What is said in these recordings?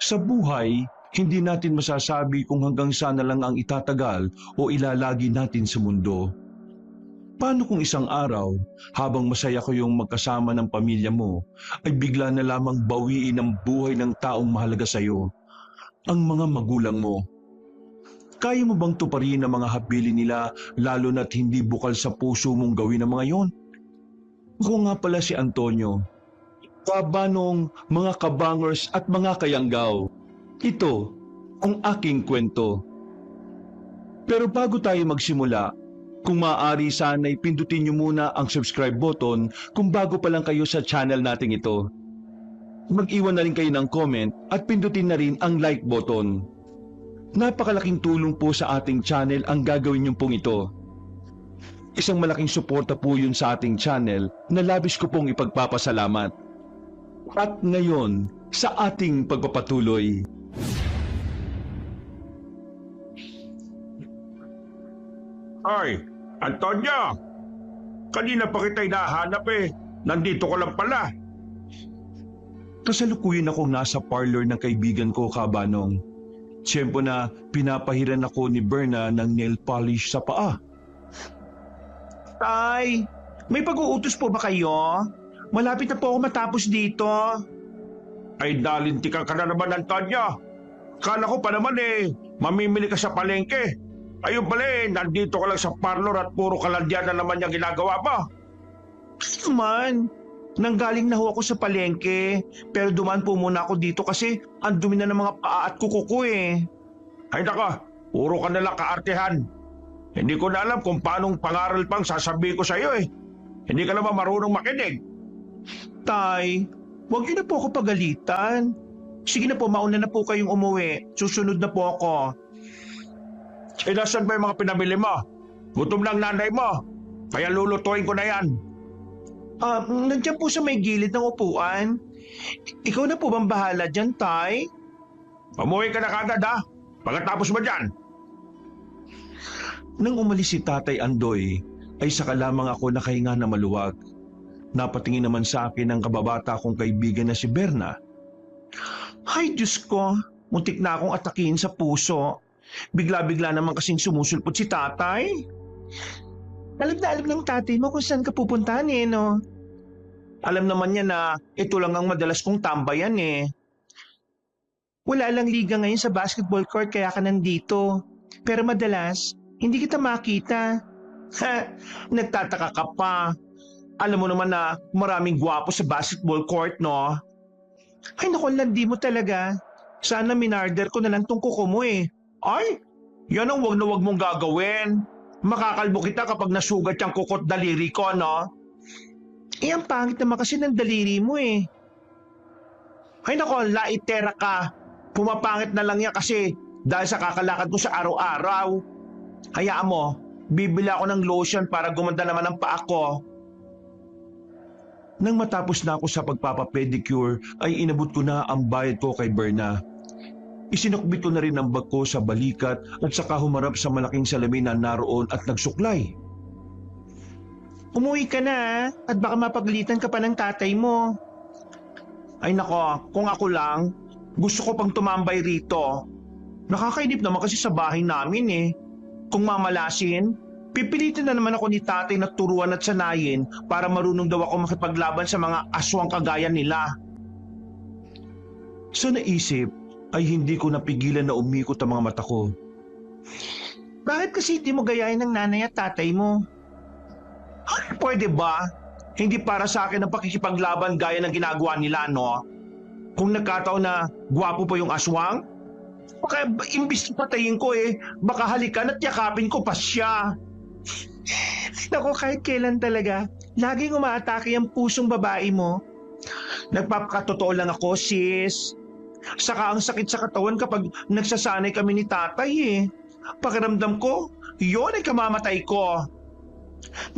Sa buhay, hindi natin masasabi kung hanggang saan na lang ang itatagal o ilalagi natin sa mundo. Paano kung isang araw, habang masaya kayong magkasama ng pamilya mo, ay bigla na lamang bawiin ang buhay ng taong mahalaga sa iyo, ang mga magulang mo? Kaya mo bang tuparin ang mga habilin nila lalo na't hindi bukal sa puso mong gawin ang mga yon? Ako nga pala si Antonio, baba nung mga kabangers at mga kayanggaw. Ito ang aking kwento. Pero bago tayo magsimula, kung maaari sana'y pindutin niyo muna ang subscribe button kung bago pa lang kayo sa channel nating ito. Mag-iwan na rin kayo ng comment at pindutin na rin ang like button. Napakalaking tulong po sa ating channel ang gagawin niyo pong ito. Isang malaking suporta po yun sa ating channel na labis ko pong ipagpapasalamat. At ngayon, sa ating pagpapatuloy. Ay, Antonio! Kanina pa kita hinahanap eh. Nandito ko lang pala. Kasalukuyan akong nasa parlor ng kaibigan ko, Kabanong. Tiyempo na pinapahiran ako ni Berna ng nail polish sa paa. Tay, may pag-uutos po ba kayo? Malapit na po ako matapos dito. Ay, dalintikan ka na naman, Antonio. Kala ko pa naman eh, mamimili ka sa palengke. Ayun pala eh, nandito ka lang sa parlor at puro kalandyan na naman yung ginagawa mo. Man, nanggaling na ho ako sa palengke, pero dumaan po muna ako dito kasi ang dumi na ng mga paa at kuko ko eh. Ay naka, puro ka nalang kaartehan. Hindi ko na alam kung paanong pangaral pang sasabihin ko sa iyo eh. Hindi ka naman marunong makinig. Tay, huwag niyo na po ako pagalitan. Sige na po, mauna na po kayong umuwi. Susunod na po ako. Eh, nasan ba yung mga pinamili mo? Gutom ng nanay mo. Kaya lulutuin ko na yan. Nandiyan po sa may gilid ng upuan. Ikaw na po bang bahala dyan, Tay? Umuwi ka na kagad ha. Pagkatapos mo dyan. Nang umalis si Tatay Andoy, ay saka lamang ako nakahinga na maluwag. Napatingin naman sa akin ang kababata kong kaibigan na si Berna. Ay, Diyos ko. Muntik na akong atakihin sa puso. Bigla-bigla naman kasing sumusulpot si tatay. Alam na alam ng tatay mo kung saan ka pupuntahan eh, no? Alam naman niya na ito lang ang madalas kong tambayan eh. Wala lang liga ngayon sa basketball court kaya ka nandito. Pero madalas, hindi kita makita. Ha, nagtataka ka pa. Alam mo naman na maraming gwapo sa basketball court, no? Ay naku, landi mo talaga. Sana minarder ko na lang tong kuko mo eh. Ay, yan ang wag na wag mong gagawin. Makakalbo kita kapag nasugat yung kukot daliri ko, no? Eh, ang pangit naman kasi ng daliri mo eh. Ay nako, laitera ka. Pumapangit na lang yan kasi dahil sa kakalakad ko sa araw-araw. Hayaan mo, bibili ako ng lotion para gumanda naman ang paa ko. Nang matapos na ako sa pagpapapedicure ay inabot ko na ang bayad ko kay Berna. Isinukbit ko na rin ang bag ko sa balikat at saka humarap sa malaking salamin na naroon at nagsuklay. Umuwi ka na at baka mapagalitan ka pa ng tatay mo. Ay nako, kung ako lang, gusto ko pang tumambay rito. Nakakainip naman kasi sa bahay namin eh. Kung mamalasin, pipilitin na naman ako ni tatay na turuan at sanayin para marunong daw ako makipaglaban sa mga aswang kagaya nila. Sa naisip ay hindi ko napigilan na umikot ang mga mata ko. Bakit kasi hindi mo gayahin ng nanay at tatay mo? Ay, pwede ba? Hindi para sa akin ang pakikipaglaban gaya ng ginagawa nila, no? Kung nagkataon na gwapo pa yung aswang, baka imbis na patayin ko eh, baka halikan at yakapin ko pa siya. Naku, kahit kailan talaga, laging umaatake ang pusong babae mo. Nagpapakatotoo lang ako, sis. Saka ang sakit sa katawan kapag nagsasanay kami ni tatay eh. Pakiramdam ko, yun ay kamamatay ko.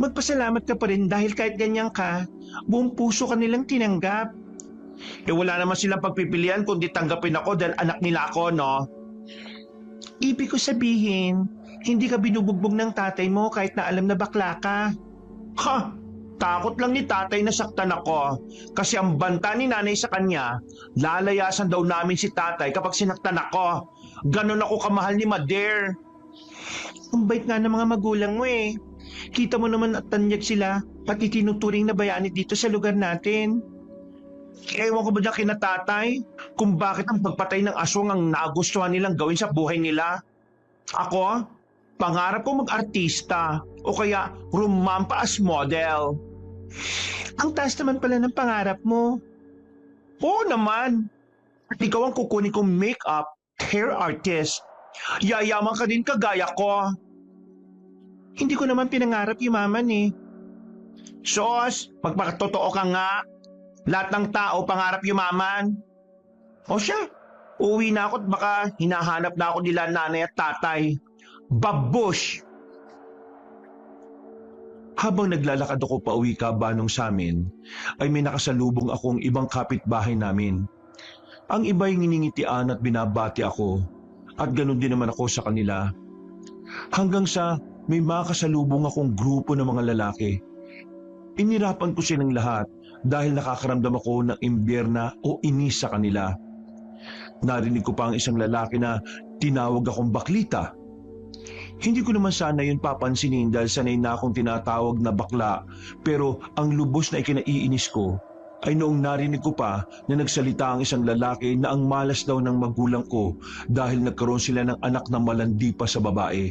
Magpasalamat ka pa rin dahil kahit ganyan ka, buong puso ka nilang tinanggap. Eh wala naman silang pagpipilian kundi tanggapin ako dahil anak nila ako, no? Ibig ko sabihin, hindi ka binubugbog ng tatay mo kahit na alam na bakla ka. Ha? Takot lang ni tatay na saktan ako kasi ang banta ni nanay sa kanya, lalayasan daw namin si tatay kapag sinaktan ako. Ganon ako kamahal ni Mader. Ang bait nga ng mga magulang mo eh. Kita mo naman at tanyag sila, pati tinuturing na bayani dito sa lugar natin. Ewan ko ba dyan kina tatay kung bakit ang pagpatay ng aswang ang nagustuhan nilang gawin sa buhay nila. Ako, pangarap ko mag-artista o kaya rumampa as model. Ang taas naman pala ng pangarap mo. Oo naman. At ikaw ang kukunin kong make-up, hair artist. Yayaman ka din kagaya ko. Hindi ko naman pinangarap yumaman eh. Sos, magpakatotoo ka nga. Lahat ng tao pangarap yumaman. O siya, uuwi na ako at baka hinahanap na ako nila nanay at tatay. Babush! Habang naglalakad ako pauwi kabanong sa amin, ay may nakasalubong akong ibang kapitbahay namin. Ang iba'y nginingitian at binabati ako, at ganun din naman ako sa kanila. Hanggang sa may makasalubong akong grupo ng mga lalaki. Inirapan ko silang lahat dahil nakakaramdam ako ng imbyerna o inis sa kanila. Narinig ko pa ang isang lalaki na tinawag akong baklita. Hindi ko naman sana yun papansinin dahil sanay na akong tinatawag na bakla, pero ang lubos na ikinaiinis ko ay noong narinig ko pa na nagsalita ang isang lalaki na ang malas daw ng magulang ko dahil nagkaroon sila ng anak na malandi pa sa babae.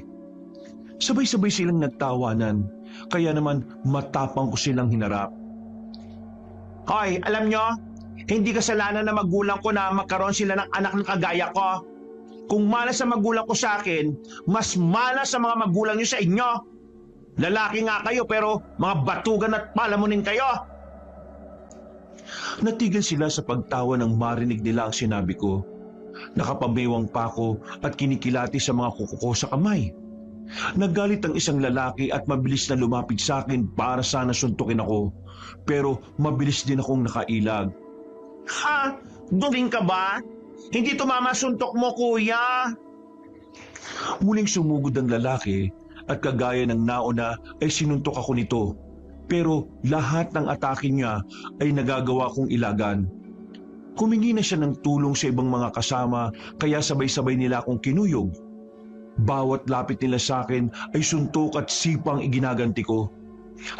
Sabay-sabay silang nagtawanan, kaya naman matapang ko silang hinarap. Hoy, alam nyo, hindi kasalanan na magulang ko na magkaroon sila ng anak na kagaya ko. Kung malas sa magulang ko sa akin, mas malas sa mga magulang nyo sa inyo. Lalaki nga kayo pero mga batugan at palamunin kayo. Natigil sila sa pagtawa nang marinig nila ang sinabi ko. Nakapamewang pa ako at kinikilati sa mga kuko ko sa kamay. Naggalit ang isang lalaki at mabilis na lumapit sa akin para sana suntukin ako. Pero mabilis din akong nakailag. Ha? Duling ka ba? Hindi tumama suntok mo, kuya. Muling sumugod ang lalaki at kagaya ng nauna ay sinuntok ako nito. Pero lahat ng atake niya ay nagagawa kong ilagan. Humingi na siya ng tulong sa ibang mga kasama kaya sabay-sabay nila akong kinuyog. Bawat lapit nila sa akin ay suntok at sipang iginaganti ko.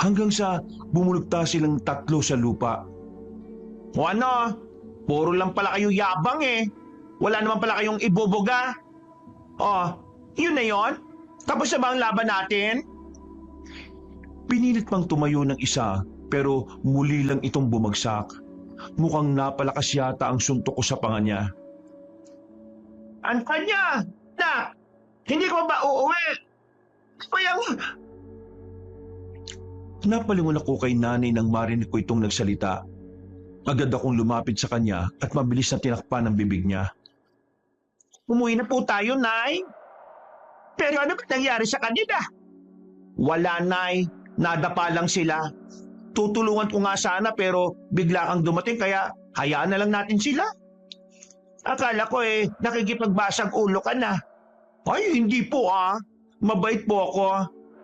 Hanggang sa bumulugta silang tatlo sa lupa. O ano? Puro lang pala kayo yabang eh. Wala naman pala kayong ibubuga. Oh, yun na yon. Tapos na ba ang laban natin? Pinilit pang tumayo ng isa pero muli lang itong bumagsak. Mukhang napalakas yata ang suntok ko sa panga niya. Ang kanya! Nak! Hindi ko ba uuwi? Payang... Napalingon ako kay nanay nang marinig ko itong nagsalita. Agad akong lumapit sa kanya at mabilis na tinakpan ang bibig niya. Umuwi na po tayo, Nay. Pero ano ba nangyari sa kanila? Wala, Nay. Nadapa lang sila. Tutulungan ko nga sana pero bigla kang dumating kaya hayaan na lang natin sila. Akala ko nakikipagbasag ulo ka na. Ay, hindi po ah. Mabait po ako.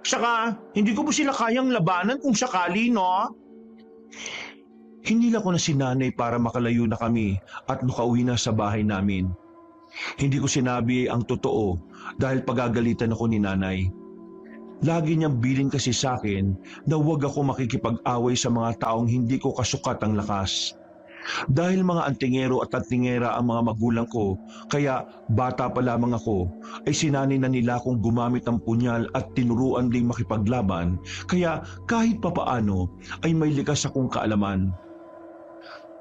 Saka, hindi ko po sila kayang labanan kung sakali, no? Hinila ko na si nanay para makalayo na kami at makauwi na sa bahay namin. Hindi ko sinabi ang totoo dahil pagagalitan ako ni nanay. Lagi niyang bilin kasi sa akin na huwag ako makikipag-away sa mga taong hindi ko kasukat ang lakas. Dahil mga antingero at antingera ang mga magulang ko, kaya bata pa lamang ako, ay sinanay na nila akong gumamit ng punyal at tinuruan ding makipaglaban, kaya kahit papaano ay may likas akong kaalaman.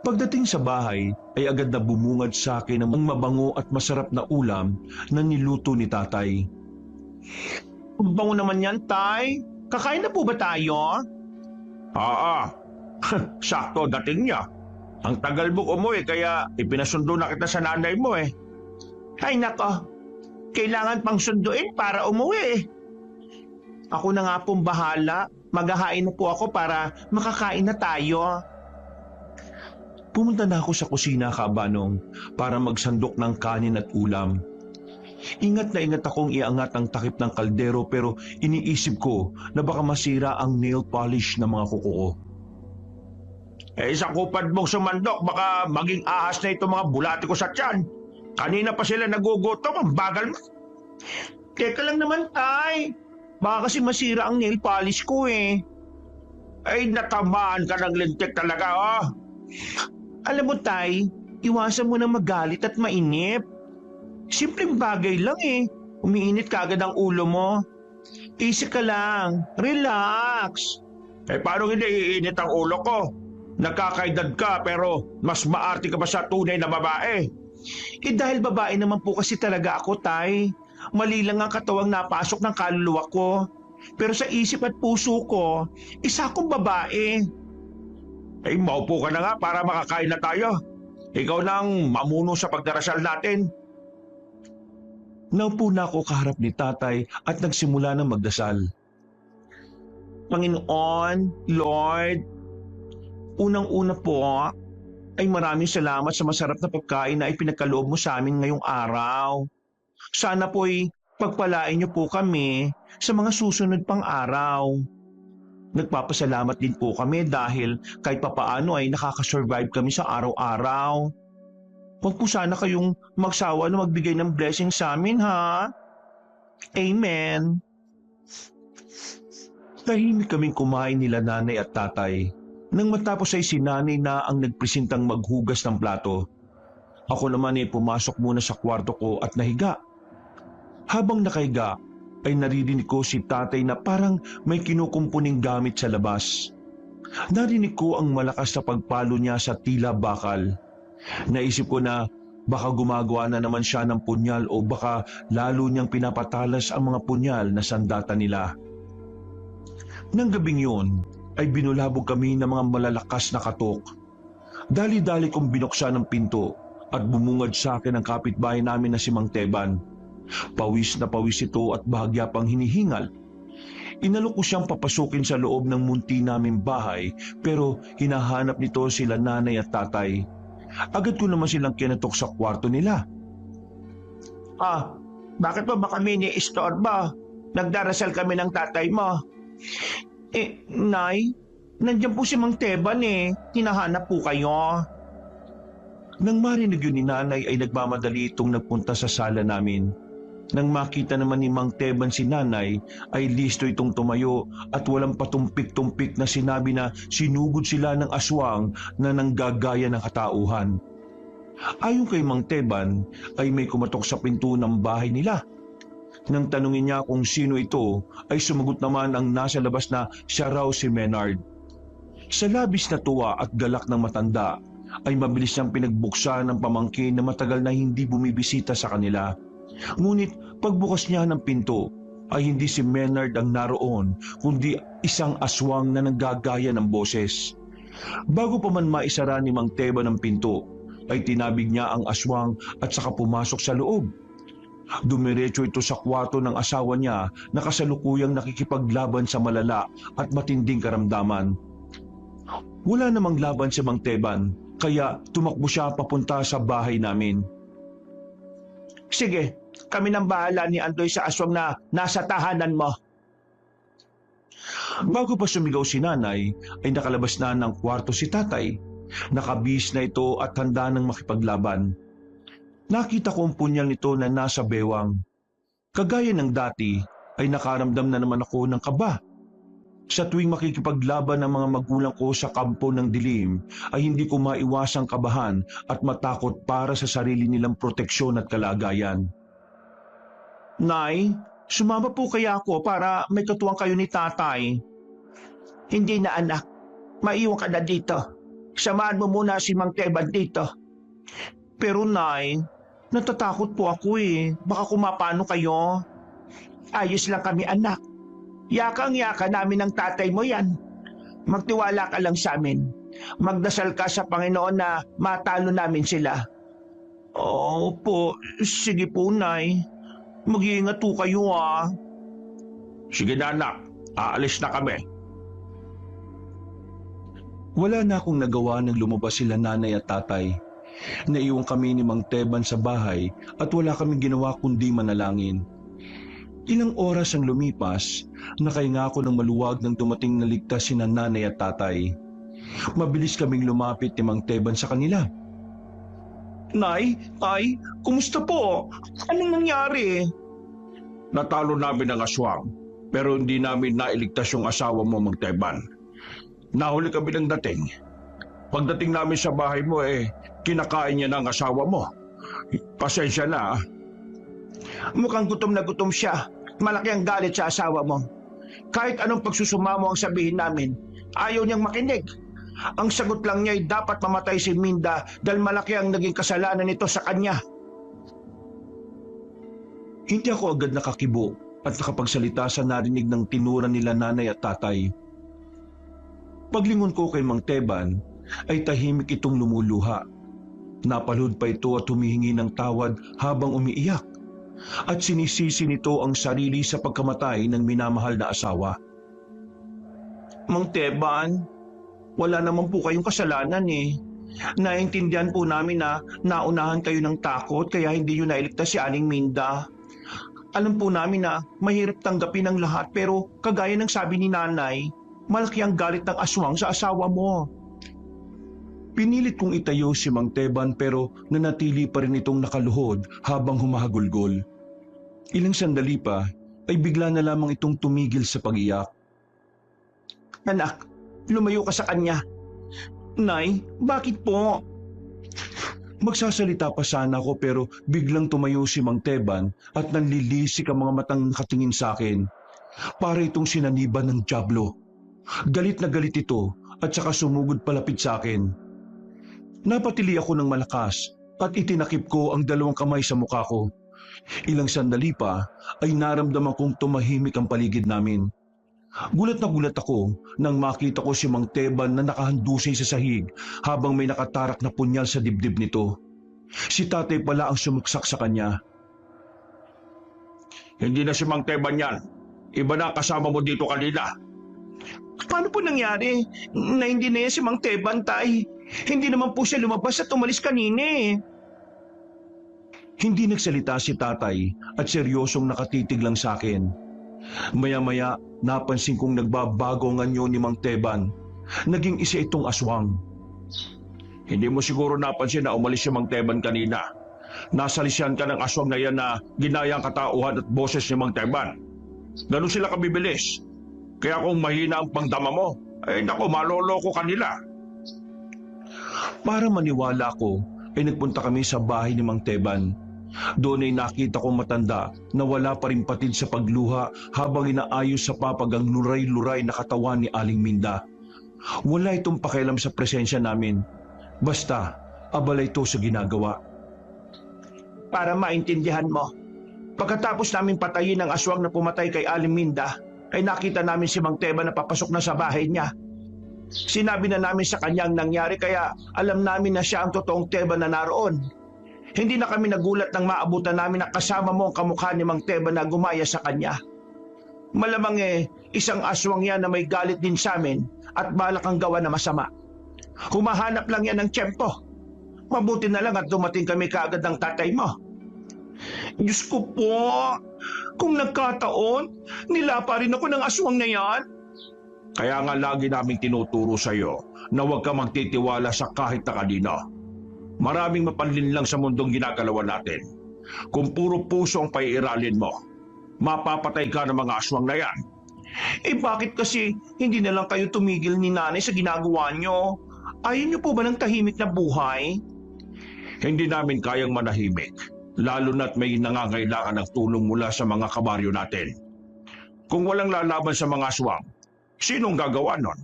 Pagdating sa bahay ay agad na bumungad sa akin ang mabango at masarap na ulam na niluto ni tatay. Ang bango naman yan, Tay. Kakain na po ba tayo? Oo. Sakto dating niya. Ang tagal mo umuwi kaya ipinasundo na kita sa nanay mo eh. Ay nako, kailangan pang sunduin para umuwi. Ako na nga pong bahala. Maghahain na po ako para makakain na tayo. Pumunta na ako sa kusina kabanong para magsandok ng kanin at ulam. Ingat na ingat akong iangat ang takip ng kaldero pero iniisip ko na baka masira ang nail polish ng mga kuko ko. Sa kupad mong sumandok, baka maging ahas na itong mga bulati ko sa tiyan. Kanina pa sila nagugutom, ang bagal mo. Teka lang naman, Tay. Baka kasi masira ang nail polish ko eh. Ay, natamaan ka ng lintik talaga, oh. Alam mo, Tay, iwasan mo na magalit at mainip. Simpleng bagay lang eh. Umiinit kagad ang ulo mo. Easy ka lang. Relax. Paano hindi iinit ang ulo ko? Nakakaedad ka pero mas maarte ka pa sa tunay na babae. Dahil babae naman po kasi talaga ako, Tay. Mali lang ang katawang napasok ng kaluluwa ko. Pero sa isip at puso ko, isa akong babae. Maupo ka na nga para makakain na tayo. Ikaw na ang mamuno sa pagdarasal natin. Naupo na ako kaharap ni tatay at nagsimula ng magdasal. Panginoon, Lord, unang-una po ay maraming salamat sa masarap na pagkain na ipinagkaloob mo sa amin ngayong araw. Sana po'y pagpalain niyo po kami sa mga susunod pang araw. Nagpapasalamat din po kami dahil kahit papaano ay nakakasurvive kami sa araw-araw. Huwag po sana kayong magsawa na magbigay ng blessing sa amin, ha? Amen. Tahimik kaming kumain nila nanay at tatay. Nang matapos ay si nanay na ang nagpresentang maghugas ng plato. Ako naman ay pumasok muna sa kwarto ko at nahiga. Habang nakahiga, ay naririnig ko si tatay na parang may kinukumpuning gamit sa labas. Narinig ko ang malakas na pagpalo niya sa tila bakal. Naisip ko na baka gumagawa na naman siya ng punyal o baka lalo niyang pinapatalas ang mga punyal na sandata nila. Nang gabing yun, ay binulabog kami ng mga malalakas na katok. Dali-dali kong binuksan ang pinto at bumungad sa akin ang kapitbahay namin na si Mang Teban. Pawis na pawis ito at bahagya pang hinihingal. Inalok ko siyang papasukin sa loob ng munti naming bahay pero hinahanap nito sila nanay at tatay. Agad ko naman silang kinatok sa kwarto nila. Bakit ba kami ni-istorbo? Nagdarasal kami ng tatay mo. Nay, nandiyan po si Mang Teban eh. Hinahanap po kayo. Nang marinig yun ni nanay ay nagmamadali itong nagpunta sa sala namin. Nang makita naman ni Mang Teban si nanay ay listo itong tumayo at walang patumpik-tumpik na sinabi na sinugod sila ng aswang na nanggagaya ng katauhan. Ayon kay Mang Teban ay may kumatok sa pinto ng bahay nila. Nang tanungin niya kung sino ito ay sumagot naman ang nasa labas na siya raw si Menard. Sa labis na tuwa at galak ng matanda ay mabilis niyang pinagbuksan ng pamangkin na matagal na hindi bumibisita sa kanila. Ngunit pagbukas niya ng pinto ay hindi si Menard ang naroon kundi isang aswang na nanggagaya ng boses. Bago pa man maisara ni Mang Teban ang pinto ay tinabig niya ang aswang at saka pumasok sa loob. Dumiretso ito sa kwarto ng asawa niya na kasalukuyang nakikipaglaban sa malala at matinding karamdaman. Wala namang laban si Mang Teban kaya tumakbo siya papunta sa bahay namin. Sige, kami nang bahala ni Andoy sa aswang na nasa tahanan mo. Bago pa sumigaw si nanay ay nakalabas na ng kwarto si tatay. Nakabihis na ito at handa ng makipaglaban. Nakita ko ang punyal nito na nasa bewang. Kagaya ng dati ay nakaramdam na naman ako ng kaba. Sa tuwing makikipaglaban ng mga magulang ko sa kampo ng dilim ay hindi ko maiwasang kabahan at matakot para sa sarili nilang proteksyon at kalagayan. Nay, sumama po kaya ako para may katuwang kayo ni tatay. Hindi na anak, maiwan ka na dito. Samahan mo muna si Mang Teban dito. Pero Nay, natatakot po ako eh. Baka kumapano kayo. Ayos lang kami anak. Yakang-yaka namin ng tatay mo yan. Magtiwala ka lang sa amin. Magdasal ka sa Panginoon na matalo namin sila. Opo, sige po Nay. Mag-iingat po kayo ah. Sige na anak, aalis na kami. Wala na akong nagawa nang lumabas sila nanay at tatay. Naiwan kami ni Mang Teban sa bahay at wala kaming ginawa kundi manalangin. Ilang oras ang lumipas, nakahinga ako ng maluwag nang dumating na ligtas sina nanay at tatay. Mabilis kaming lumapit ni Mang Teban sa kanila. Nay, Tay, kumusta po? Anong nangyari? Natalo namin ang aswang, pero hindi namin nailigtas yung asawa mo, Mang Teban. Nahuli kami ng dating. Pagdating namin sa bahay mo, kinakain niya ng asawa mo. Pasensya na. Mukhang gutom na gutom siya. Malaki ang galit sa asawa mo. Kahit anong pagsusuma mo ang sabihin namin, ayaw niyang makinig. Ang sagot lang niya ay dapat mamatay si Minda dahil malaki ang naging kasalanan nito sa kanya. Hindi ako agad nakakibo at nakapagsalita sa narinig ng tinura nila nanay at tatay. Paglingon ko kay Mang Teban, ay tahimik itong lumuluha. Napalhod pa ito at humihingi ng tawad habang umiiyak. At sinisisi nito ang sarili sa pagkamatay ng minamahal na asawa. Mang Teban, wala naman po kayong kasalanan eh. Naintindihan po namin na naunahan kayo ng takot kaya hindi nyo nailigtas si Aling Minda. Alam po namin na mahirap tanggapin ang lahat pero kagaya ng sabi ni nanay, malaki ang galit ng aswang sa asawa mo. Pinilit kong itayo si Mang Teban pero nanatili pa rin itong nakaluhod habang humahagulgol. Ilang sandali pa ay bigla na lamang itong tumigil sa pag-iyak. Anak, lumayo ka sa kanya. Nay, bakit po? Magsasalita pa sana ako pero biglang tumayo si Mang Teban at nanlilisik ang mga matang nakatingin sa akin. Para itong sinaniban ng dyablo. Galit na galit ito at saka sumugod palapit sa akin. Napatili ako ng malakas at itinakip ko ang dalawang kamay sa mukha ko. Ilang sandali pa ay naramdaman kong tumahimik ang paligid namin. Gulat na gulat ako nang makita ko si Mang Teban na nakahandusay sa sahig habang may nakatarak na punyal sa dibdib nito. Si tatay pala ang sumuksak sa kanya. Hindi na si Mang Teban yan. Iba na kasama mo dito kanina. Paano po nangyari na hindi na yan si Mang Teban, Tay? Hindi naman po siya lumabas at umalis kanina eh. Hindi nagsalita si tatay at seryosong nakatitig lang sa akin. Maya-maya napansin kong nagbabago ang anyo ni Mang Teban. Naging isa itong aswang. Hindi mo siguro napansin na umalis si Mang Teban kanina. Nasalisihan ka ng aswang na yan na ginaya ang katauhan at boses ni Mang Teban. Ganun sila kabibilis. Kaya kung mahina ang pangdama mo, naku, maloloko kanila. Para maniwala ko, ay nagpunta kami sa bahay ni Mang Teban. Doon ay nakita kong matanda na wala pa rin patid sa pagluha habang inaayos sa papag ang luray-luray na katawan ni Aling Minda. Wala itong pakialam sa presensya namin. Basta, abala ito sa ginagawa. Para maintindihan mo, pagkatapos namin patayin ang aswang na pumatay kay Aling Minda, ay nakita namin si Mang Teban na papasok na sa bahay niya. Sinabi na namin sa kanya ang nangyari kaya alam namin na siya ang totoong Teban na naroon. Hindi na kami nagulat nang maabutan namin na kasama mo ang kamukha ni Mang Teban na gumaya sa kanya. Malamang isang aswang yan na may galit din sa amin at balak ang gawa na masama. Humahanap lang yan ng tiyempo. Mabuti na lang at dumating kami kaagad ng tatay mo. Diyos ko po, kung nagkataon, nilapa rin ako ng aswang na yan. Kaya nga lagi naming tinuturo sa iyo na huwag ka magtitiwala sa kahit na kanino. Maraming mapanlinlang sa mundong ginagalawan natin. Kung puro puso ang paiiralin mo, mapapatay ka ng mga aswang na yan. Bakit kasi hindi na lang kayo tumigil ni nanay sa ginagawa nyo? Ayaw nyo po ba ng tahimik na buhay? Hindi namin kayang manahimik, lalo na't may nangangailangan ng tulong mula sa mga kabaryo natin. Kung walang lalaban sa mga aswang, sinong gagawa nun?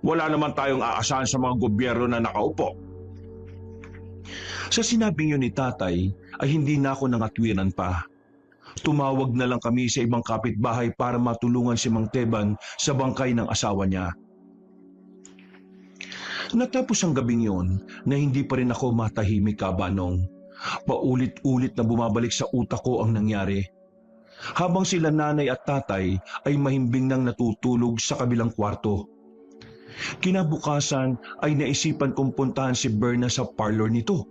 Wala naman tayong aasahan sa mga gobyerno na nakaupo. Sa sinabing yun ni tatay ay hindi na ako nangatwiran pa. Tumawag na lang kami sa ibang kapitbahay para matulungan si Mang Teban sa bangkay ng asawa niya. Natapos ang gabing yon na hindi pa rin ako matahimik, Kabanong. Paulit-ulit na bumabalik sa utak ko ang nangyari. Habang sila nanay at tatay ay mahimbing nang natutulog sa kabilang kwarto. Kinabukasan ay naisipan kong puntahan si Berna sa parlor nito.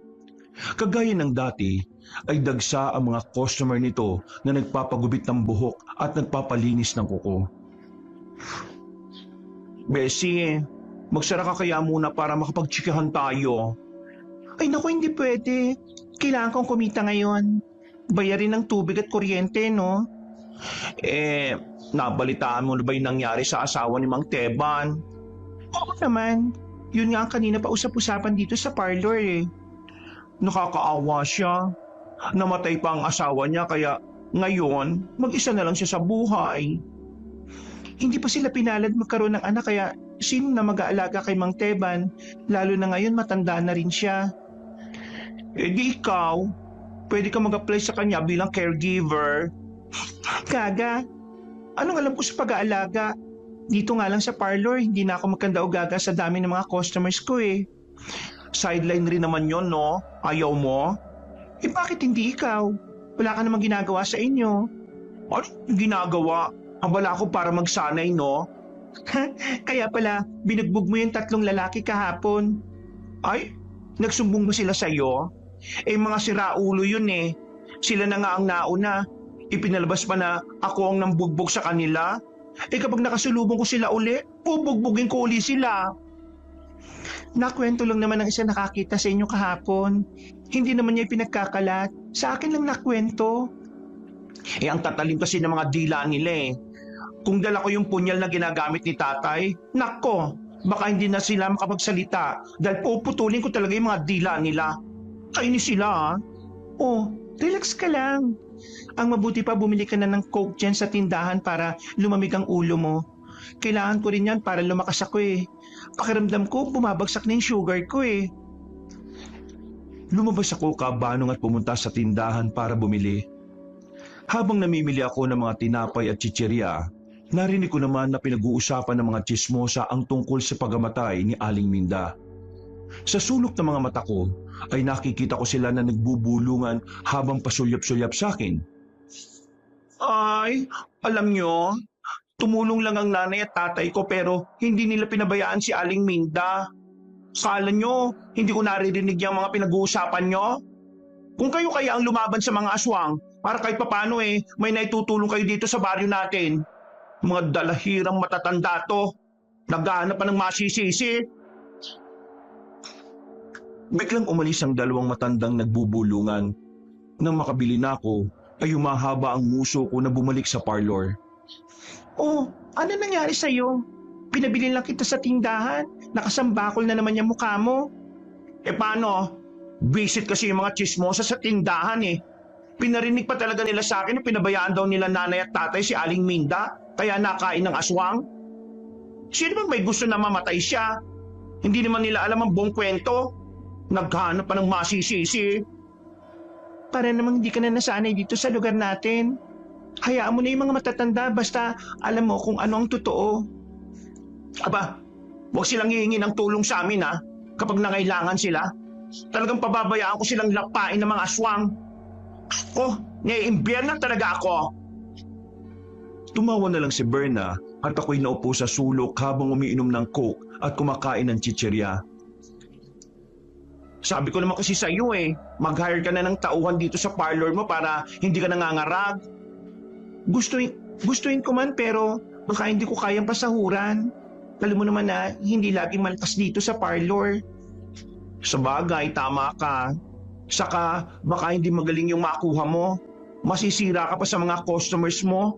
Kagaya ng dati, ay dagsa ang mga customer nito na nagpapagubit ng buhok at nagpapalinis ng kuko. Bessie, magsara ka kaya muna para makapagtsikahan tayo. Ay naku, hindi pwede. Kailangan kong kumita ngayon. Bayarin ng tubig at kuryente, no? Nabalitaan mo na ba yung nangyari sa asawa ni Mang Teban? Oo naman. Yun nga ang kanina pa usap-usapan dito sa parlor eh. Nakakaawa siya. Namatay pa ang asawa niya kaya ngayon mag-isa na lang siya sa buhay. Hindi pa sila pinalad magkaroon ng anak kaya sino na mag-aalaga kay Mang Teban lalo na ngayon matanda na rin siya. Di ikaw, pwede ka mag-apply sa kanya bilang caregiver. Gaga, anong alam ko sa pag-aalaga? Dito nga lang sa parlor, hindi na ako magkanda-ugaga sa dami ng mga customers ko eh. Sideline rin naman yon, no? Ayaw mo? Bakit hindi ikaw? Wala ka namang ginagawa sa inyo. Ano ginagawa? Abala ako para magsanay, no? Kaya pala, binugbog mo yung 3 lalaki kahapon. Ay, nagsumbong ba sila sa'yo? Mga siraulo yun eh. Sila na nga ang nauna. Ipinalabas pa na ako ang nambugbog sa kanila. Kapag nakasulubong ko sila uli, bubugbugin ko uli sila. Nakwento lang naman ng isa nakakita sa inyo kahapon. Hindi naman niya pinagkakalat. Sa akin lang nakwento. Ang tatalim kasi ng mga dila nila eh. Kung dala ko yung punyal na ginagamit ni tatay, nako, baka hindi na sila makapagsalita dahil puputulin ko talaga yung mga dila nila. Kainis sila ah. Oh, relax ka lang. Ang mabuti pa bumili ka na ng Coke dyan sa tindahan para lumamig ang ulo mo. Kailangan ko rin yan para lumakas ako eh. Pakiramdam ko bumabagsak na yung sugar ko eh. Lumabas ako kabanong at pumunta sa tindahan para bumili. Habang namimili ako ng mga tinapay at chichirya, narinig ko naman na pinag-uusapan ng mga tsismosa ang tungkol sa pagamatay ni Aling Minda. Sa sulok ng mga mata ko ay nakikita ko sila na nagbubulungan habang pasulyap-sulyap sa akin. Ay, alam nyo, tumulong lang ang nanay at tatay ko pero hindi nila pinabayaan si Aling Minda. Kala nyo, hindi ko naririnig yung mga pinag-uusapan nyo? Kung kayo kaya ang lumaban sa mga aswang, para kahit papano may naitutulong kayo dito sa baryo natin. Mga dalahirang matatanda to, naghahanap pa ng masisisi. Biglang umalis ang 2 matandang nagbubulungan. Nang makabili na ako, ay humahaba ang muso ko na bumalik sa parlor. Oh, ano nangyari sa'yo? Pinabili lang kita sa tindahan, nakasambakol na naman yung mukha mo. Paano? Visit kasi yung mga chismosa sa tindahan eh. Pinarinig pa talaga nila sa akin na pinabayaan daw nila nanay at tatay si Aling Minda, kaya nakain ng aswang. Sino bang may gusto na mamatay siya? Hindi naman nila alam ang buong kwento. Naghanap pa ng masisisi. Para namang hindi ka na nasanay dito sa lugar natin. Hayaan mo na yung mga matatanda basta alam mo kung ano ang totoo. Aba, huwag silang hihingi ng tulong sa amin ha, kapag nangailangan sila. Talagang pababayaan ko silang lapain ng mga aswang. Ako, naiimbiernan talaga ako. Tumawa na lang si Berna at ako'y naupo sa sulok habang umiinom ng Coke at kumakain ng chichirya. Sabi ko naman kasi sa iyo mag-hire ka na ng tauhan dito sa parlor mo para hindi ka nangangarag. Gustuin ko man pero baka hindi ko kayang pasahuran. Alam mo naman na hindi laging maltas dito sa parlor. Sa bagay, tama ka. Saka baka hindi magaling yung makuha mo. Masisira ka pa sa mga customers mo.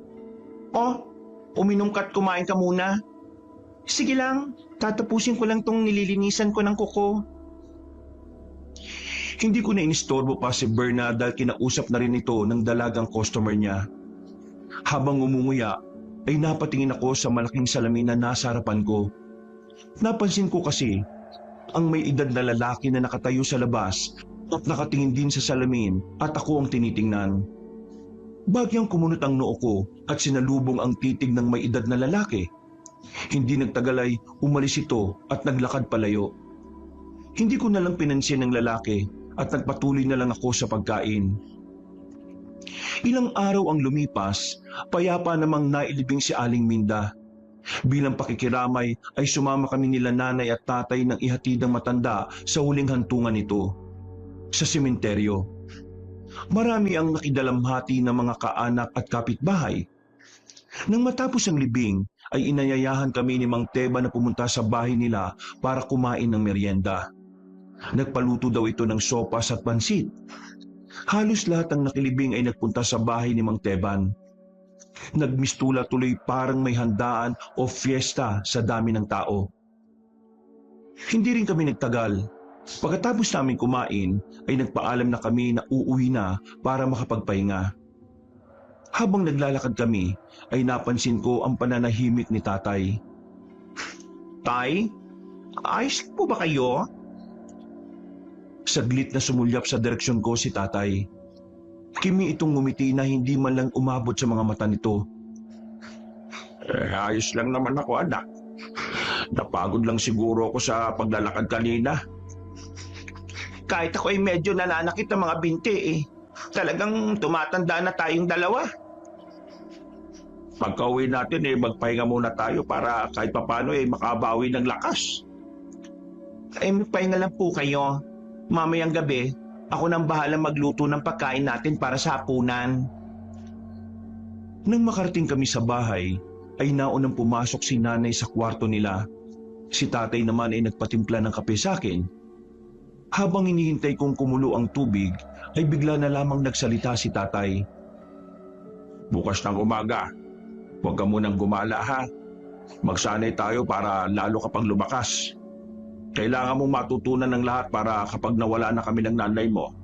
Oh, uminom ka at kumain ka muna. Sige lang, tatapusin ko lang tong nililinisan ko ng kuko. Hindi ko na inistorbo pa si Berna dahil kinausap na rin ito ng dalagang customer niya. Habang umunguya, ay napatingin ako sa malaking salamin na nasa harapan ko. Napansin ko kasi ang may edad na lalaki na nakatayo sa labas at nakatingin din sa salamin at ako ang tinitingnan. Bagyang kumunot ang noo ko at sinalubong ang titig ng may edad na lalaki. Hindi nagtagal ay umalis ito at naglakad palayo. Hindi ko na lang pinansin ng lalaki at nagpatuloy na lang ako sa pagkain. Ilang araw ang lumipas, payapa namang nailibing si Aling Minda. Bilang pakikiramay ay sumama kami nila nanay at tatay ng ihatid ng matanda sa huling hantungan nito, sa sementeryo. Marami ang nakidalamhati ng mga kaanak at kapitbahay. Nang matapos ang libing, ay inayayahan kami ni Mang Teba na pumunta sa bahay nila para kumain ng merienda. Nagpaluto daw ito ng sopas at pansit. Halos lahat ng nakilibing ay nagpunta sa bahay ni Mang Teban. Nagmistula tuloy parang may handaan o fiesta sa dami ng tao. Hindi rin kami nagtagal. Pagkatapos namin kumain ay nagpaalam na kami na uuwi na para makapagpahinga. Habang naglalakad kami ay napansin ko ang pananahimik ni tatay. Tay, ayos po ba kayo? Saglit na sumulyap sa direksyon ko si tatay. Kimi itong ngumiti na hindi man lang umabot sa mga mata nito. Ayos lang naman ako, anak. Napagod lang siguro ako sa paglalakad kanina. Kahit ako ay medyo nananakit ng mga binti eh. Talagang tumatanda na tayong dalawa. Pagka-uwi natin magpahinga muna tayo para kahit papano makabawi ng lakas. Magpahinga lang po kayo. Mamayang gabi, ako nang bahala magluto ng pagkain natin para sa hapunan. Nang makarating kami sa bahay, ay naunang pumasok si nanay sa kwarto nila. Si tatay naman ay nagpatimpla ng kape sa akin. Habang hinihintay kong kumulo ang tubig, ay bigla na lamang nagsalita si tatay. Bukas ng umaga, huwag ka munang gumala ha. Magsanay tayo para lalo ka pang lumakas. Kailangan mong matutunan ng lahat para kapag nawala na kami ng nanay mo,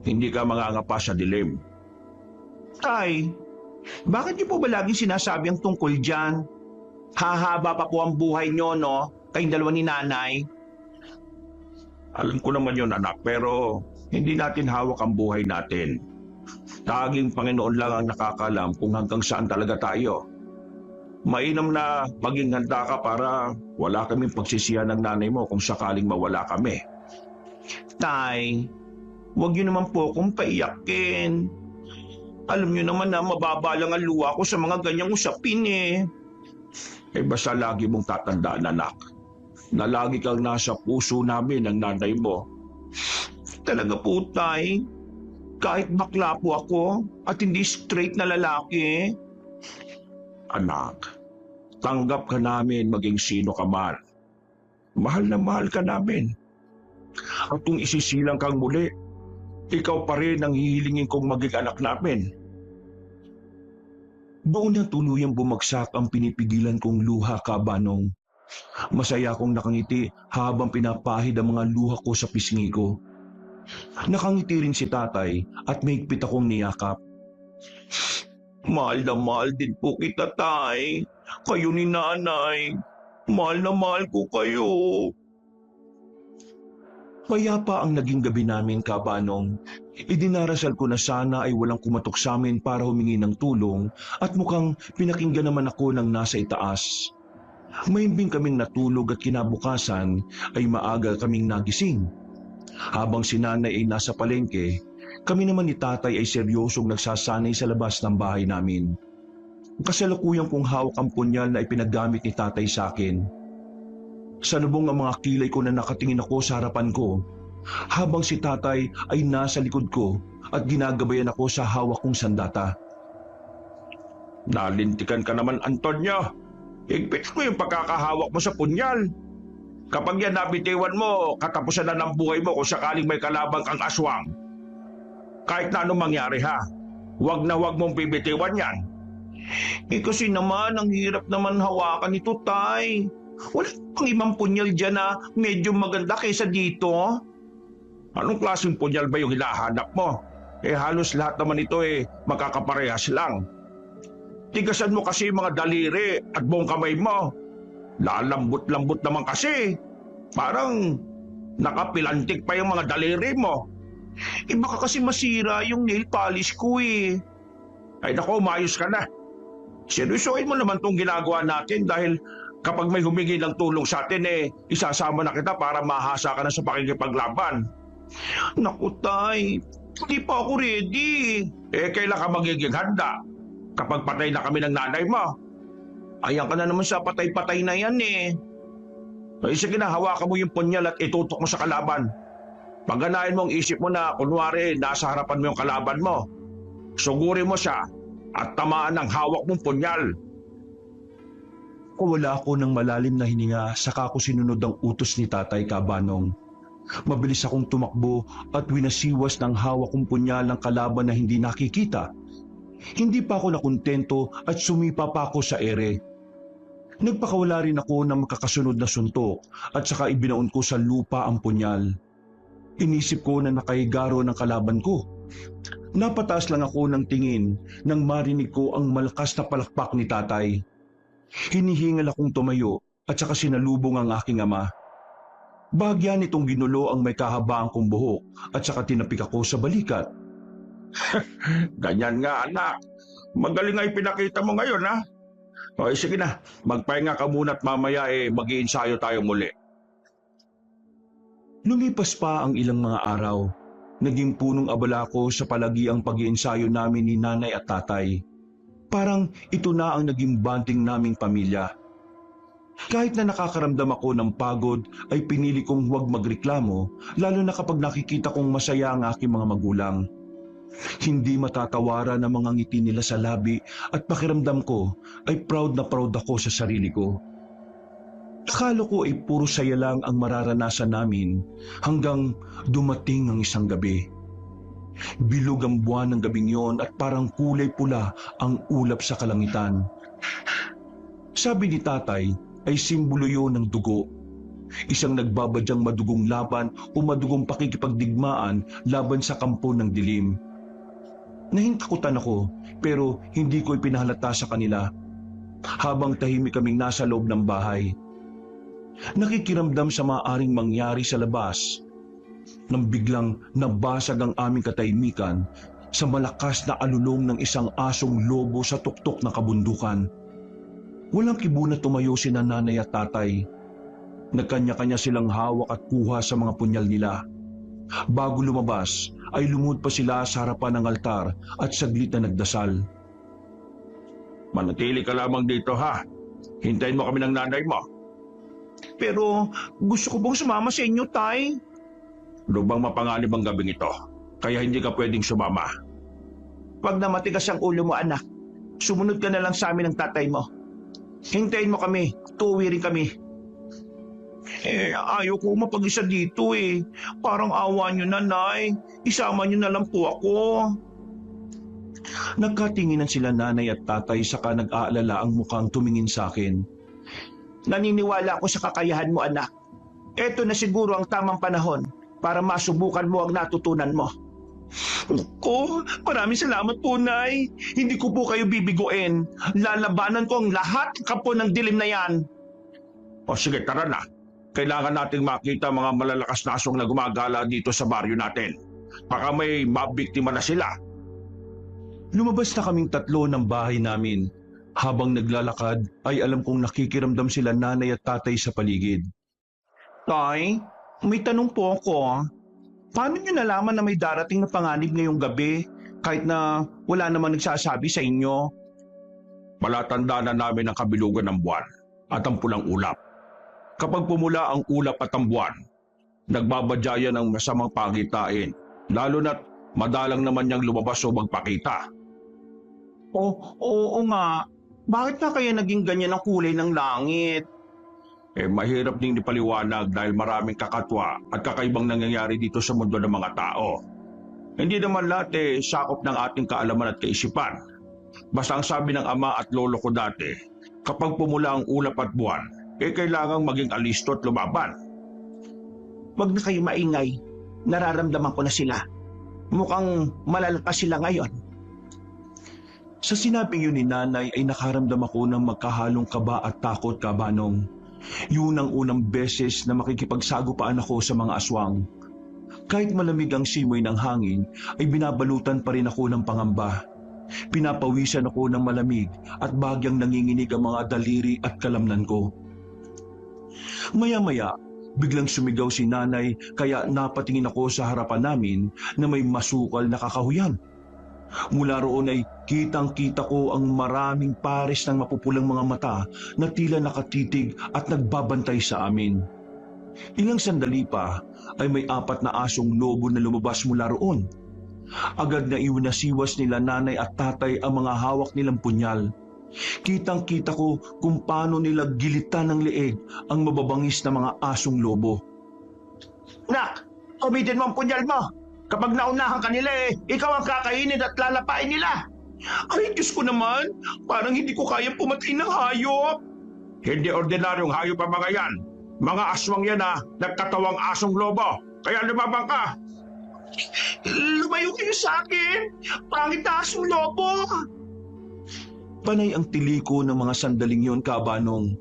hindi ka mangangapa sa dilim. Tay, bakit niyo po ba laging sinasabi ang tungkol dyan? Hahaba pa po ang buhay niyo, no? Kayong dalawa ni nanay. Alam ko naman yun, anak, pero hindi natin hawak ang buhay natin. Taging Panginoon lang ang nakakalam kung hanggang saan talaga tayo. Mainam na maging handa ka para wala kaming pagsisihan ng nanay mo kung sakaling mawala kami. Tay, huwag niyo naman po akong paiyakin. Alam niyo naman na mababa lang ang luha ko sa mga ganyang usapin eh. Basta lagi mong tatandaan, anak, na lagi kang nasa puso namin ng nanay mo. Talaga po, tay. Kahit bakla po ako at hindi straight na lalaki. Anak, tanggap ka namin maging sino ka man. Mahal na mahal ka namin. At kung isisilang kang muli, ikaw pa rin ang hihilingin kong maging anak namin. Doon na tuluyang bumagsak ang pinipigilan kong luha, Kabanong. Masaya akong nakangiti habang pinapahid ang mga luha ko sa pisngi ko. Nakangiti rin si tatay at mahigpit akong niyakap. Mahal na mahal din po kita, tay. Kayo ni nanay. Mahal na mahal ko kayo. Payapa ang naging gabi namin, Kabanong. Idinarasal ko na sana ay walang kumatok sa amin para humingi ng tulong at mukhang pinakinggan naman ako ng nasa itaas. Mahimbing kaming natulog at kinabukasan ay maaga kaming nagising. Habang si nanay ay nasa palengke, kami naman ni tatay ay seryosong nagsasanay sa labas ng bahay namin. Kasalukuyang kong hawak ang punyal na ipinagamit ni tatay sa akin. Salubong ang mga kilay ko na nakatingin ako sa harapan ko, habang si tatay ay nasa likod ko at ginagabayan ako sa hawak kong sandata. Nalintikan ka naman, Antonio. Higpit ko yung pagkakahawak mo sa punyal. Kapag yan nabitiwan mo, katapusan na ng buhay mo kung sakaling may kalabang kang aswang. Kahit na anong mangyari ha, huwag na huwag mong bibitiwan yan. Kasi naman, ang hirap naman hawakan nito, tay. Wala pang ibang punyal dyan na medyo maganda kaysa dito. Anong klaseng punyal ba yung hinahanap mo? Halos lahat naman ito magkakaparehas lang. Tigasan mo kasi mga daliri at buong kamay mo. Lalambot-lambot naman kasi. Parang nakapilantik pa yung mga daliri mo. Baka kasi masira yung nail polish ko eh. Ay nako, umayos ka na. Seryosoin mo naman tong ginagawa natin dahil kapag may humingi ng tulong sa atin isasama na kita para mahasa ka na sa pakikipaglaban. Naku tay, hindi pa ako ready. Kailan ka magiging handa? Kapag patay na kami ng nanay mo. Ayan ka na naman sa patay-patay na yan eh. Ay sige na, hawakan mo yung punyal at itutok mo sa kalaban. Pagganahin mo ang isip mo na kunwari nasa harapan mo yung kalaban mo. Sugurin mo siya at tamaan ng hawak mong punyal. Wala ako ng malalim na hininga saka ako sinunod ang utos ni Tatay Kabanong. Mabilis akong tumakbo at winasiwas ng hawak kong punyal ng kalaban na hindi nakikita. Hindi pa ako nakontento at sumipa pa ako sa ere. Nagpakawala rin ako ng makakasunod na suntok at saka ibinaon ko sa lupa ang punyal. Inisip ko na nakahigaro ng kalaban ko. Napataas lang ako ng tingin nang marinig ko ang malakas na palakpak ni Tatay. Hinihingal akong tumayo at saka sinalubong ang aking ama. Bahagya nitong ginulo ang may kahabaan kong buhok at saka tinapik ako sa balikat. Ganyan nga anak. Magaling nga ipinakita mo ngayon ha. O sige na, magpahinga ka muna at mamaya mag-iinsayo tayo muli. Lumipas pa ang ilang mga araw. Naging punong abala ko sa palagi ang pag-iensayo namin ni Nanay at Tatay. Parang ito na ang naging bonding naming pamilya. Kahit na nakakaramdam ako ng pagod ay pinili kong huwag magreklamo lalo na kapag nakikita kong masaya ang aking mga magulang. Hindi matatawaran ang mga ngiti nila sa labi at pakiramdam ko ay proud na proud ako sa sarili ko. Akala ko ay puro saya lang ang mararanasan namin hanggang dumating ang isang gabi. Bilog ang buwan ng gabing yon at parang kulay pula ang ulap sa kalangitan. Sabi ni Tatay ay simbolo yon ng dugo. Isang nagbabadyang madugong laban o madugong pakikipagdigmaan laban sa kampo ng dilim. Nahintakutan ako pero hindi ko ipinahalata sa kanila. Habang tahimik kaming nasa loob ng bahay, nakikiramdam sa maaaring mangyari sa labas nang biglang nabasag ang aming katahimikan sa malakas na alulong ng isang asong lobo sa tuktok ng kabundukan. Walang kibo na tumayo sina Nanay at Tatay. Nagkanya-kanya silang hawak at kuha sa mga punyal nila. Bago lumabas ay lumuhod pa sila sa harapan ng altar at saglit na nagdasal. Manatili ka lamang dito ha. Hintayin mo kami ng nanay mo. Pero gusto ko bang sumama sa inyo, Tay? Lubang mapanganib ang gabing ito, kaya hindi ka pwedeng sumama. Pag na matigas ang ulo mo, anak, sumunod ka na lang sa amin ng tatay mo. Hintayin mo kami, tuwi rin kami. Ayaw ko mapag-isa dito eh. Parang awa nyo na, Nay. Isama nyo na lang po ako. Nagkatinginan sila Nanay at Tatay saka nag-aalala ang mukhang tumingin sa akin. Naniniwala ako sa kakayahan mo, anak. Ito na siguro ang tamang panahon para masubukan mo ang natutunan mo. Ko, maraming salamat po, Nay. Hindi ko po kayo bibiguin. Lalabanan ko ang lahat kampo ng dilim na yan. O sige, tara na. Kailangan nating makita mga malalakas na aswang na gumagala dito sa baryo natin. Baka may mabiktima na sila. Lumabas na kaming tatlo ng bahay namin. Habang naglalakad ay alam kong nakikiramdam sila Nanay at Tatay sa paligid. Tay, may tanong po ako. Paano niyo nalaman na may darating na panganib ngayong gabi kahit na wala namang nagsasabi sa inyo? Palatanda na namin ang kabilugan ng buwan at ang pulang ulap. Kapag pumula ang ulap at ang buwan, nagbabadya yan ng masamang pagitain, lalo na't madalang naman niyang lumabas o magpakita. Oo nga. Bakit na kaya naging ganyan ang kulay ng langit? Mahirap ding ipaliwanag dahil maraming kakatwa at kakaibang nangyayari dito sa mundo ng mga tao. Hindi naman lahat sakop ng ating kaalaman at kaisipan. Basta ang sabi ng ama at lolo ko dati, kapag pumula ang ulap at buwan, kailangang maging alisto at lumaban. Huwag na kayo maingay. Nararamdaman ko na sila. Mukhang malalakas sila ngayon. Sa sinabing yun ni Nanay ay nakaramdam ako ng magkahalong kaba at takot, Kabanong. Yun ang unang beses na makikipagsagupaan ako sa mga aswang. Kahit malamig ang simoy ng hangin, ay binabalutan pa rin ako ng pangamba. Pinapawisan ako ng malamig at bagyang nanginginig ang mga daliri at kalamnan ko. Maya-maya, biglang sumigaw si Nanay kaya napatingin ako sa harapan namin na may masukal na kakahuyan. Mula roon ay kitang-kita ko ang maraming pares ng mapupulang mga mata na tila nakatitig at nagbabantay sa amin. Ilang sandali pa ay may 4 na asong lobo na lumabas mula roon. Agad na iwinasiwas nila nanay at tatay ang mga hawak nilang punyal. Kitang-kita ko kung paano nila gilitan ng leeg ang mababangis na mga asong lobo. Nak, gamitin mo ang punyal mo. Kapag naunahan ka nila ikaw ang kakainin at lalapain nila. Ay, Diyos ko naman, parang hindi ko kayang pumatay ng hayop. Hindi ordinaryong hayop ang mga yan. Mga aswang yan nagkatawang asong lobo. Kaya lumabang ka. Lumayo kayo sa akin. Pangit na asong lobo. Panay ang tiliko ng mga sandaling yon, Kabanong.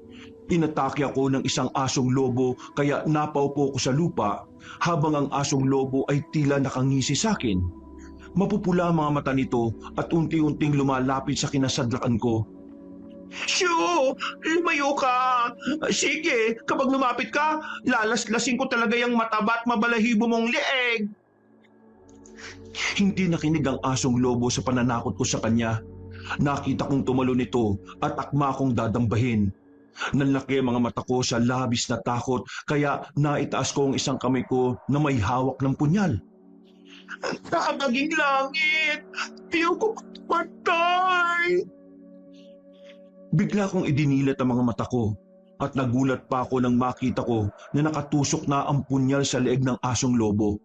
Inatake ako ng isang asong lobo kaya napaupo ko sa lupa habang ang asong lobo ay tila nakangisi sa akin. Mapupula ang mga mata nito at unti-unting lumalapit sa kinasadlakan ko. Shoo! Lumayo ka! Sige, kapag lumapit ka, lalaslasing ko talaga yung mataba at mabalahibo mong leeg. Hindi nakinig ang asong lobo sa pananakot ko sa kanya. Nakita kong tumalo nito at akma kong dadambahin. Nanlaki ang mga mata ko sa labis na takot kaya naitaas ko ang isang kamay ko na may hawak ng punyal. Nakagaging langit! Ayaw ko matay! Bigla kong idinilat ang mga mata ko at nagulat pa ako nang makita ko na nakatusok na ang punyal sa leeg ng asong lobo.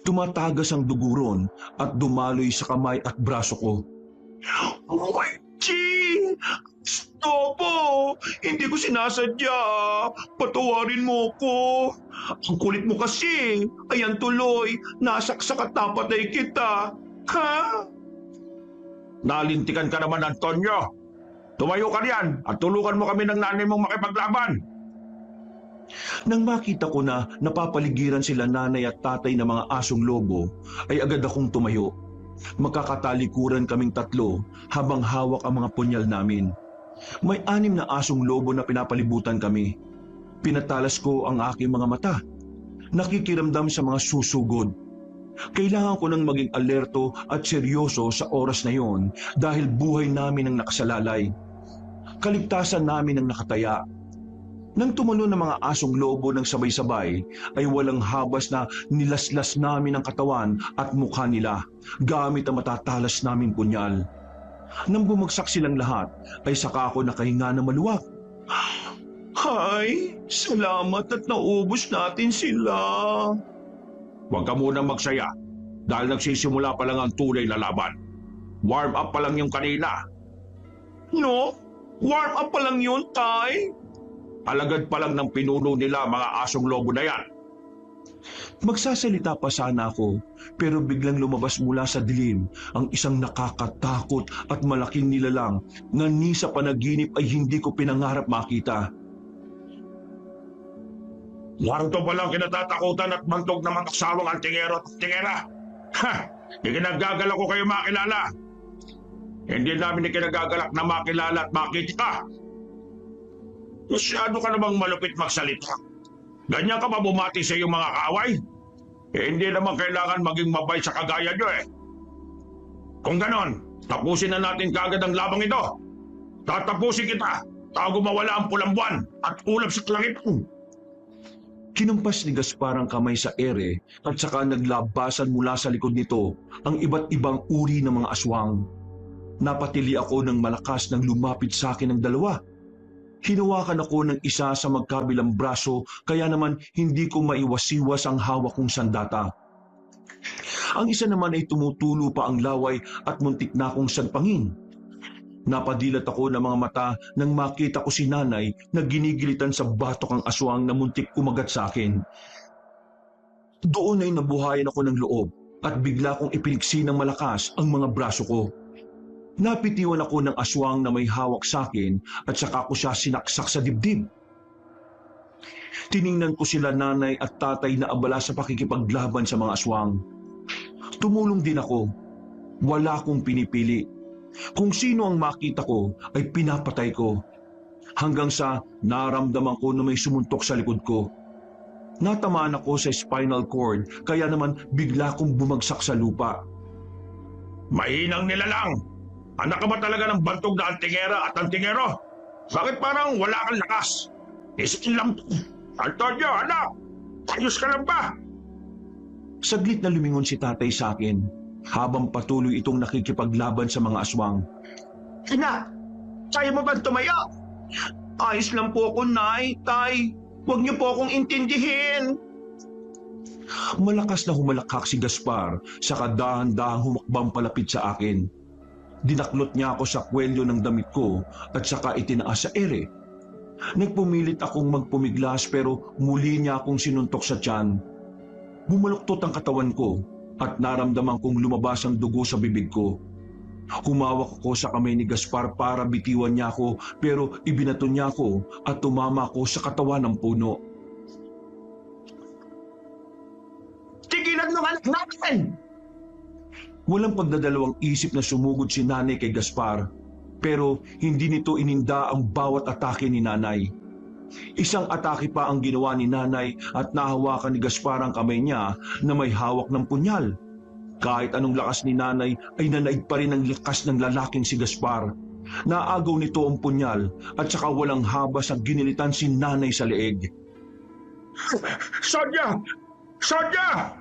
Tumatagas ang duguron at dumaloy sa kamay at braso ko. Chi! Stopo! Hindi ko sinasadya. Patawarin mo ko. Ang kulit mo kasi. Ayan tuloy. Nasaksak at napatay kita. Ha? Nalintikan ka naman, Antonio. Tumayo ka riyan at tulungan mo kami ng nanay mong makipaglaban. Nang makita ko na napapaligiran sila nanay at tatay ng mga asong lobo, ay agad akong tumayo. Magkakatalikuran kaming 3 habang hawak ang mga punyal namin. May 6 na asong lobo na pinapalibutan kami. Pinatalas ko ang aking mga mata. Nakikiramdam sa mga susugod. Kailangan ko nang maging alerto at seryoso sa oras na yon dahil buhay namin ang nakasalalay. Kaligtasan namin ang nakataya. Nang tumalo ng mga asong lobo ng sabay-sabay, ay walang habas na nilaslas namin ang katawan at mukha nila gamit ang matatalas naming punyal. Nang bumagsak silang lahat, ay saka ako nakahinga na maluwag. Hay, salamat at naubos natin sila. Huwag ka munang magsaya dahil nagsisimula pa lang ang tunay na laban. Warm up pa lang yung kanina. No? Warm up pa lang yun, Tay? Alagad pa lang ng pinuno nila mga asong lobo na yan. Magsasalita pa sana ako, pero biglang lumabas mula sa dilim ang isang nakakatakot at malaking nilalang na ni sa panaginip ay hindi ko pinangarap makita. Narito pa lang kinatatakutan at bantog ng mga kasawang antingero at tingera. Ha! Ikinagagalak ko kayo makilala. Hindi namin ikinagagalak na makilala at makita. Masyado ka namang malupit magsalita. Ganyan ka ba bumati sa iyong mga kaaway? Hindi naman kailangan maging mabay sa kagaya nyo Kung ganon, tapusin na natin kaagad ang labang ito. Tatapusin kita, tago mawala ang pulang buwan at ulap sa langit. Kinumpas ni Gaspar ang kamay sa ere at saka naglabasan mula sa likod nito ang iba't ibang uri ng mga aswang. Napatili ako ng malakas nang lumapit sa akin ang 2. Hinawakan ako ng isa sa magkabilang braso kaya naman hindi ko maiwasiwas ang hawak kong sandata. Ang isa naman ay tumutulo pa ang laway at muntik na akong sagpangin. Napadilat ako ng mga mata nang makita ko si nanay na ginigilitan sa batok ang aswang na muntik kumagat sa akin. Doon ay nabuhayan ako ng loob at bigla kong ipiniksi ng malakas ang mga braso ko. Napitiwan ako ng aswang na may hawak sa akin at saka ko siya sinaksak sa dibdib. Tiningnan ko sila nanay at tatay na abala sa pakikipaglaban sa mga aswang. Tumulong din ako. Wala akong pinipili. Kung sino ang makita ko ay pinapatay ko. Hanggang sa naramdaman ko na may sumuntok sa likod ko. Natamaan ako sa spinal cord kaya naman bigla kong bumagsak sa lupa. Mahinang nilalang. Anak ka ba talaga ng bantog na antingera at antingero? Bakit parang wala kang lakas? Isip lang. Antonio, anak! Ayos ka lang ba? Saglit na lumingon si tatay sa akin habang patuloy itong nakikipaglaban sa mga aswang. Anak, kaya mo bang tumayo? Ayos lang po ako, Nay, Tay. Huwag niyo po akong intindihin. Malakas na humalakhak si Gaspar sa dahan-dahang humakbang palapit sa akin. Dinaklot niya ako sa kwelyo ng damit ko at saka itinaas sa ere. Nagpumilit akong magpumiglas pero muli niya akong sinuntok sa tiyan. Bumaluktot ang katawan ko at naramdaman kong lumabas ang dugo sa bibig ko. Humawak ako sa kamay ni Gaspar para bitiwan niya ako pero ibinato niya ako at tumama ako sa katawan ng puno. Tigilan mo anak natin! Walang pagdadalawang isip na sumugod si nanay kay Gaspar pero hindi nito ininda ang bawat atake ni nanay. Isang atake pa ang ginawa ni nanay at nahawakan ni Gaspar ang kamay niya na may hawak ng punyal. Kahit anong lakas ni nanay ay nanaig pa rin ang lakas ng lalaking si Gaspar. Naagaw nito ang punyal at saka walang habas ang ginilitan si nanay sa leeg. Sonia! Sonia!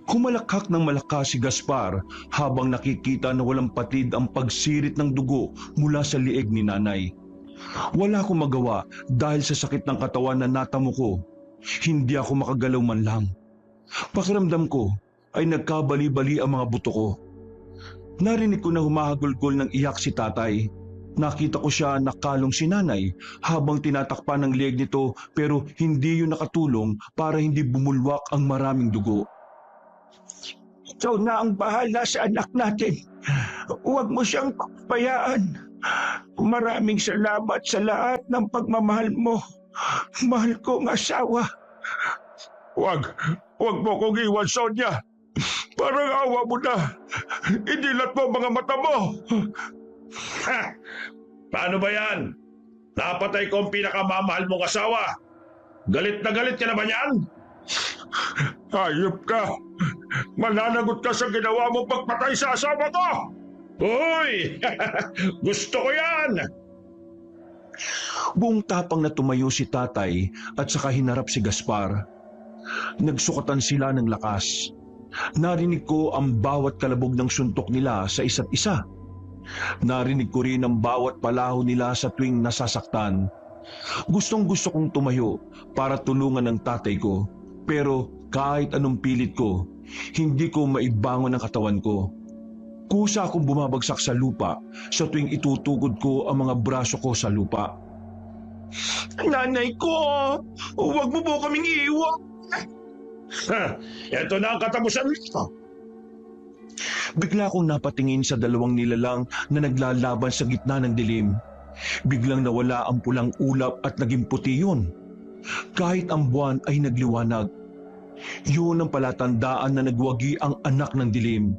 Kumalakhak ng malakas si Gaspar habang nakikita na walang patid ang pagsirit ng dugo mula sa leeg ni nanay. Wala akong magawa dahil sa sakit ng katawan na natamo ko. Hindi ako makagalaw man lang. Pakiramdam ko ay nagkabali-bali ang mga buto ko. Narinig ko na humahagulgol ng iyak si tatay. Nakita ko siya nakalong si nanay habang tinatakpan ng leeg nito pero hindi yun nakatulong para hindi bumulwak ang maraming dugo. Ikaw na ang bahala sa anak natin. Huwag mo siyang pabayaan. Maraming salamat sa lahat ng pagmamahal mo. Mahal kong asawa. Huwag mo kong iwan, Sonia. Parang awa mo na. Idilat mo ang mga mata mo. Ha! Paano ba yan? Napatay ko ang pinakamamahal mong asawa. Galit na galit ka na ba yan? Hayop ka. Mananagot ka sa ginawa mong pagpatay sa asawa ko. Hoy! Gusto ko yan! Buong tapang na tumayo si tatay at saka hinarap si Gaspar. Nagsukatan sila ng lakas. Narinig ko ang bawat kalabog ng suntok nila sa isa't isa. Narinig ko rin ang bawat palaho nila sa tuwing nasasaktan. Gustong-gusto kong tumayo para tulungan ang tatay ko. Pero kahit anong pilit ko, hindi ko maibangon ang katawan ko. Kusa akong bumabagsak sa lupa sa tuwing itutugod ko ang mga braso ko sa lupa. Nanay ko, huwag mo po kaming iiwan. Ito na ang katapusan nito. Bigla akong napatingin sa dalawang nilalang na naglalaban sa gitna ng dilim. Biglang nawala ang pulang ulap at naging puti yun. Kahit ang buwan ay nagliwanag. Yun ang palatandaan na nagwagi ang anak ng dilim.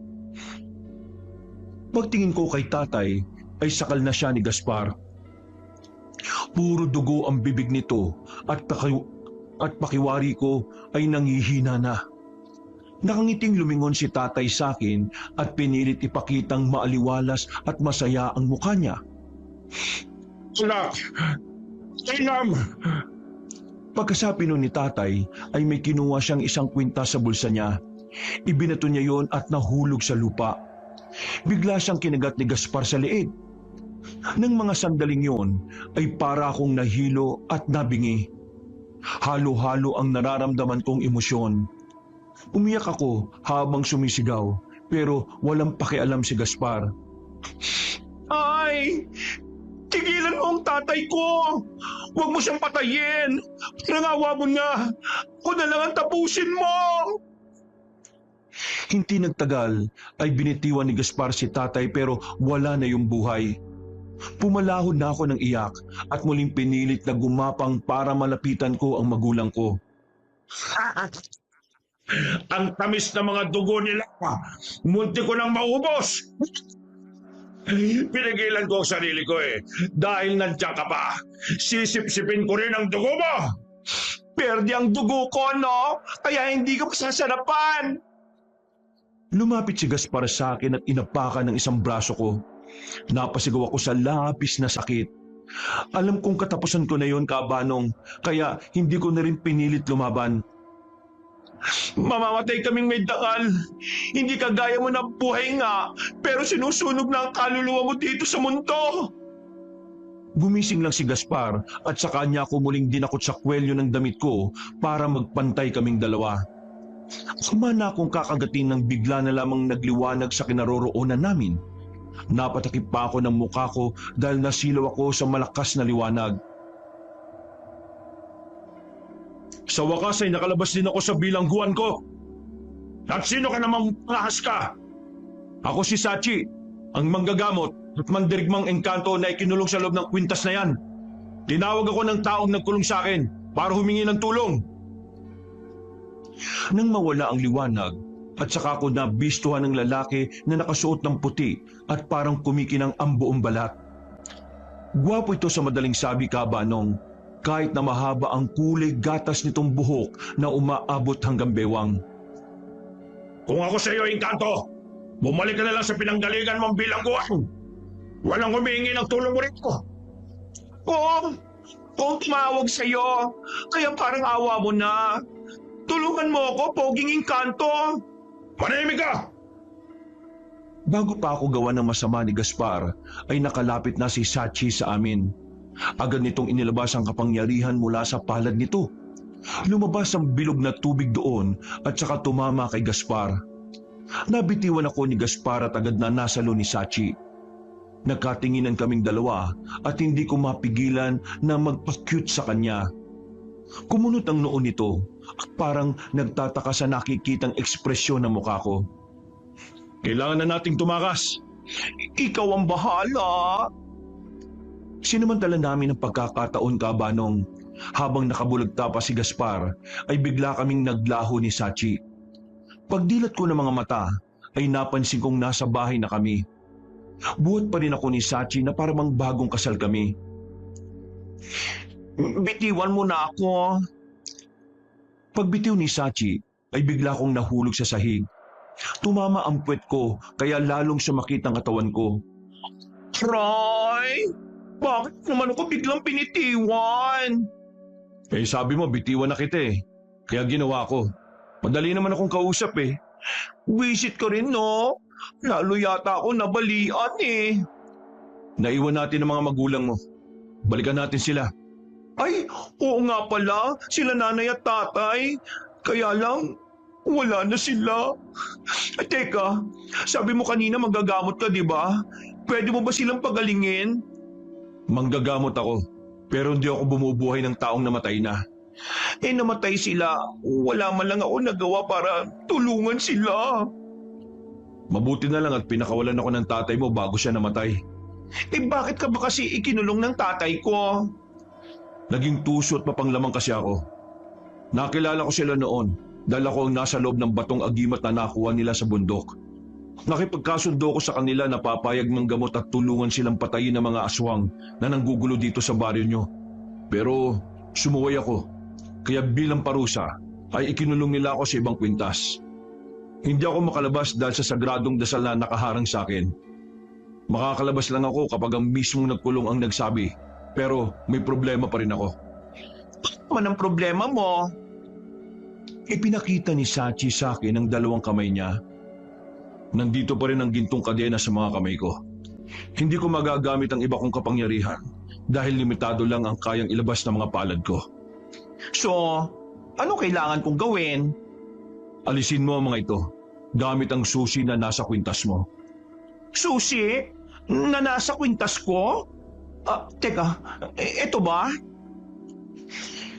Pagtingin ko kay tatay ay sakal na siya ni Gaspar. Puro dugo ang bibig nito at pakiwari ko ay nangihina na. Nakangiting lumingon si tatay sa akin at pinilit ipakitang maaliwalas at masaya ang mukha niya. Anak! Tinam! Pagkasabi nun ni tatay ay may kinuha siyang isang kwintas sa bulsa niya. Ibinato niya yon at nahulog sa lupa. Bigla siyang kinagat ni Gaspar sa leeg. Nang mga sandaling yon ay para akong nahilo at nabingi. Halo-halo ang nararamdaman kong emosyon. Umiyak ako habang sumisigaw pero walang pakialam si Gaspar. Ay! Tigilan mo ang tatay ko! Huwag mo siyang patayin! Nangawa mo na! Ako na lang ang tapusin mo! Hindi nagtagal ay binitiwan ni Gaspar si tatay pero wala na yung buhay. Pumalahod na ako ng iyak at muling pinilit na gumapang para malapitan ko ang magulang ko. Ang tamis na mga dugo nila. Munti ko nang maubos. Pinigilan ko ang sarili ko Dahil nandiyan ka pa, sisip-sipin ko rin ang dugo mo. Perde ang dugo ko, no? Kaya hindi ka masasarapan. Lumapit si Gaspar sa akin at inapakan ng isang braso ko. Napasigaw ako sa labis na sakit. Alam kong katapusan ko na yon, Kabanong, kaya hindi ko na rin pinilit lumaban. Mamamatay kaming may dangal. Hindi kagaya mo na buhay nga, pero sinusunog na ang kaluluwa mo dito sa mundo. Gumising lang si Gaspar at sa kanya ako muling dinakot sa kwelyo ng damit ko para magpantay kaming dalawa. Sumana akong kakagatin nang bigla na lamang nagliwanag sa kinaroroonan namin. Napatakip pa ako ng mukha ko dahil nasilaw ako sa malakas na liwanag. Sa wakas ay nakalabas din ako sa bilangguan ko. At sino ka namang pangahas ka? Ako si Sachi, ang manggagamot at mandirigmang engkanto na ikinulong sa loob ng kwintas na yan. Tinawag ako ng taong nagkulong sa akin para humingi ng tulong. Nang mawala ang liwanag, at saka ako nabistuhan ng lalaki na nakasuot ng puti at parang kumikinang ang buong balat. Gwapo ito sa madaling sabi, Kabanong, kahit na mahaba ang kulay gatas nitong buhok na umaabot hanggang bewang. Kung ako sa iyo, Engkanto, bumalik ka na lang sa pinanggalingan mong bilangguan. Walang humingi ng tulong mo rito. Kung tumawag sa'yo, kaya parang awa mo na. Tulungan mo ako, poging Engkanto. Manahimik ka! Bago pa ako gawa ng masama ni Gaspar, ay nakalapit na si Sachi sa amin. Agad nitong inilabas ang kapangyarihan mula sa palad nito. Lumabas ang bilog na tubig doon at saka tumama kay Gaspar. Nabitiwan ako ni Gaspar at agad na nasalo ni Sachi. Nagkatinginan kaming dalawa at hindi ko mapigilan na magpa-cute sa kanya. Kumunot ang noon nito at parang nagtataka sa nakikitang ekspresyon ng mukha ko. Kailangan na nating tumakas. Ikaw ang bahala. Sinamantala namin ang pagkakataon, Kabanong. Habang nakabulagta pa si Gaspar, ay bigla kaming naglaho ni Sachi. Pagdilat ko ng mga mata, ay napansin kong nasa bahay na kami. Buhat pa rin ako ni Sachi na parang bagong kasal kami. Bitiwan mo na ako. Pagbitiw ni Sachi, ay bigla kong nahulog sa sahig. Tumama ang puwet ko kaya lalong sumakit ang katawan ko. Troy, bakit naman ako biglang pinitiwan? Sabi mo bitiwan na kita eh. Kaya ginawa ko. Madali naman akong kausap eh. Wisit ka rin, no? Lalo yata ako nabalian eh. Naiwan natin ang mga magulang mo. Balikan natin sila. Ay, oo nga pala, sila nanay at tatay. Kaya lang, wala na sila. Ay, teka, sabi mo kanina manggagamot ka, di ba? Pwede mo ba silang pagalingin? Manggagamot ako, pero hindi ako bumubuhay ng taong namatay na. Namatay sila. Wala man lang ako nagawa para tulungan sila. Mabuti na lang at pinakawalan ako ng tatay mo bago siya namatay. Bakit ka ba kasi ikinulong ng tatay ko? Naging tuso at mapanglamang kasi ako. Nakilala ko sila noon dahil ako ang nasa loob ng batong agimat na nakuha nila sa bundok. Nakipagkasundo ko sa kanila na papayag ng gamot at tulungan silang patayin ng mga aswang na nanggugulo dito sa baryo nyo. Pero sumuway ako, kaya bilang parusa ay ikinulong nila ako sa ibang kwintas. Hindi ako makalabas dahil sa sagradong dasal na nakaharang sa akin. Makakalabas lang ako kapag ang mismong nagkulong ang nagsabi. Pero may problema pa rin ako. Man ang problema mo? Ipinakita ni Sachi sa akin ang dalawang kamay niya. Nandito pa rin ang gintong kadena sa mga kamay ko. Hindi ko magagamit ang iba kong kapangyarihan dahil limitado lang ang kayang ilabas ng mga palad ko. So, ano kailangan kong gawin? Alisin mo ang mga ito gamit ang susi na nasa kwintas mo. Susi? Na nasa kwintas ko? Teka, ito ba?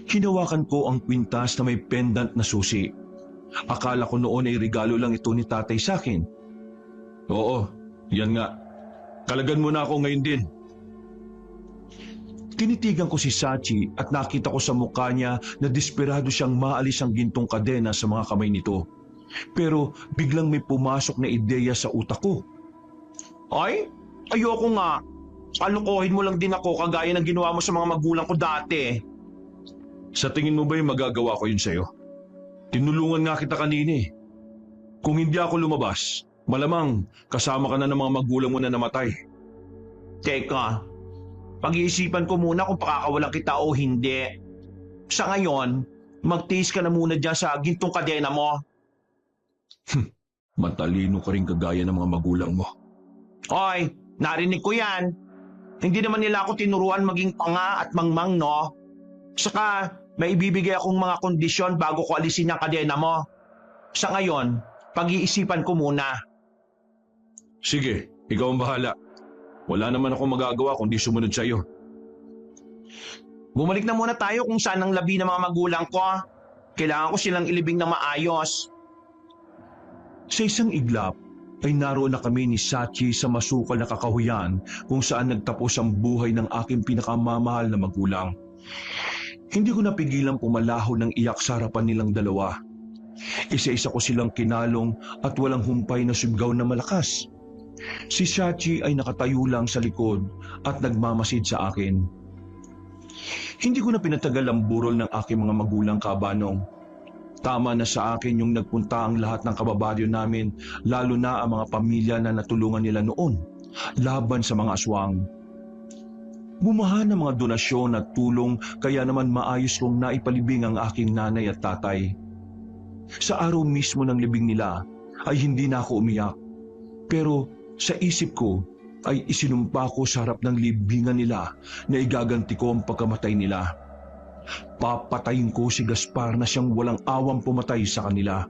Hinawakan ko ang kwintas na may pendant na susi. Akala ko noon ay regalo lang ito ni tatay sa akin. Oo, yan nga. Kalagan mo na ako ngayon din. Tinitigan ko si Sachi at nakita ko sa mukha niya na desperado siyang maalis ang gintong kadena sa mga kamay nito. Pero biglang may pumasok na ideya sa utak ko. Ay, ayoko nga. Palukohin mo lang din ako kagaya ng ginawa mo sa mga magulang ko dati. Sa tingin mo ba yung magagawa ko yun sa'yo? Tinulungan nga kita kanina eh. Kung hindi ako lumabas, malamang kasama ka na ng mga magulang mo na namatay. Teka, pag-iisipan ko muna kung pakakawalan kita o hindi. Sa ngayon, magtiis ka na muna dyan sa gintong kadena mo. Matalino ka rin kagaya ng mga magulang mo. Hoy, narinig ko yan. Hindi naman nila ako tinuruan maging tanga at mangmang, no? Saka, may ibibigay akong mga kondisyon bago ko alisin ang kadena mo. Sa ngayon, pag-iisipan ko muna. Sige, ikaw ang bahala. Wala naman akong magagawa kundi sumunod sa iyo. Bumalik na muna tayo kung saan ang labi ng mga magulang ko. Kailangan ko silang ilibing na maayos. Sa isang iglap, ay naroon na kami ni Sachi sa masukal na kakahuyan kung saan nagtapos ang buhay ng aking pinakamamahal na magulang. Hindi ko napigilang pumalaho ng iyak sa harapan nilang dalawa. Isa-isa ko silang kinalong at walang humpay na sigaw na malakas. Si Sachi ay nakatayo lang sa likod at nagmamasid sa akin. Hindi ko na pinatagal ang burol ng aking mga magulang, Kabanong. Tama na sa akin yung nagpunta ang lahat ng kababaryo namin, lalo na ang mga pamilya na natulungan nila noon, laban sa mga aswang. Bumaha ng mga donasyon at tulong kaya naman maayos kong naipalibing ang aking nanay at tatay. Sa araw mismo ng libing nila ay hindi na ako umiyak. Pero sa isip ko ay isinumpa ko sa harap ng libingan nila na igaganti ko ang pagkamatay nila. Papatayin ko si Gaspar na siyang walang awang pumatay sa kanila.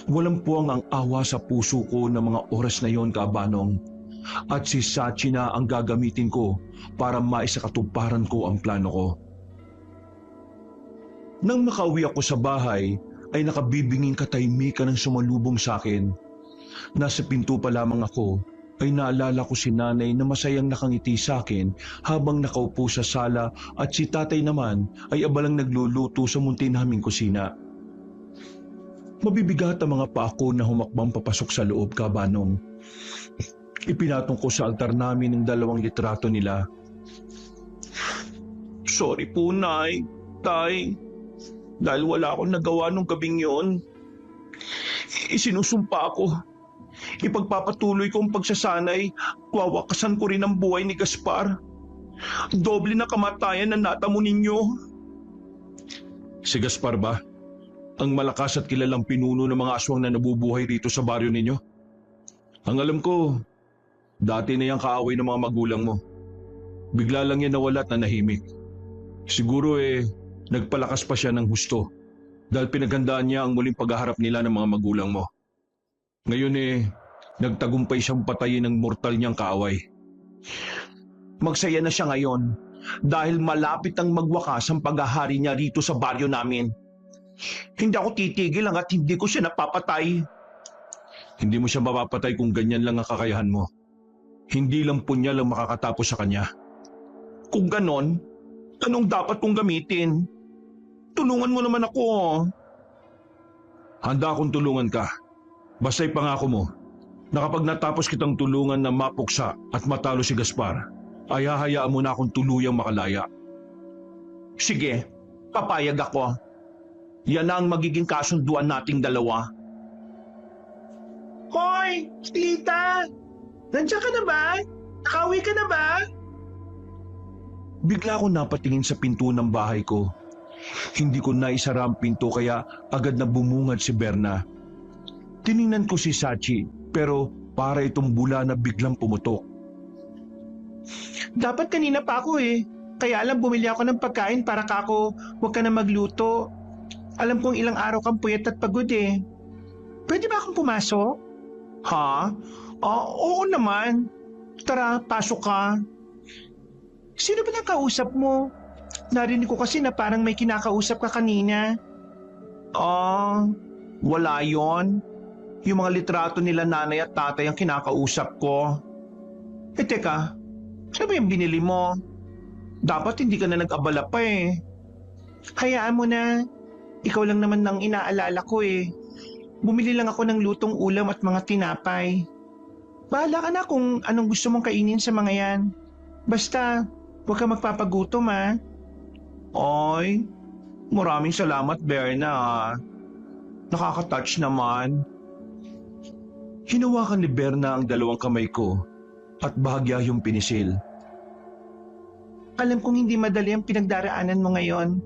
Walang puwang ang awa sa puso ko ng mga oras na yon, Kabanong. At si Sachi na ang gagamitin ko para maisakatuparan ko ang plano ko. Nang makauwi ako sa bahay, ay nakabibinging katahimikan ang sumalubong sa akin. Nasa pinto pa lamang ako, ay naalala ko si nanay na masayang nakangiti sa akin habang nakaupo sa sala at si tatay naman ay abalang nagluluto sa munti naming kusina. Mabibigat ang mga paa ko na humakbang papasok sa loob, Kabanong. Ipinatong ko sa altar namin ang 2 litrato nila. Sorry po, Nay, Tay. Dahil wala akong nagawa nung gabing yon. Isinusumpa ako. Ipagpapatuloy ko ang pagsasanay, wawakasan ko rin ang buhay ni Gaspar. Doble na kamatayan na natamo ninyo. Si Gaspar ba? Ang malakas at kilalang pinuno ng mga aswang na nabubuhay rito sa baryo ninyo? Ang alam ko, dati na yung kaaway ng mga magulang mo. Bigla lang yan nawala at nanahimik. Siguro nagpalakas pa siya ng husto dahil pinaghandaan niya ang muling paghaharap nila ng mga magulang mo. Ngayon nagtagumpay siyang patayin ng mortal niyang kaaway. Magsaya na siya ngayon dahil malapit ang magwakas ang paghahari niya rito sa baryo namin. Hindi ako titigil hanggat hindi ko siya napapatay. Hindi mo siya mapapatay kung ganyan lang ang kakayahan mo. Hindi lang punya lang makakatapos sa kanya. Kung ganon, anong dapat kong gamitin? Tulungan mo naman ako. Handa akong tulungan ka. Basta'y pangako mo na kapag natapos kitang tulungan na mapuksa at matalo si Gaspar, ay hahayaan mo na akong tuluyang makalaya. Sige, papayag ako. Yan na ang magiging kasunduan nating dalawa. Hoy, Tita! Nandiyan ka na ba? Nakauwi ka na ba? Bigla ako napatingin sa pinto ng bahay ko. Hindi ko naisara ang pinto kaya agad na bumungad si Berna. Tiningnan ko si Sachi pero para itong bula na biglang pumutok. Dapat kanina pa ako Kaya lang bumili ako ng pagkain para kako huwag ka na magluto. Alam kong ilang araw kang puyat at pagod Pwede ba akong pumasok? Ha? Oo naman. Tara, pasok ka. Sino ba nakausap mo? Narinig ko kasi na parang may kinakausap ka kanina. Wala yon. Yung mga litrato nila nanay at tatay ang kinakausap ko. Teka, ano ba yung binili mo? Dapat hindi ka na nag-abala pa Hayaan mo na. Ikaw lang naman nang inaalala ko Bumili lang ako ng lutong ulam at mga tinapay. Bahala ka na kung anong gusto mong kainin sa mga yan. Basta, huwag ka magpapagutom Oy, maraming salamat Berna Nakaka-touch naman. Hinawakan ni Berna ang dalawang kamay ko at bahagya yung pinisil. Alam kong hindi madali ang pinagdaraanan mo ngayon.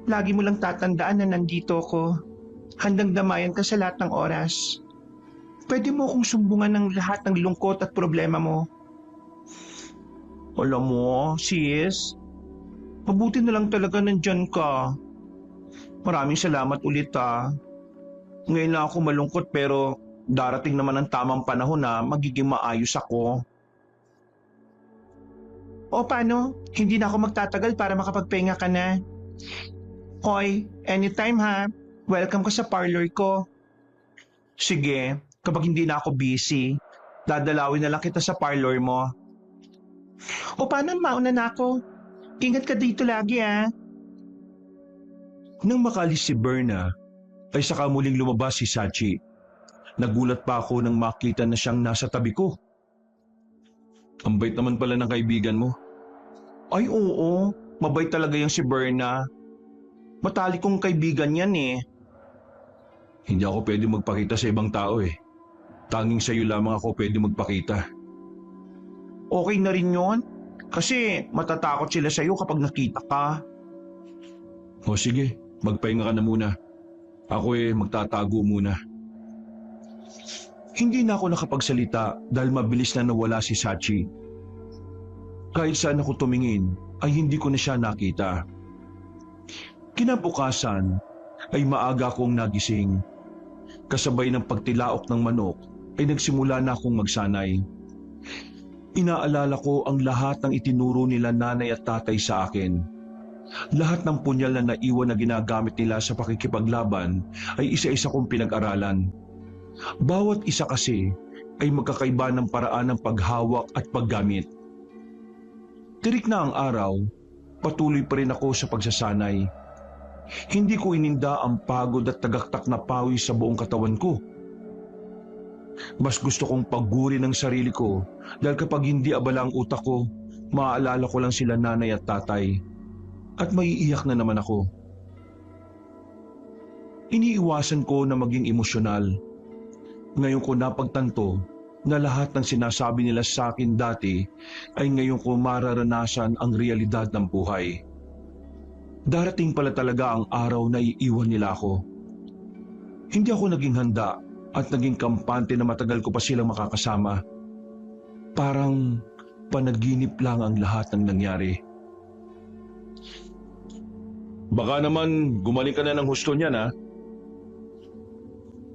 Lagi mo lang tatandaan na nandito ko. Handang damayan ka sa lahat ng oras. Pwede mo akong sumbungan ng lahat ng lungkot at problema mo. Alam mo, sis, mabuti na lang talaga nandyan ka. Maraming salamat ulit Ngayon lang ako malungkot pero darating naman ang tamang panahon na magiging maayos ako. O paano? Hindi na ako magtatagal para makapagpahinga ka na. Hoy, anytime ha. Welcome ka sa parlor ko. Sige, kapag hindi na ako busy, dadalawin na lang kita sa parlor mo. O paano, mauna na ako? Ingat ka dito lagi Nang makalis si Berna, ay saka muling lumabas si Sachi. Nagulat pa ako nang makita na siyang nasa tabi ko. Ang bait naman pala ng kaibigan mo. Ay oo, mabait talaga yung si Berna. Matalik kong kaibigan yan Hindi ako pwede magpakita sa ibang tao Tanging sa iyo lamang ako pwede magpakita. Okay na rin yun. Kasi matatakot sila sa'yo kapag nakita ka. O sige, magpahinga ka na muna. Ako magtatago muna. Hindi na ako nakapagsalita dahil mabilis na nawala si Sachi. Kahit saan ako tumingin ay hindi ko na siya nakita. Kinabukasan ay maaga akong nagising. Kasabay ng pagtilaok ng manok ay nagsimula na akong magsanay. Inaalala ko ang lahat ng itinuro nila nanay at tatay sa akin. Lahat ng punyal na naiwan na ginagamit nila sa pakikipaglaban ay isa-isa kong pinag-aralan. Bawat isa kasi ay magkakaiba ng paraan ng paghawak at paggamit. Tirik na ang araw, patuloy pa rin ako sa pagsasanay. Hindi ko ininda ang pagod at tagaktak na pawis sa buong katawan ko. Mas gusto kong pagurin ang sarili ko dahil kapag hindi abala ang utak ko, maaalala ko lang sila nanay at tatay. At maiiyak na naman ako. Iniiwasan ko na maging emosyonal. Ngayon ko napagtanto na lahat ng sinasabi nila sa akin dati ay ngayon ko mararanasan ang realidad ng buhay. Darating pala talaga ang araw na iiwan nila ako. Hindi ako naging handa at naging kampante na matagal ko pa silang makakasama. Parang panaginip lang ang lahat ng nangyari. Baka naman gumaling ka na ng husto niyan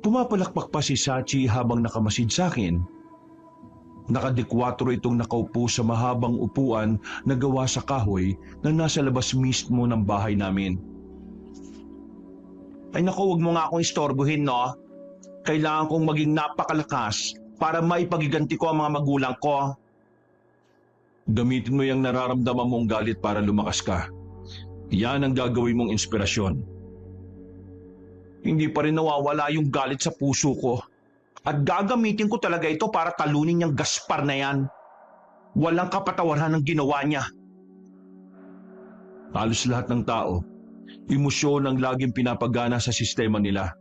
Pumapalakpak pa si Sachi habang nakamasid sa akin. Nakadekwatro itong nakaupo sa mahabang upuan na gawa sa kahoy na nasa labas mismo ng bahay namin. Ay naku, huwag mo nga akong istorbohin Kailangan kong maging napakalakas para maipagiganti ko ang mga magulang ko. Gamitin mo yung nararamdaman mong galit para lumakas ka. Yan ang gagawin mong inspirasyon. Hindi pa rin nawawala yung galit sa puso ko. At gagamitin ko talaga ito para talunin yung Gaspar na yan. Walang kapatawaran ng ginawa niya. Halos lahat ng tao, emosyon ang laging pinapagana sa sistema nila.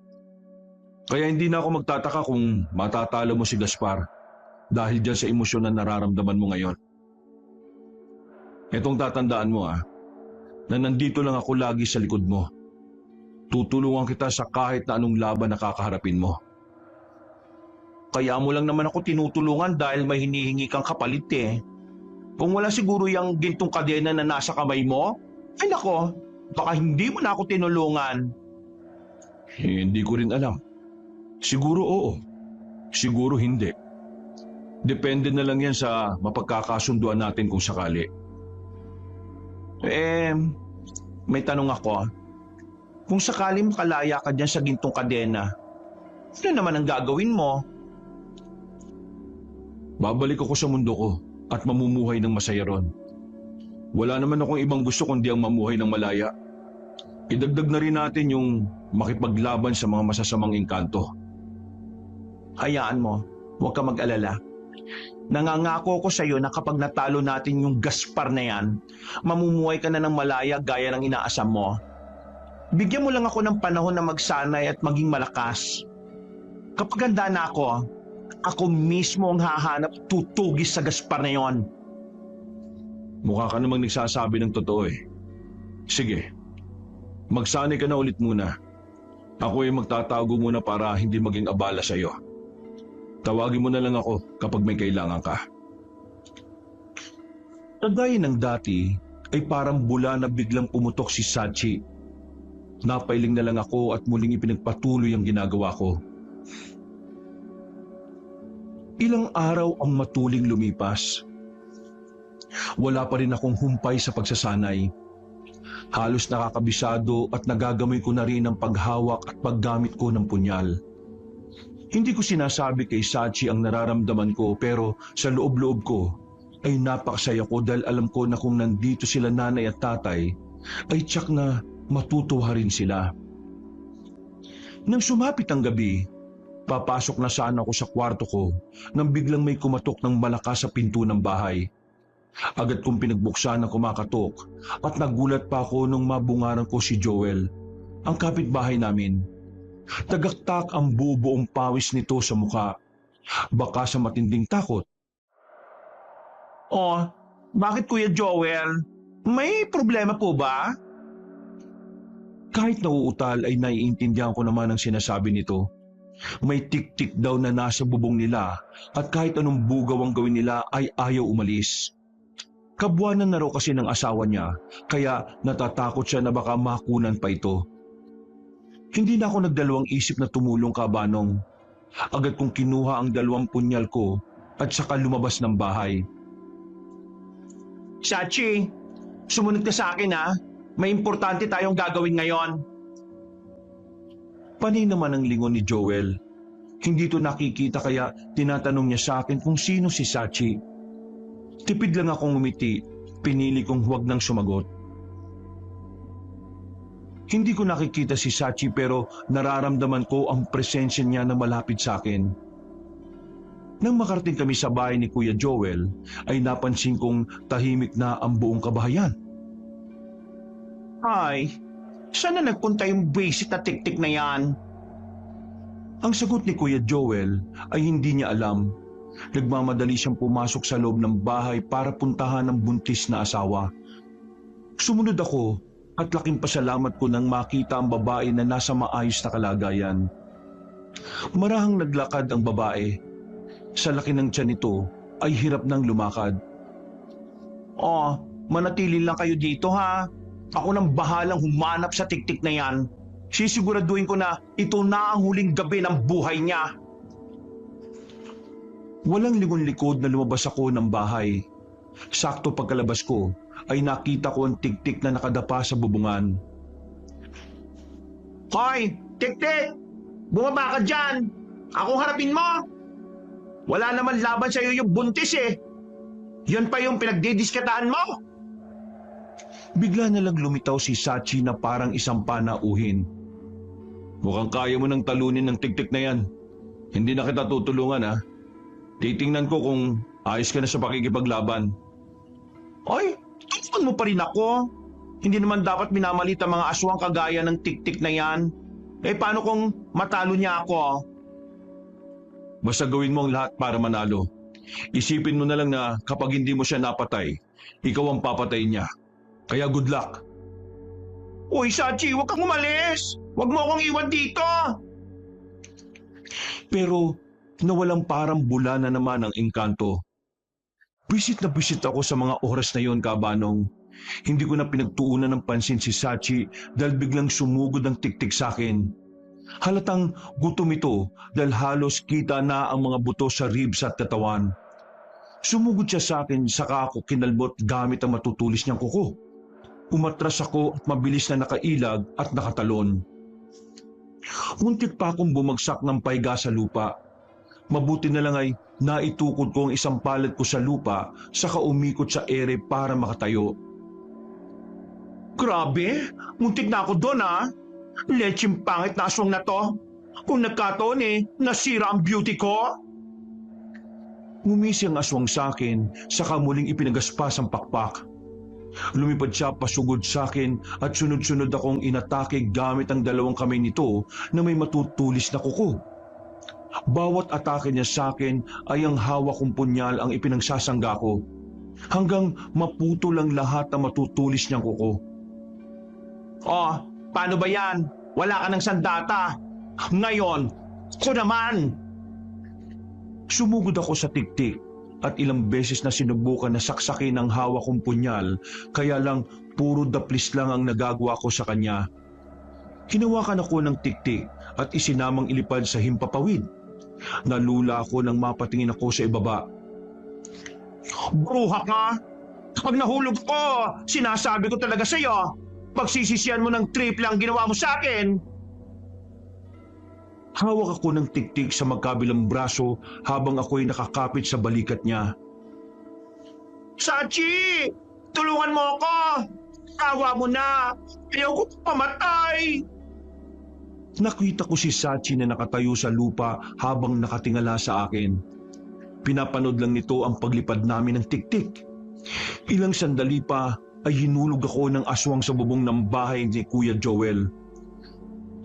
Kaya hindi na ako magtataka kung matatalo mo si Gaspar dahil dyan sa emosyon na nararamdaman mo ngayon. Itong tatandaan mo na nandito lang ako lagi sa likod mo. Tutulungan kita sa kahit na anong laban na kakaharapin mo. Kaya mo lang naman ako tinutulungan dahil may hinihingi kang kapalit Kung wala siguro yung gintong kadena na nasa kamay mo, ay nako, baka hindi mo na ako tinulungan. Hindi ko rin alam. Siguro oo, siguro hindi. Depende na lang yan sa mapagkakasunduan natin kung sakali. May tanong ako. Kung sakali makalaya ka dyan sa gintong kadena, ano naman ang gagawin mo? Babalik ako sa mundo ko at mamumuhay ng masaya ron. Wala naman akong ibang gusto kundi ang mamuhay ng malaya. Idagdag na rin natin yung makipaglaban sa mga masasamang engkanto. Hayaan mo, huwag ka mag-alala. Nangangako ko sa iyo na kapag natalo natin yung Gaspar na yan, mamumuhay ka na ng malaya gaya ng inaasam mo. Bigyan mo lang ako ng panahon na magsanay at maging malakas. Kapag handa na ako, Ako mismo ang hahanap tutugis sa Gaspar na yon. Mukha ka namang nagsasabi ng totoo eh. Sige, magsanay ka na ulit muna. Ako ay magtatago muna para hindi maging abala sa iyo. Tawagin mo na lang ako kapag may kailangan ka. Kagaya ng dati, ay parang bula na biglang pumutok si Sachi. Napailing na lang ako at muling ipinagpatuloy ang ginagawa ko. Ilang araw ang matuling lumipas. Wala pa rin akong humpay sa pagsasanay. Halos nakakabisado at nagagamoy ko na rin ang paghawak at paggamit ko ng punyal. Hindi ko sinasabi kay Sachi ang nararamdaman ko pero sa loob-loob ko ay napakasaya ko dahil alam ko na kung nandito sila nanay at tatay ay tiyak na matutuwa rin sila. Nang sumapit ang gabi, papasok na sana ako sa kwarto ko nang biglang may kumatok ng malakas sa pinto ng bahay. Agad kong pinagbuksan ang kumakatok at nagulat pa ako nung mabungaran ko si Joel, ang kapitbahay namin. Tagaktak ang buong pawis nito sa mukha, baka sa matinding takot. Oh, bakit Kuya Joel? May problema po ba? Kahit nauutal ay naiintindihan ko naman ang sinasabi nito. May tik-tik daw na nasa bubong nila at kahit anong bugaw ang gawin nila ay ayaw umalis. Kabuanan na raw kasi ng asawa niya kaya natatakot siya na baka makunan pa ito. Hindi na ako nagdalawang isip na tumulong kabanong. Agad kong kinuha ang 2 punyal ko at saka lumabas ng bahay. Sachi, sumunod ka sa akin ha. May importante tayong gagawin ngayon. Panay naman ang lingon ni Joel. Hindi to nakikita kaya tinatanong niya sa akin kung sino si Sachi. Tipid lang akong umiti, pinili kong huwag nang sumagot. Hindi ko nakikita si Sachi pero nararamdaman ko ang presensya niya na malapit sa akin. Nang makarating kami sa bahay ni Kuya Joel, ay napansin kong tahimik na ang buong kabahayan. Ay, saan na nagpunta yung basic na tik-tik na yan? Ang sagot ni Kuya Joel ay hindi niya alam. Nagmamadali siyang pumasok sa loob ng bahay para puntahan ang buntis na asawa. Sumunod ako at laking pasalamat ko nang makita ang babae na nasa maayos na kalagayan. Marahang naglakad ang babae. Sa laki ng tiyan nito ay hirap nang lumakad. Oh, manatili lang kayo dito ha. Ako nang bahalang humanap sa tik-tik na yan. Sisiguraduhin ko na ito na ang huling gabi ng buhay niya. Walang lingon-likod na lumabas ako ng bahay. Sakto pagkalabas ko ay nakita ko ang tik-tik na nakadapa sa bubungan. Hoy, tik-tik! Bumaba ka dyan! Ako harapin mo! Wala naman laban sa iyo yung buntis eh. Yun pa yung pinagdidiskataan mo. Bigla na lang lumitaw si Sachi na parang isang panauhin. Mukhang kaya mo nang talunin ng tik-tik na yan. Hindi na kita tutulungan ha. Titingnan ko kung ayos ka na sa pakikipaglaban. Ay, tulungan mo pa rin ako. Hindi naman dapat minamalit ang mga aswang kagaya ng tik-tik na yan. Eh paano kung matalo niya ako? Basta gawin mo ang lahat para manalo. Isipin mo na lang na kapag hindi mo siya napatay, ikaw ang papatay niya. Kaya good luck. Uy, Sachi, huwag kang umalis! Huwag mo akong iwan dito! Pero nawalang parang bula na naman ang engkanto. Bisit na bisit ako sa mga oras na yon, kabanong. Hindi ko na pinagtuunan ng pansin si Sachi dahil biglang sumugod ang tik-tik sa akin. Halatang gutom ito dahil halos kita na ang mga buto sa ribs at katawan. Sumugod siya sa akin saka ako kinalbot gamit ang matutulis niyang kuko. Umatras ako at mabilis na nakailag at nakatalon. Muntik pa akong bumagsak ng paiga sa lupa. Mabuti na lang ay naitukod ko ang isang palad ko sa lupa saka umikot sa ere para makatayo. Grabe, muntik na ako doon ha. Lecheng pangit na aswang na to. Kung nagkataon eh, nasira ang beauty ko. Ngumisi ang aswang sa akin, saka muling ipinagaspas ang pakpak. Lumipad siya pasugod sa akin at sunod-sunod akong inatake gamit ang 2 kamay nito na may matutulis na kuko. Bawat atake niya sa akin ay ang hawak kong punyal ang ipinagsasangga ko, hanggang maputo lang lahat ng matutulis niyang kuko. Oh, paano ba yan? Wala ka ng sandata. Ngayon, ko naman. Sumugod ako sa tiktik at ilang beses na sinubukan na saksakin ang hawak kong punyal, kaya lang puro daplis lang ang nagagawa ko sa kanya. Hinawakan ako ng tiktik at isinamang ilipad sa himpapawid. Nalula ako nang mapatingin ako sa ibaba. Bruha ka. Pag nahulog ko, sinasabi ko talaga sa'yo, pagsisisiyan mo ng triple ang ginawa mo sa akin. Hawak ako ng tiktik sa magkabilang braso habang ako'y nakakapit sa balikat niya. Sachi! Tulungan mo ako! Awa mo na! Ayaw ko pamatay! Nakita ko si Sachi na nakatayo sa lupa habang nakatingala sa akin. Pinapanood lang nito ang paglipad namin ng tiktik. Ilang sandali pa ay hinulog ako ng aswang sa bubong ng bahay ni Kuya Joel.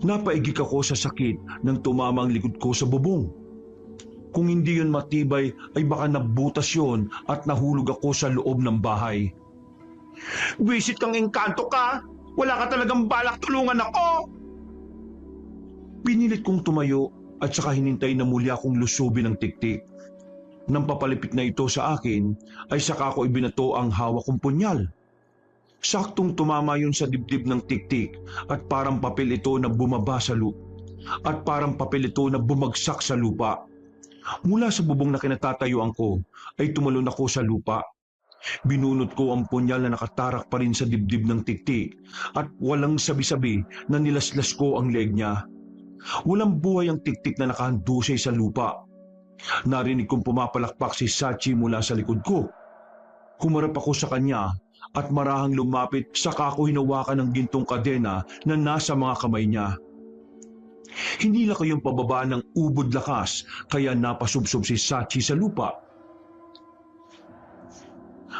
Napaigik ako sa sakit nang tumama ang likod ko sa bubong. Kung hindi yun matibay ay baka nabutas yun at nahulog ako sa loob ng bahay. Wisit kang engkanto ka! Wala ka talagang balak tulungan ako! Pinilit kong tumayo at saka hinintay na muli akong lusubin ng tiktik. Nang papalipit na ito sa akin, ay saka ko ibinato ang hawak kong punyal. Saktong tumama yun sa dibdib ng tiktik at parang papel ito na bumaba sa lupa. At parang papel ito na bumagsak sa lupa. Mula sa bubong na kinatatayuan ko, ay tumalon ako sa lupa. Binunot ko ang punyal na nakatarak pa rin sa dibdib ng tiktik at walang sabi-sabi na nilaslas ko ang leg niya. Walang buhay ang tiktik na nakahandusay sa lupa. Narinig kong pumapalakpak si Sachi mula sa likod ko. Humarap ako sa kanya at marahang lumapit saka ako hinawakan ng gintong kadena na nasa mga kamay niya. Hinila ko yung pababa ng ubod lakas kaya napasubsob si Sachi sa lupa.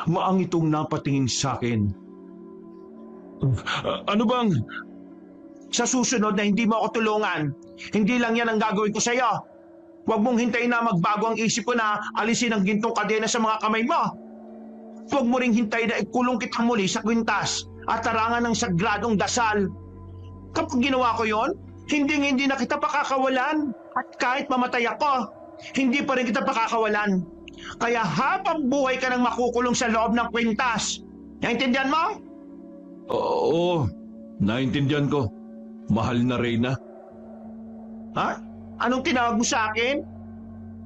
Maang itong napatingin sa akin. Ano bang? Sa susunod na hindi mo ako tulungan, hindi lang yan ang gagawin ko sa'yo. Huwag mong hintayin na magbago ang isip ko na alisin ang gintong kadena sa mga kamay mo. Huwag mo ring hintayin na ikulong kita muli sa kwintas at tarangan ng sagradong dasal. Kapag ginawa ko yon, hindi na kita pakakawalan. At kahit mamatay ako, hindi pa rin kita pakakawalan. Kaya habang buhay ka nang makukulong sa loob ng kwintas. Naintindihan mo? Oo, naintindihan ko. Mahal na Reyna. Ha? Anong tinawag mo sa akin?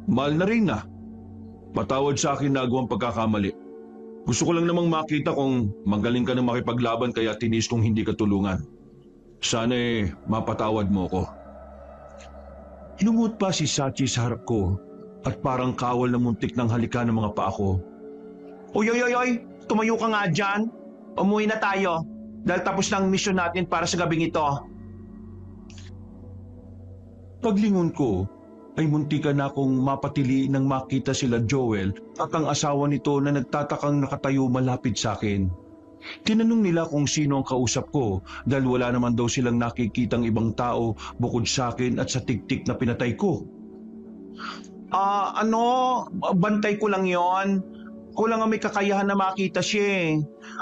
Mahal na Reyna. Patawad sa akin na agawang pagkakamali. Gusto ko lang namang makita kung magaling ka na makipaglaban kaya tinis kong hindi ka tulungan. Sana mapatawad mo ko. Lumot pa si Sachi sa harap ko at parang kawal na muntik ng halika ng mga paa ko. Oy, tumayo ka nga dyan. Umuwi na tayo dahil tapos na ang misyon natin para sa gabing ito. Paglingon ko, ay muntikan na akong mapatili nang makita sila Joel at ang asawa nito na nagtatakang nakatayo malapit sa akin. Tinanong nila kung sino ang kausap ko dahil wala naman daw silang nakikitang ibang tao bukod sa akin at sa tiktik na pinatay ko. Bantay ko lang yon. Kulang ang may kakayahan na makita siya eh.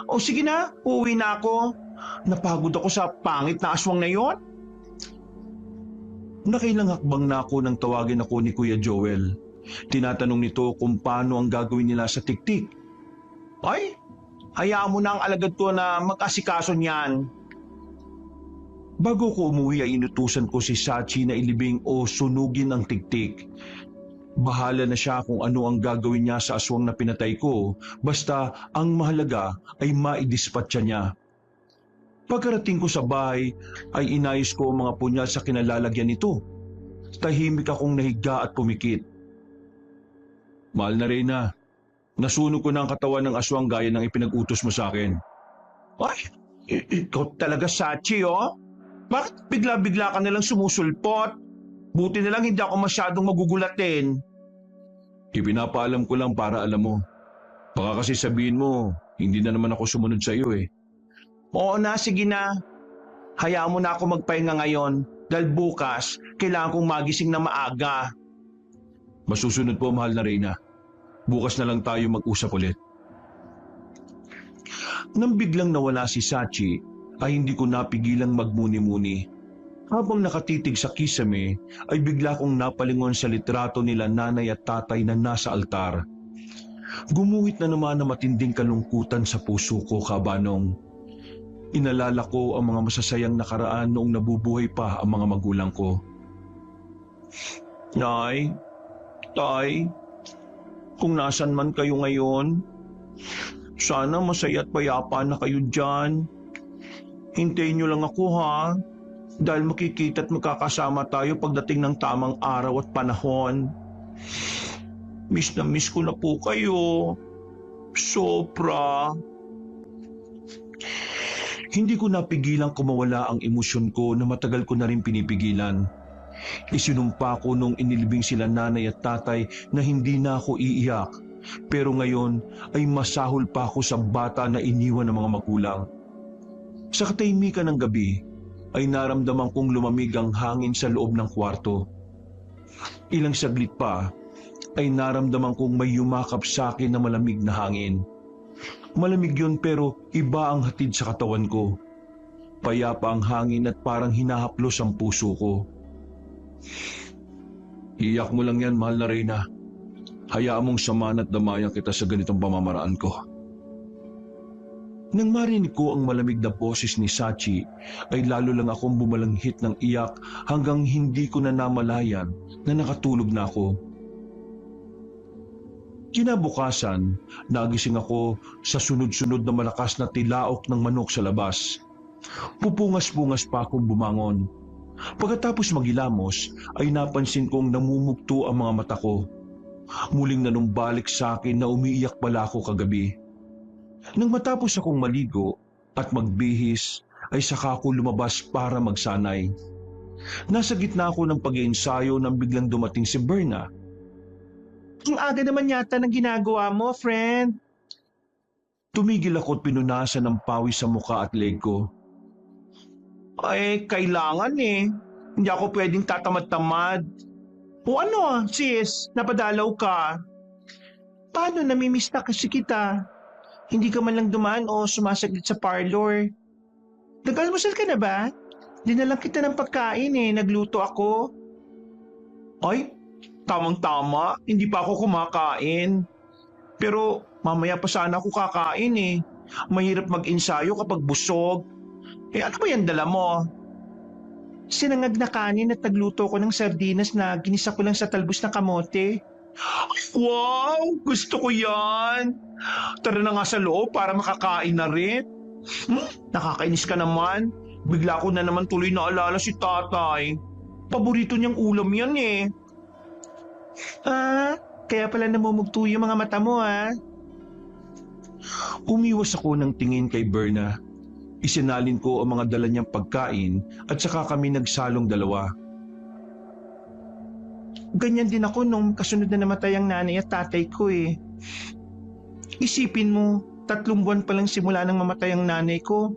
O sige na, uuwi na ako. Napagod ako sa pangit na aswang na yon. Nakailang hakbang na ako nang tawagin ako ni Kuya Joel. Tinatanong nito kung paano ang gagawin nila sa tiktik. Ay, hayaan mo na ang alagad ko na mag-asikaso niyan. Bago ko umuwi ay inutusan ko si Sachi na ilibing o sunugin ang tiktik. Bahala na siya kung ano ang gagawin niya sa aswang na pinatay ko, basta ang mahalaga ay maidispatcha niya. Pagkarating ko sa bahay ay inayos ko ang mga punyal sa kinalalagyan nito. Tahimik akong nahiga at pumikit. Mahal na Reyna, nasunog ko na ang katawan ng aswang gaya ng ipinag-utos mo sa akin. Ay, ikaw talaga, Sachi, oh. Bakit bigla-bigla ka nalang sumusulpot? Buti na lang hindi ako masyadong magugulatin. Ipinapaalam ko lang para alam mo. Baka kasi sabihin mo, hindi na naman ako sumunod sa iyo eh. Oo na, sige na. Hayaan mo na ako magpahinga ngayon dahil bukas kailangan kong magising na maaga. Masusunod po, mahal na Reyna. Bukas na lang tayo mag-usap ulit. Nang biglang nawala si Sachi, ay hindi ko napigilang magmuni-muni. Habang nakatitig sa kisame, ay bigla kong napalingon sa litrato nila nanay at tatay na nasa altar. Gumuhit na naman na matinding kalungkutan sa puso ko, Kabanong. Inalala ko ang mga masasayang nakaraan noong nabubuhay pa ang mga magulang ko. Nay, Tay, kung nasan man kayo ngayon, sana masaya at payapa na kayo dyan. Hintayin niyo lang ako ha, dahil makikita at magkakasama tayo pagdating ng tamang araw at panahon. Miss na miss ko na po kayo. Sobra. Hindi ko napigilang kumawala ang emosyon ko na matagal ko na rin pinipigilan. Isinumpa ko nung inilibing sila nanay at tatay na hindi na ako iiyak. Pero ngayon ay masahol pa ako sa bata na iniwan ng mga magulang. Sa katahimikan ng gabi ay naramdaman kong lumamig ang hangin sa loob ng kwarto. Ilang saglit pa ay naramdaman kong may yumakap sa akin na malamig na hangin. Malamig yun pero iba ang hatid sa katawan ko. Payapa ang hangin at parang hinahaplos ang puso ko. Iyak mo lang yan, mahal na Reyna. Hayaan mong samahan at damayan kita sa ganitong pamamaraan ko. Nang marinig ko ang malamig na boses ni Sachi, ay lalo lang akong bumalanghit ng iyak hanggang hindi ko na namalayan na nakatulog na ako. Kinabukasan, nagising ako sa sunod-sunod na malakas na tilaok ng manok sa labas. Pupungas-pungas pa akong bumangon. Pagkatapos magilamos, ay napansin kong namumugto ang mga mata ko. Muling nanumbalik sa akin na umiiyak pala ako kagabi. Nang matapos akong maligo at magbihis, ay saka ako lumabas para magsanay. Nasa gitna ako ng pag-iensayo nang biglang dumating si Berna. Ang aga naman yata ng ginagawa mo, friend. Tumigil ako at pinunasan ng pawis sa muka at leg ko. Ay, kailangan eh. Hindi ako pwedeng tatamad-tamad. O ano, sis, napadalaw ka. Paano namimiss na kasi kita? Hindi ka man lang dumaan o sumasaglit sa parlor. Nag-almusal ka na ba? Dinalang kita ng pagkain eh, nagluto ako. Ay, tamang-tama, hindi pa ako kumakain. Pero mamaya pa sana ako kakain eh. Mahirap mag-ensayo kapag busog. Eh ano ba yan dala mo? Sinangag na kanin at nagluto ko ng sardinas na ginisa ko lang sa talbos ng kamote. Wow! Gusto ko yan! Tara na nga sa loob para makakain na rin. Nakakainis ka naman. Bigla ko na naman tuloy naalala si tatay. Paborito niyang ulam yan eh. Kaya pala namumugto yung mga mata mo ah. Umiwas ako ng tingin kay Berna. Isinalin ko ang mga dala niyang pagkain at saka kami nagsalong dalawa. Ganyan din ako nung kasunod na namatay ang nanay at tatay ko eh. Isipin mo, 3 buwan pa lang simula nang mamatay ang nanay ko.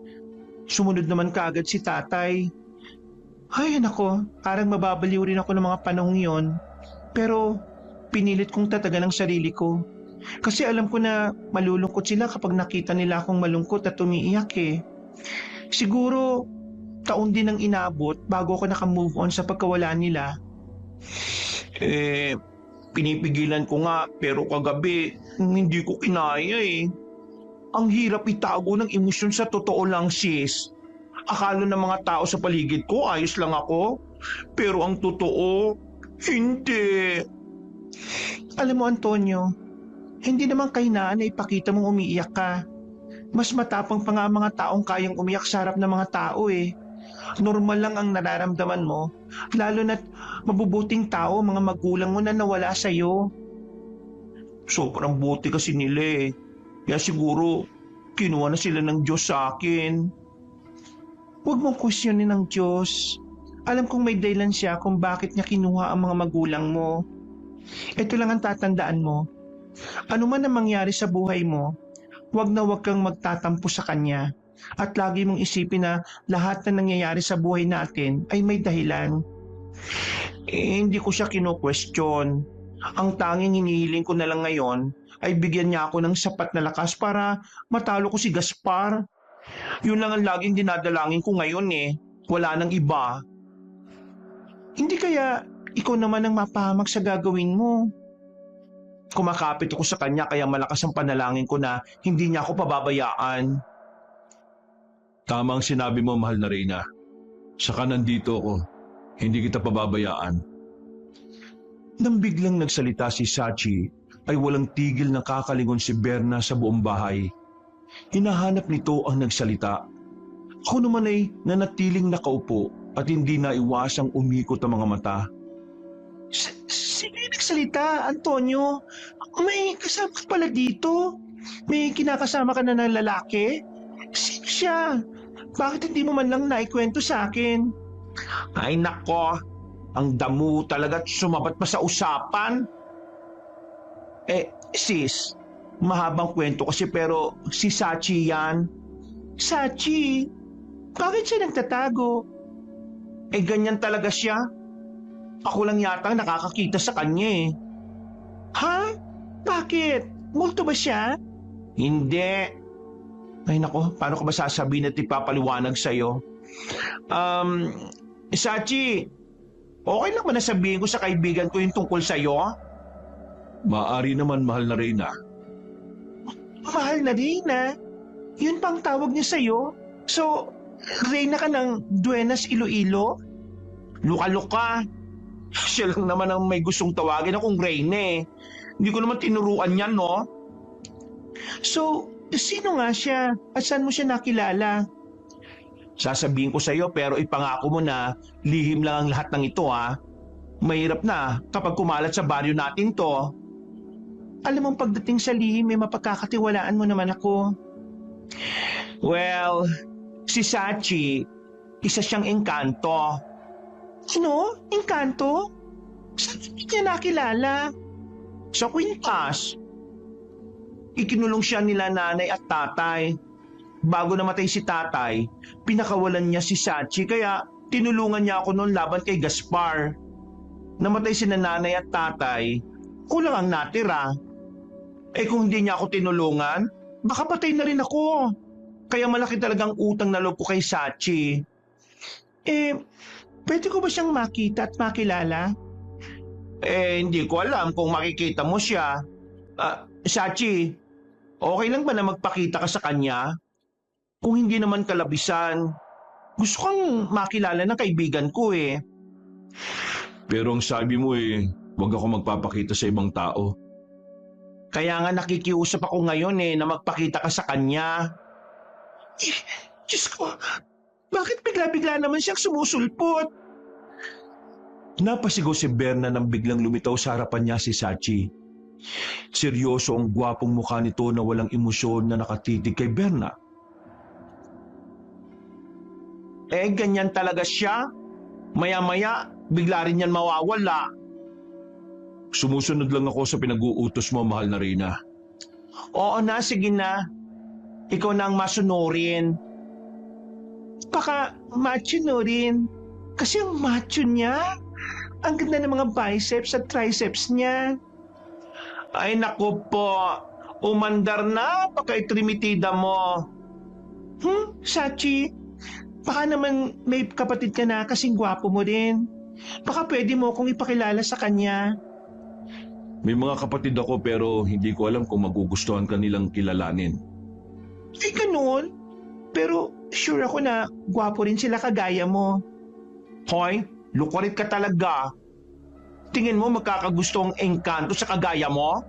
Sumunod naman kaagad si tatay. Ay nako, parang mababaliw rin ako ng mga panahong yon. Pero pinilit kong tatagan ang sarili ko. Kasi alam ko na malulungkot sila kapag nakita nila akong malungkot at umiiyak eh. Siguro taon din ang inabot bago ako nakamove on sa pagkawala nila. Pinipigilan ko nga pero kagabi hindi ko kinaya eh. Ang hirap itago ng emosyon sa totoo lang sis. Akala ng mga tao sa paligid ko ayos lang ako. Pero ang totoo, hindi. Alam mo Antonio, hindi naman kahinaan na ipakita mong umiiyak ka. Mas matapang pa nga ang mga taong kayang umiyak sa harap ng mga tao eh. Normal lang ang nararamdaman mo, lalo na't mabubuting tao mga magulang mo na nawala sa'yo. Sobrang buti kasi nila eh. Kaya siguro kinuha na sila ng Diyos sa akin. Huwag mong questionin ng Diyos. Alam kong may dahilan siya kung bakit niya kinuha ang mga magulang mo. Ito lang ang tatandaan mo. Ano man ang mangyari sa buhay mo, huwag na huwag kang magtatampo sa Kanya. At lagi mong isipin na lahat na nangyayari sa buhay natin ay may dahilan. Hindi ko siya kino-question. Ang tanging hinihiling ko na lang ngayon ay bigyan niya ako ng sapat na lakas para matalo ko si Gaspar. Yun lang ang laging dinadalangin ko ngayon eh. Wala nang iba. Hindi kaya ikaw naman ang mapahamak sa gagawin mo? Kumakapit ako sa kanya kaya malakas ang panalangin ko na hindi niya ako pababayaan. Tama ang sinabi mo, mahal na Reyna. Saka nandito ako. Hindi kita pababayaan. Nang biglang nagsalita si Sachi, ay walang tigil na kakalingon si Berna sa buong bahay. Hinahanap nito ang nagsalita. Ako naman ay nanatiling nakaupo at hindi na iwasang umikot ang mga mata. Sino yung nagsalita, Antonio? May kasama ka pala dito? May kinakasama ka na ng lalaki? Sino siya? Bakit hindi mo man lang naikwento sa akin? Ay nako, ang damo talaga at sumabat pa sa usapan. Sis, mahabang kwento kasi pero si Sachi yan. Sachi? Bakit siya nagtatago? Ganyan talaga siya. Ako lang yata ang nakakakita sa kanya eh. Ha? Bakit? Multo ba siya? Hindi. Ay nako, paano ko ba sasabihin at ipapaliwanag sa'yo? Sachi, okay lang ba nasabihin ko sa kaibigan ko yung tungkol sa'yo? Maaari naman, mahal na Reyna. Mahal na Reyna? Yun pang tawag niya sa'yo? So, Reyna ka ng Duenas Iloilo? Luka-luka. Siya lang naman ang may gustong tawagin akong Reyna eh. Hindi ko naman tinuruan yan, no? So, sino nga siya? At saan mo siya nakilala? Sasabihin ko sa'yo pero ipangako mo na lihim lang ang lahat ng ito ha. Mahirap na kapag kumalat sa baryo natin to. Alam mong pagdating sa lihim may mapagkakatiwalaan mo naman ako. Well, si Sachi, isa siyang engkanto. Ano? Engkanto? Saan niya nakilala? Sa kwintas. Ikinulong siya nila nanay at tatay. Bago namatay si tatay, pinakawalan niya si Sachi kaya tinulungan niya ako noon laban kay Gaspar. Namatay si nanay at tatay, kulang ang natira. Kung hindi niya ako tinulungan, baka patay na rin ako. Kaya malaki talagang utang na loob ko kay Sachi. Pwede ko ba siyang makita at makilala? Hindi ko alam kung makikita mo siya. Sachi, okay lang ba na magpakita ka sa kanya? Kung hindi naman kalabisan, gusto kang makilala ng kaibigan ko eh. Pero ang sabi mo huwag ako magpapakita sa ibang tao. Kaya nga nakikiusap ako ngayon na magpakita ka sa kanya. Diyos ko, bakit bigla-bigla naman siyang sumusulpot? Napasigaw si Berna nang biglang lumitaw sa harapan niya si Sachi. Seryoso ang gwapong mukha nito na walang emosyon na nakatitig kay Berna. Ganyan talaga siya. Maya-maya, bigla rin yan mawawala. Sumusunod lang ako sa pinag-uutos mo, mahal na Reyna. Oo na, sige na. Ikaw na ang masunurin. Baka machunurin. Kasi ang macho niya, ang ganda ng mga biceps at triceps niya. Ay naku po, umandar na pagka-itrimitida mo. Sachi, baka naman may kapatid ka na kasing gwapo mo din. Baka pwede mo akong ipakilala sa kanya. May mga kapatid ako pero hindi ko alam kung magugustuhan ka nilang kilalanin. Ganun. Pero sure ako na gwapo rin sila kagaya mo. Hoy, lukurit ka talaga. Tingin mo magkakagusto ang engkanto sa kagaya mo?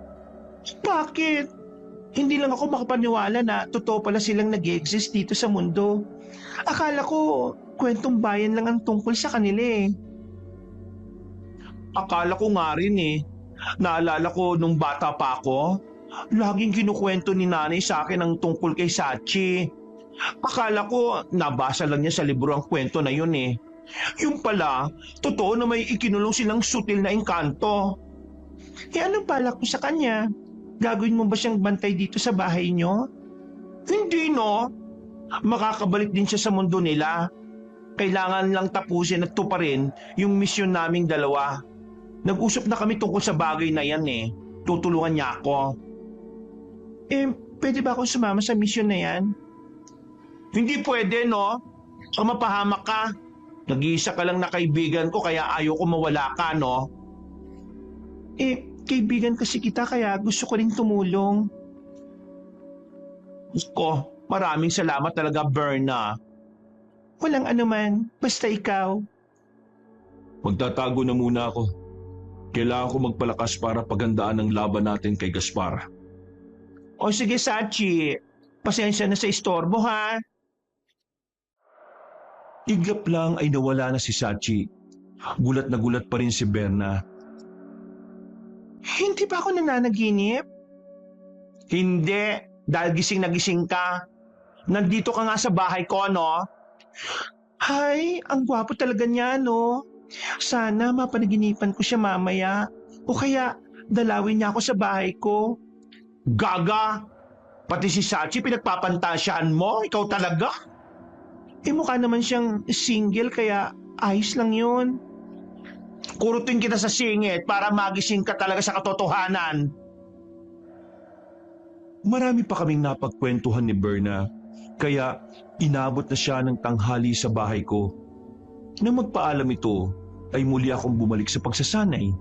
Bakit? Hindi lang ako makapaniwala na totoo pala silang nag-exist dito sa mundo. Akala ko kwentong bayan lang ang tungkol sa kanila eh. Akala ko nga rin. Naalala ko nung bata pa ako, laging kinukwento ni nanay sa akin ang tungkol kay Sachi. Akala ko nabasa lang niya sa libro ang kwento na yun eh. Yung pala, totoo na may ikinulong silang sutil na engkanto. Anong balak mo sa kanya? Gagawin mo ba siyang bantay dito sa bahay niyo? Hindi no. Makakabalik din siya sa mundo nila. Kailangan lang tapusin at tuparin yung misyon naming dalawa. Nag-usap na kami tungkol sa bagay na yan eh. Tutulungan niya ako. Pwede ba akong sumama sa mission na yan? Hindi pwede, no? O mapahamak ka. Nag-iisa ka lang na kaibigan ko kaya ayaw ko mawala ka, no? Kaibigan kasi kita kaya gusto ko rin tumulong. Gusto, maraming salamat talaga, Berna. Walang anuman, basta ikaw. Magtatago na muna ako. Kailangan ko magpalakas para pagandaan ang laban natin kay Gaspar. O sige, Sachi. Pasensya na sa istorbo, ha? Iglap lang ay nawala na si Sachi. Gulat na gulat pa rin si Berna. Hindi ba ako nananaginip? Hindi. Dahil gising na gising ka. Nandito ka nga sa bahay ko, no? Hay, ang gwapo talaga niya, no? Sana mapanaginipan ko siya mamaya. O kaya, dalawin niya ako sa bahay ko. Gaga! Pati si Sachi pinagpapantasyaan mo? Ikaw talaga? Mukha naman siyang single kaya ayos lang yun. Kurutin kita sa singit para magising ka talaga sa katotohanan. Marami pa kaming napagkwentuhan ni Berna, kaya inabot na siya ng tanghali sa bahay ko. Nang magpaalam ito, ay muli akong bumalik sa pagsasanay.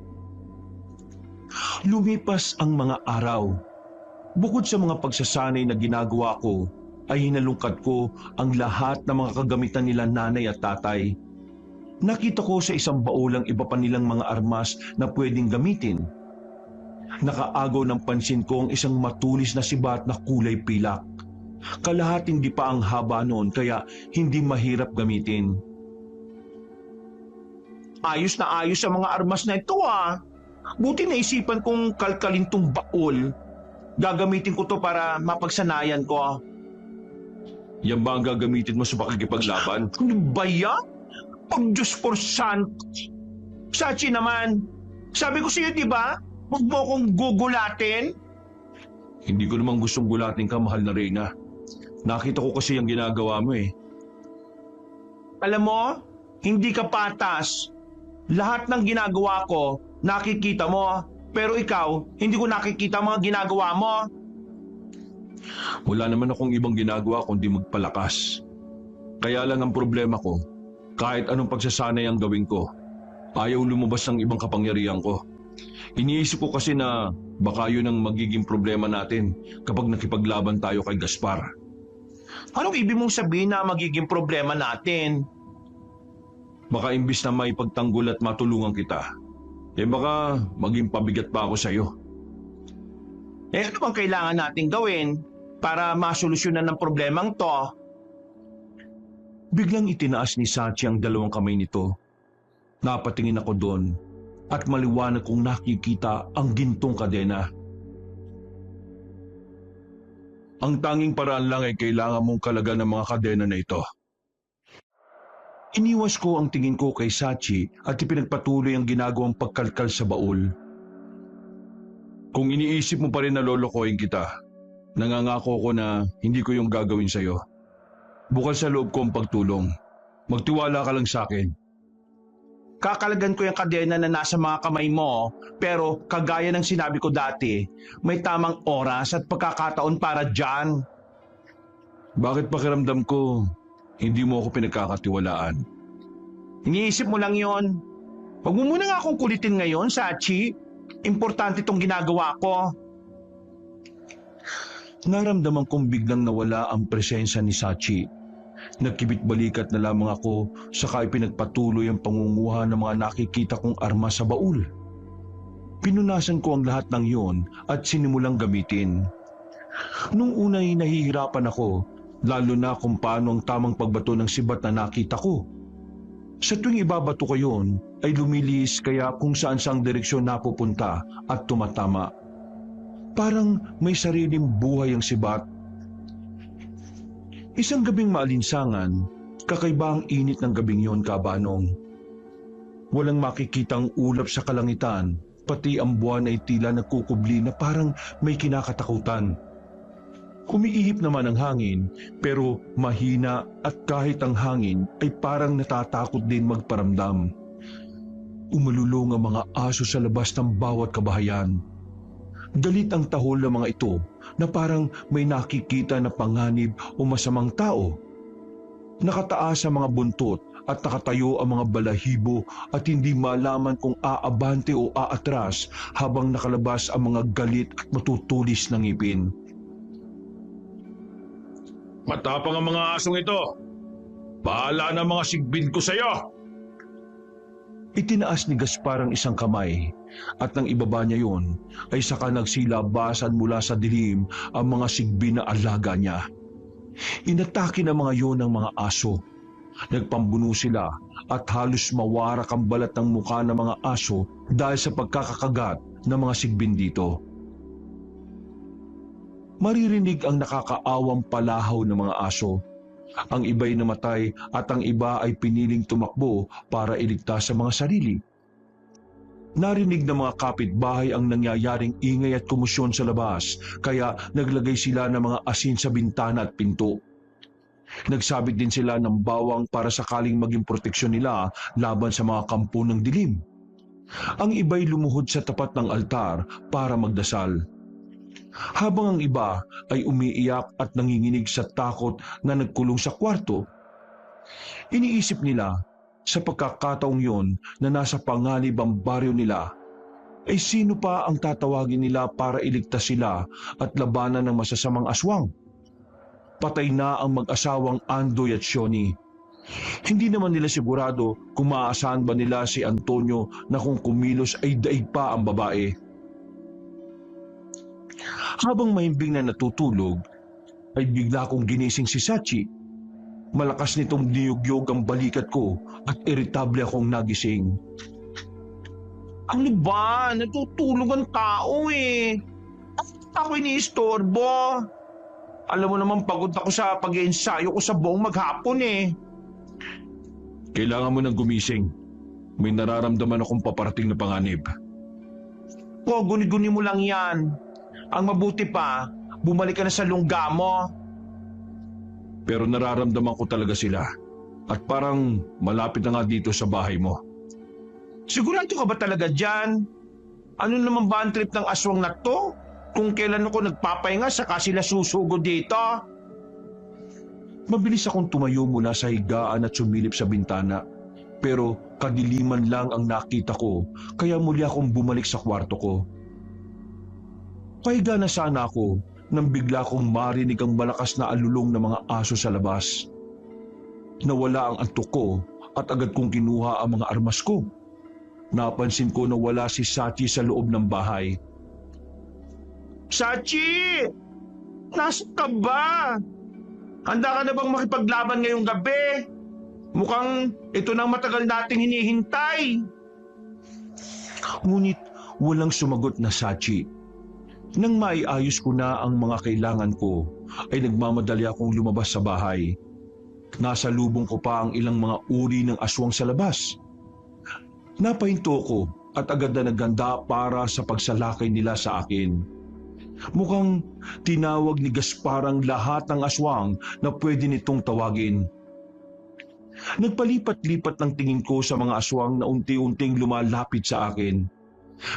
Lumipas ang mga araw. Bukod sa mga pagsasanay na ginagawa ko, ay hinalungkat ko ang lahat ng mga kagamitan nila nanay at tatay. Nakita ko sa isang baulang iba pa nilang mga armas na pwedeng gamitin. Nakaagaw ng pansin ko ang isang matulis na sibat na kulay pilak. Kalahat hindi pa ang haba noon kaya hindi mahirap gamitin. Ayos na ayos sa mga armas na ito, ah. Buti naisipan kong kalkalin tong baul. Gagamitin ko to para mapagsanayan ko. Yan ba ang gagamitin mo sa pakikipaglaban? Ano ba yan? Pag Diyos por sant. Sachi naman, sabi ko sa iyo, di ba? Huwag mo akong gugulatin. Hindi ko namang gustong gulatin ka, mahal na Reyna. Nakita ko kasi ang ginagawa mo eh. Alam mo, hindi ka patas. Lahat ng ginagawa ko, nakikita mo. Pero ikaw, hindi ko nakikita mga ginagawa mo. Wala naman akong ibang ginagawa kundi magpalakas. Kaya lang ang problema ko, kahit anong pagsasanay ang gawin ko, ayaw lumabas ng ibang kapangyarihan ko. Iniisip ko kasi na baka yun ang magiging problema natin kapag nakipaglaban tayo kay Gaspar. Anong ibig mong sabihin na magiging problema natin? Baka imbis na may pagtanggol at matulungan kita, baka maging pabigat pa ako sa'yo. Ano bang kailangan nating gawin para masolusyonan ng problemang to? Biglang itinaas ni Sachi ang dalawang kamay nito. Napatingin ako doon at maliwanag kong nakikita ang gintong kadena. Ang tanging paraan lang ay kailangan mong kalagan ng mga kadena na ito. Iniwas ko ang tingin ko kay Sachi at ipinagpatuloy ang ginagawang pagkalkal sa baul. Kung iniisip mo pa rin na lolokohin kita, nangangako ko na hindi ko yung gagawin sa'yo. Bukal sa loob ko ang pagtulong. Magtiwala ka lang sa akin. Kakalagan ko yung kadena na nasa mga kamay mo, pero kagaya ng sinabi ko dati, may tamang oras at pagkakataon para dyan. Bakit pakiramdam ko, hindi mo ako pinagkakatiwalaan? Iniisip mo lang yon. Huwag mo muna nga akong kulitin ngayon, Sachi. Importante itong ginagawa ko. Naramdaman kong biglang nawala ang presensya ni Sachi. Nagkibit-balikat na lamang ako saka ipinagpatuloy ang pangunguha ng mga nakikita kong armas sa baul. Pinunasan ko ang lahat ng iyon at sinimulang gamitin. Nung una'y nahihirapan ako, lalo na kung paano ang tamang pagbato ng sibat na nakita ko. Sa tuwing ibabato ko yun, ay lumilis kaya kung saan-saang direksyon napupunta at tumatama. Parang may sariling buhay ang sibat. Isang gabing maalinsangan, kakaiba ang init ng gabing yon, Kabanong. Walang makikitang ulap sa kalangitan, pati ang buwan ay tila nagkukubli na parang may kinakatakutan. Umiihip naman ang hangin, pero mahina at kahit ang hangin ay parang natatakot din magparamdam. Umalulong ang mga aso sa labas ng bawat kabahayan. Galit ang tahol ng mga ito na parang may nakikita na panganib o masamang tao. Nakataas ang mga buntot at nakatayo ang mga balahibo at hindi malaman kung aabante o aatras habang nakalabas ang mga galit at matutulis na ngipin. Matapang ang mga asong ito. Bahala na mga sigbin ko sa iyo. Itinaas ni Gaspar ang isang kamay at nang ibaba niya yon ay saka nagsilabasan mula sa dilim ang mga sigbi na alaga niya. Inatake ng mga yon ng mga aso. Nagpambuno sila at halos mawarak ang balat ng mukha ng mga aso dahil sa pagkakakagat ng mga sigbin dito. Maririnig ang nakakaawang palahaw ng mga aso. Ang iba'y namatay at ang iba ay piniling tumakbo para iligtas sa mga sarili. Narinig ng mga kapitbahay ang nangyayaring ingay at kumusyon sa labas, kaya naglagay sila ng mga asin sa bintana at pinto. Nagsabit din sila ng bawang para sakaling maging proteksyon nila laban sa mga kampo ng dilim. Ang iba'y lumuhod sa tapat ng altar para magdasal. Habang ang iba ay umiiyak at nanginginig sa takot na nagkulong sa kwarto, iniisip nila sa pagkakataong yon na nasa panganib ang baryo nila, ay sino pa ang tatawagin nila para iligtas sila at labanan ng masasamang aswang? Patay na ang mag-asawang Andoy at Shoni. Hindi naman nila sigurado kung maaasahan ba nila si Antonio na kung kumilos ay daig pa ang babae. Habang mahimbing na natutulog, ay bigla kong ginising si Sachi. Malakas nitong niyugyog ang balikat ko at iritable akong nagising. Ano ba? Natutulog ang tao eh. Ako iniistorbo. Alam mo naman pagod ako sa pag-iensayo ko sa buong maghapon eh. Kailangan mo nang gumising. May nararamdaman akong paparating na panganib. O, guni-guni mo lang yan. Ang mabuti pa, bumalik ka na sa lungga mo. Pero nararamdaman ko talaga sila. At parang malapit na nga dito sa bahay mo. Sigurado ka ba talaga dyan? Ano naman ba ang trip ng aswang na to? Kung kailan ako nagpapahinga saka sila susugod dito? Mabilis akong tumayo mula sa higaan at sumilip sa bintana. Pero kadiliman lang ang nakita ko, kaya muli akong bumalik sa kwarto ko. Pahiga na sana ako nang bigla kong marinig ang malakas na alulong ng mga aso sa labas. Nawala ang antok ko at agad kong kinuha ang mga armas ko. Napansin ko na wala si Sachi sa loob ng bahay. Sachi! Nasaan ka ba? Handa ka na bang makipaglaban ngayong gabi? Mukhang ito nang matagal nating hinihintay. Ngunit walang sumagot na Sachi. Nang maiayos ko na ang mga kailangan ko, ay nagmamadali akong lumabas sa bahay. Nasa lubong ko pa ang ilang mga uri ng aswang sa labas. Napahinto ko at agad na naghanda para sa pagsalakay nila sa akin. Mukhang tinawag ni Gaspar ang lahat ng aswang na pwede nitong tawagin. Nagpalipat-lipat ng tingin ko sa mga aswang na unti-unting lumalapit sa akin.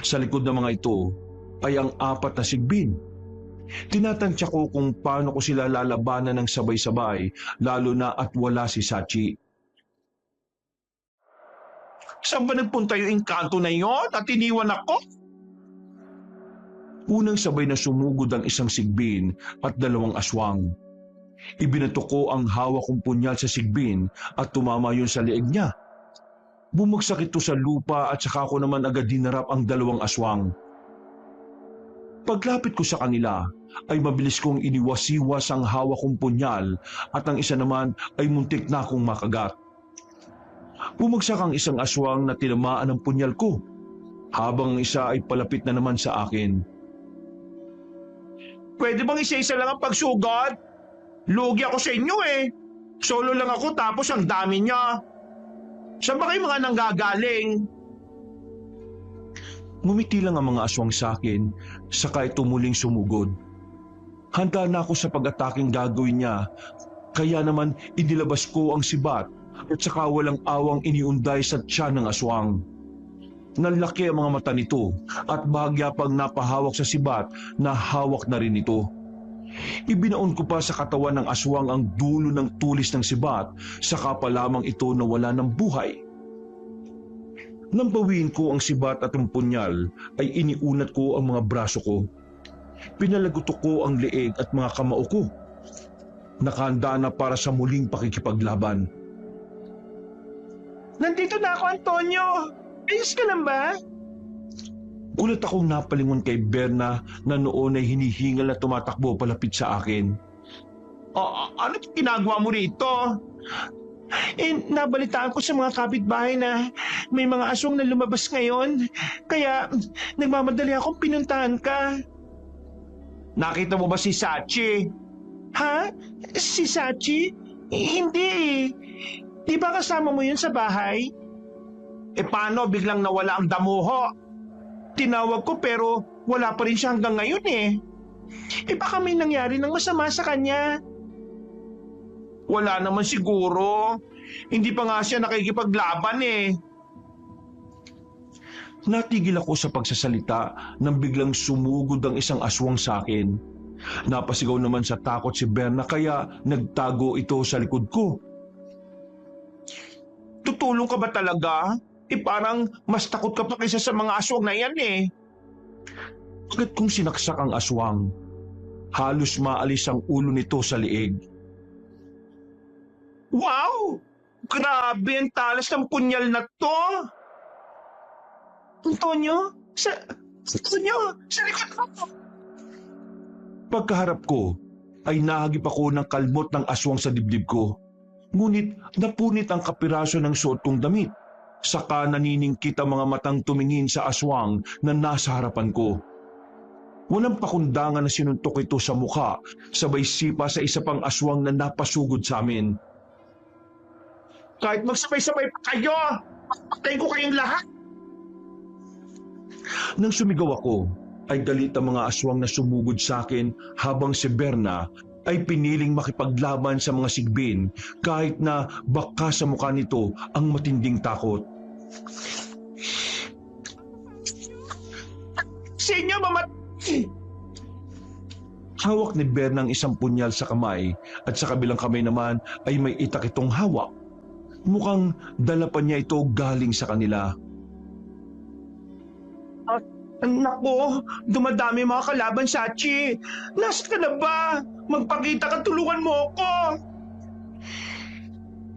Sa likod ng mga ito ay ang 4 na sigbin. Tinatansya ko kung paano ko sila lalabanan ng sabay-sabay, lalo na at wala si Sachi. Saan ba nagpunta yung engkanto na yon at iniwan ako? Unang sabay na sumugod ang isang sigbin at 2 aswang. Ibinato ko ang hawak kong punyal sa sigbin at tumama yun sa leeg niya. Bumagsak ito sa lupa at saka ko naman agad dinarap ang 2 aswang. Paglapit ko sa kanila ay mabilis kong iniwasiwas ang hawak kong punyal at ang isa naman ay muntik na akong makagat. Bumagsak ang isang aswang na tinamaan ng punyal ko, habang ang isa ay palapit na naman sa akin. Pwede bang isa-isa lang ang pagsugod? Lugi ako sa inyo eh. Solo lang ako tapos ang dami niya. Saan ba kayo mga nanggagaling? Ngumiti lang ang mga aswang sa akin, saka ito muling sumugod. Handa na ako sa pag-ataking gagawin niya, kaya naman inilabas ko ang sibat at saka walang awang iniunday sa tiyan ng aswang. Nanlaki ang mga mata nito at bahagya pang napahawak sa sibat na hawak na rin ito. Ibinaon ko pa sa katawan ng aswang ang dulo ng tulis ng sibat, saka pa lamang ito nawala ng buhay. Nang bawiin ko ang sibat at ang punyal, ay iniunat ko ang mga braso ko. Pinalagutok ko ang leeg at mga kamao ko. Nakahanda na para sa muling pakikipaglaban. Nandito na ako, Antonio! Ayos ka lang ba? Gulat akong napalingon kay Berna na noon ay hinihingal na tumatakbo palapit sa akin. Ano ginagawa mo rito? Nabalitaan ko sa mga kapitbahay na may mga aswang na lumabas ngayon. Kaya nagmamadali akong pinuntahan ka. Nakita mo ba si Sachi? Ha? Si Sachi? Hindi eh. Di ba kasama mo yun sa bahay? Paano biglang nawala ang damuho? Tinawag ko pero wala pa rin siya hanggang ngayon eh. Baka may nangyari ng masama sa kanya. Wala naman siguro. Hindi pa nga siya nakikipaglaban eh. Natigil ako sa pagsasalita nang biglang sumugod ang isang aswang sa akin. Napasigaw naman sa takot si Berna kaya nagtago ito sa likod ko. Tutulong ka ba talaga? Parang mas takot ka pa kaysa sa mga aswang na yan eh. Agad kong sinaksak ang aswang. Halos maalis ang ulo nito sa liig. Wow! Grabe ang talas ng punyal na to! Antonio? Antonio! Sa likod mo! Pagkaharap ko, ay nahagip ako ng kalmot ng aswang sa dibdib ko. Ngunit napunit ang kapiraso ng suot kong damit. Saka naniningkit ang mga matang tumingin sa aswang na nasa harapan ko. Walang pakundangan na sinuntok ito sa mukha, sabay sipa sa isa pang aswang na napasugod sa amin. Kahit magsabay-sabay pa kayo, patayin ko kayong lahat. Nang sumigaw ako, ay galit ang mga aswang na sumugod sa akin habang si Berna ay piniling makipaglaban sa mga sigbin kahit na baka sa mukha nito ang matinding takot. Sa inyo, mamatay! Hawak ni Berna ang isang punyal sa kamay at sa kabilang kamay naman ay may itak itong hawak. Mukhang dala pa niya ito galing sa kanila. Nako, dumadami mga kalaban, Sachi. Nasaan ka na ba? Magpakita ka, tulungan mo ako.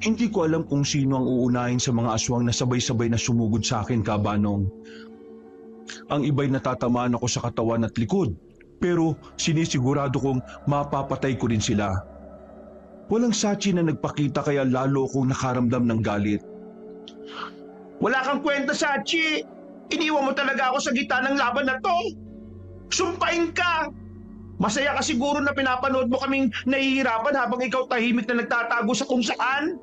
Hindi ko alam kung sino ang uunahin sa mga aswang na sabay-sabay na sumugod sa akin, Kabanong. Ang iba'y natatamaan ako sa katawan at likod, pero sinisigurado kong mapapatay ko rin sila. Walang Sachi na nagpakita kaya lalo akong nakaramdam ng galit. Wala kang kwenta, Sachi. Iniwan mo talaga ako sa gitna ng laban na to. Sumpain ka! Masaya ka siguro na pinapanood mo kaming nahihirapan habang ikaw tahimik na nagtatago sa kung saan.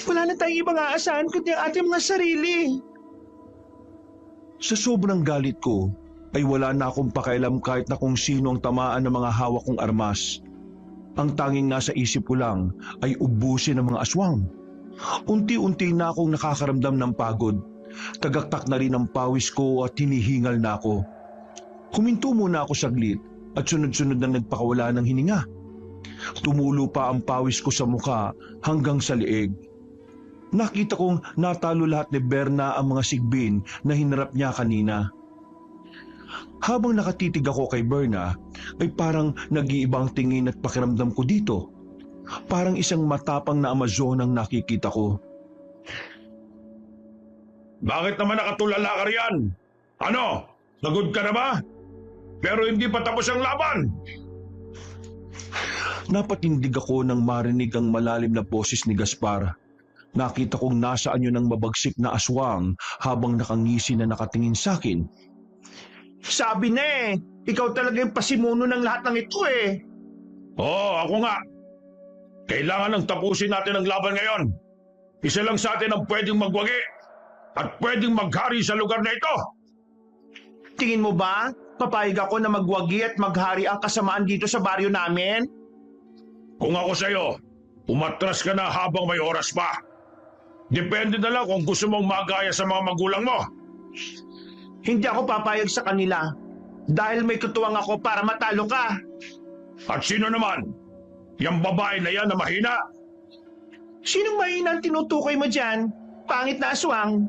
Wala na tayong ibang aasahan kundi ang ating mga sarili. Sa sobrang galit ko, ay wala na akong pakialam kahit na kung sino ang tamaan ng mga hawak kong armas. Ang tanging nasa isip ko lang ay ubusin ang mga aswang. Unti-unti na akong nakakaramdam ng pagod. Tagaktak na rin ang pawis ko at hinihingal na ako. Huminto muna ako saglit at sunod-sunod na nagpakawala ng hininga. Tumulo pa ang pawis ko sa mukha hanggang sa leeg. Nakita kong natalo lahat ni Berna ang mga sigbin na hinarap niya kanina. Habang nakatitig ako kay Berna, ay parang nag-iibang tingin at pakiramdam ko dito. Parang isang matapang na Amazon ang nakikita ko. Bakit naman nakatulala ka riyan? Ano? Nagod ka na ba? Pero hindi pa tapos ang laban. Napatindig ako nang marinig ang malalim na boses ni Gaspar. Nakita kong nasa anyo ng mabagsik na aswang habang nakangisi na nakatingin sa akin. Sabi na eh, ikaw talaga yung pasimuno ng lahat ng ito eh. Oo, ako nga. Kailangan nang tapusin natin ang laban ngayon. Isa lang sa atin ang pwedeng magwagi at pwedeng maghari sa lugar na ito. Tingin mo ba, papayag ako na magwagi at maghari ang kasamaan dito sa baryo namin? Kung ako sa'yo, umatras ka na habang may oras pa. Depende na lang kung gusto mong magaya sa mga magulang mo Hindi ako papayag sa kanila dahil may kutuwang ako para matalo ka. At sino naman? Yang babae na yan na mahina? Sinong mahina ang tinutukoy mo dyan? Pangit na aswang.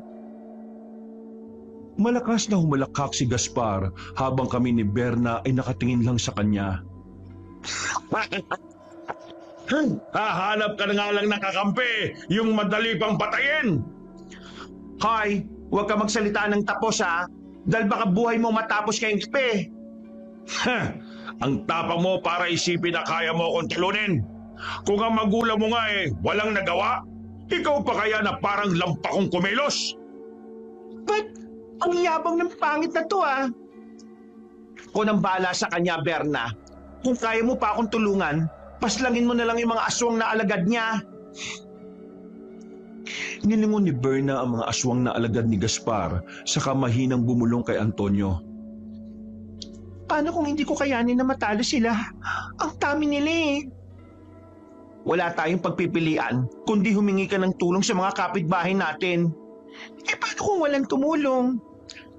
Malakas na humalakhak si Gaspar habang kami ni Berna ay nakatingin lang sa kanya. Hahanap ka na nga lang nakakampi, yung madali pang patayin. Hoy, huwag ka magsalita ng tapos ha. Dahil baka buhay mo matapos kayong kipe. Ang tapang mo para isipin na kaya mo akong talunin. Kung ang magulang mo nga walang nagawa, ikaw pa kaya na parang lampakong kumilos? Ba't ang yabang ng pangit na to ah? Ako nang bahala sa kanya, Berna. Kung kaya mo pa akong tulungan, paslangin mo na lang yung mga aswang na alagad niya. Nilingon ni Berna ang mga aswang na alagad ni Gaspar saka mahinang bumulong kay Antonio. Paano kung hindi ko kayanin na matalo sila? Ang dami nila eh. Wala tayong pagpipilian kundi humingi ka ng tulong sa mga kapitbahay natin. Paano kung walang tumulong?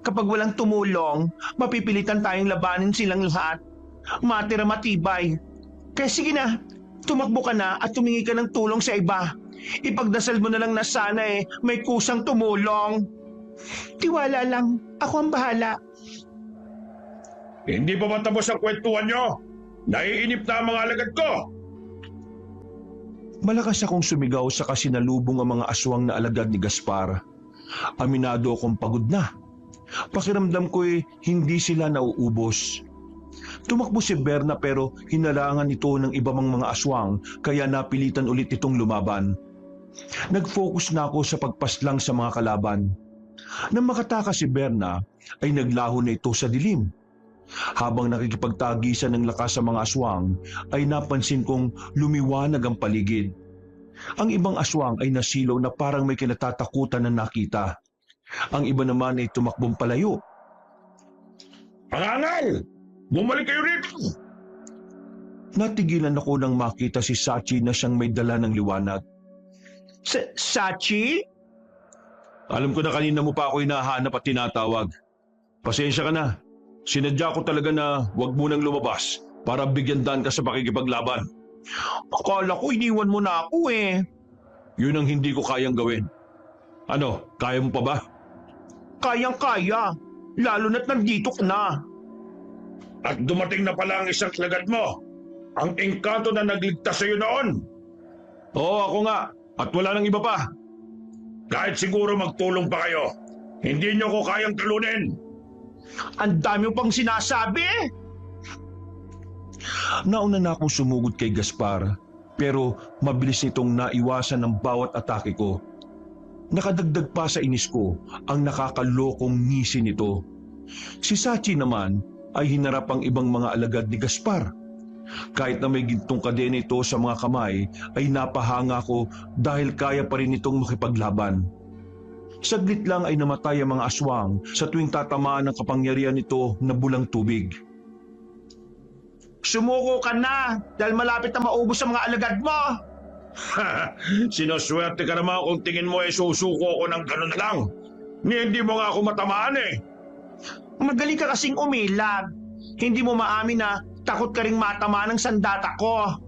Kapag walang tumulong, mapipilitan tayong labanin silang lahat. Matira matibay. Kaya sige na, tumakbo ka na at tumingi ka ng tulong sa iba. Ipagdasal mo na lang na sana may kusang tumulong. Tiwala lang, ako ang bahala. Hindi pa ba tapos ang kwentuhan nyo? Naiinip na ang mga alagad ko. Malakas akong sumigaw sa kasinalubong ang mga aswang na alagad ni Gaspar. Aminado akong pagod na. Pakiramdam ko'y hindi sila nauubos. Tumakbo si Berna pero hinalangan ito ng iba mang mga aswang kaya napilitan ulit itong lumaban. Nag-focus na ako sa pagpaslang sa mga kalaban. Nang makatakas si Berna ay naglaho na ito sa dilim. Habang nakikipagtagisan ng lakas sa mga aswang ay napansin kong lumiwanag ang paligid. Ang ibang aswang ay nasilaw na parang may kinatatakutan na nakita. Ang iba naman ay tumakbong palayo. Pangangal! Bumalik kayo rito! Natigilan ako nang makita si Sachi na siyang may dala ng liwanag. Sachi? Alam ko na kanina mo pa ako hinahanap at tinatawag. Pasensya ka na. Sinadya ko talaga na huwag mo nang lumabas para bigyan daan ka sa pakikipaglaban. Akala ko iniwan mo na ako eh. Yun ang hindi ko kayang gawin. Ano, kaya mo pa ba? Kayang-kaya. Lalo na't nandito ka na. At dumating na pala ang isang alagad mo. Ang engkanto na nagligtas sa iyo noon. Oo, ako nga. At wala nang iba pa. Kahit siguro magtulong pa kayo, hindi nyo ko kayang talunin. Ang dami mo pang sinasabi eh. Nauna na akong sumugod kay Gaspar, pero mabilis nitong naiwasan ng bawat atake ko. Nakadagdag pa sa inis ko ang nakakalokong ngisi nito. Si Sachi naman ay hinarap ang ibang mga alagad ni Gaspar. Kahit na may gintong kadena ito sa mga kamay, ay napahanga ko dahil kaya pa rin itong makipaglaban. Saglit lang ay namatay ang mga aswang sa tuwing tatamaan ng kapangyarihan nito na bulang tubig. Sumuko ka na dahil malapit na maubos ang mga alagad mo. Sinuswerte ka naman kung tingin mo susuko ko ng ganun na lang. Hindi mo nga ako matamaan eh. Magaling ka kasing umilag. Hindi mo maamin na takot ka ring matamaan ng sandata ko.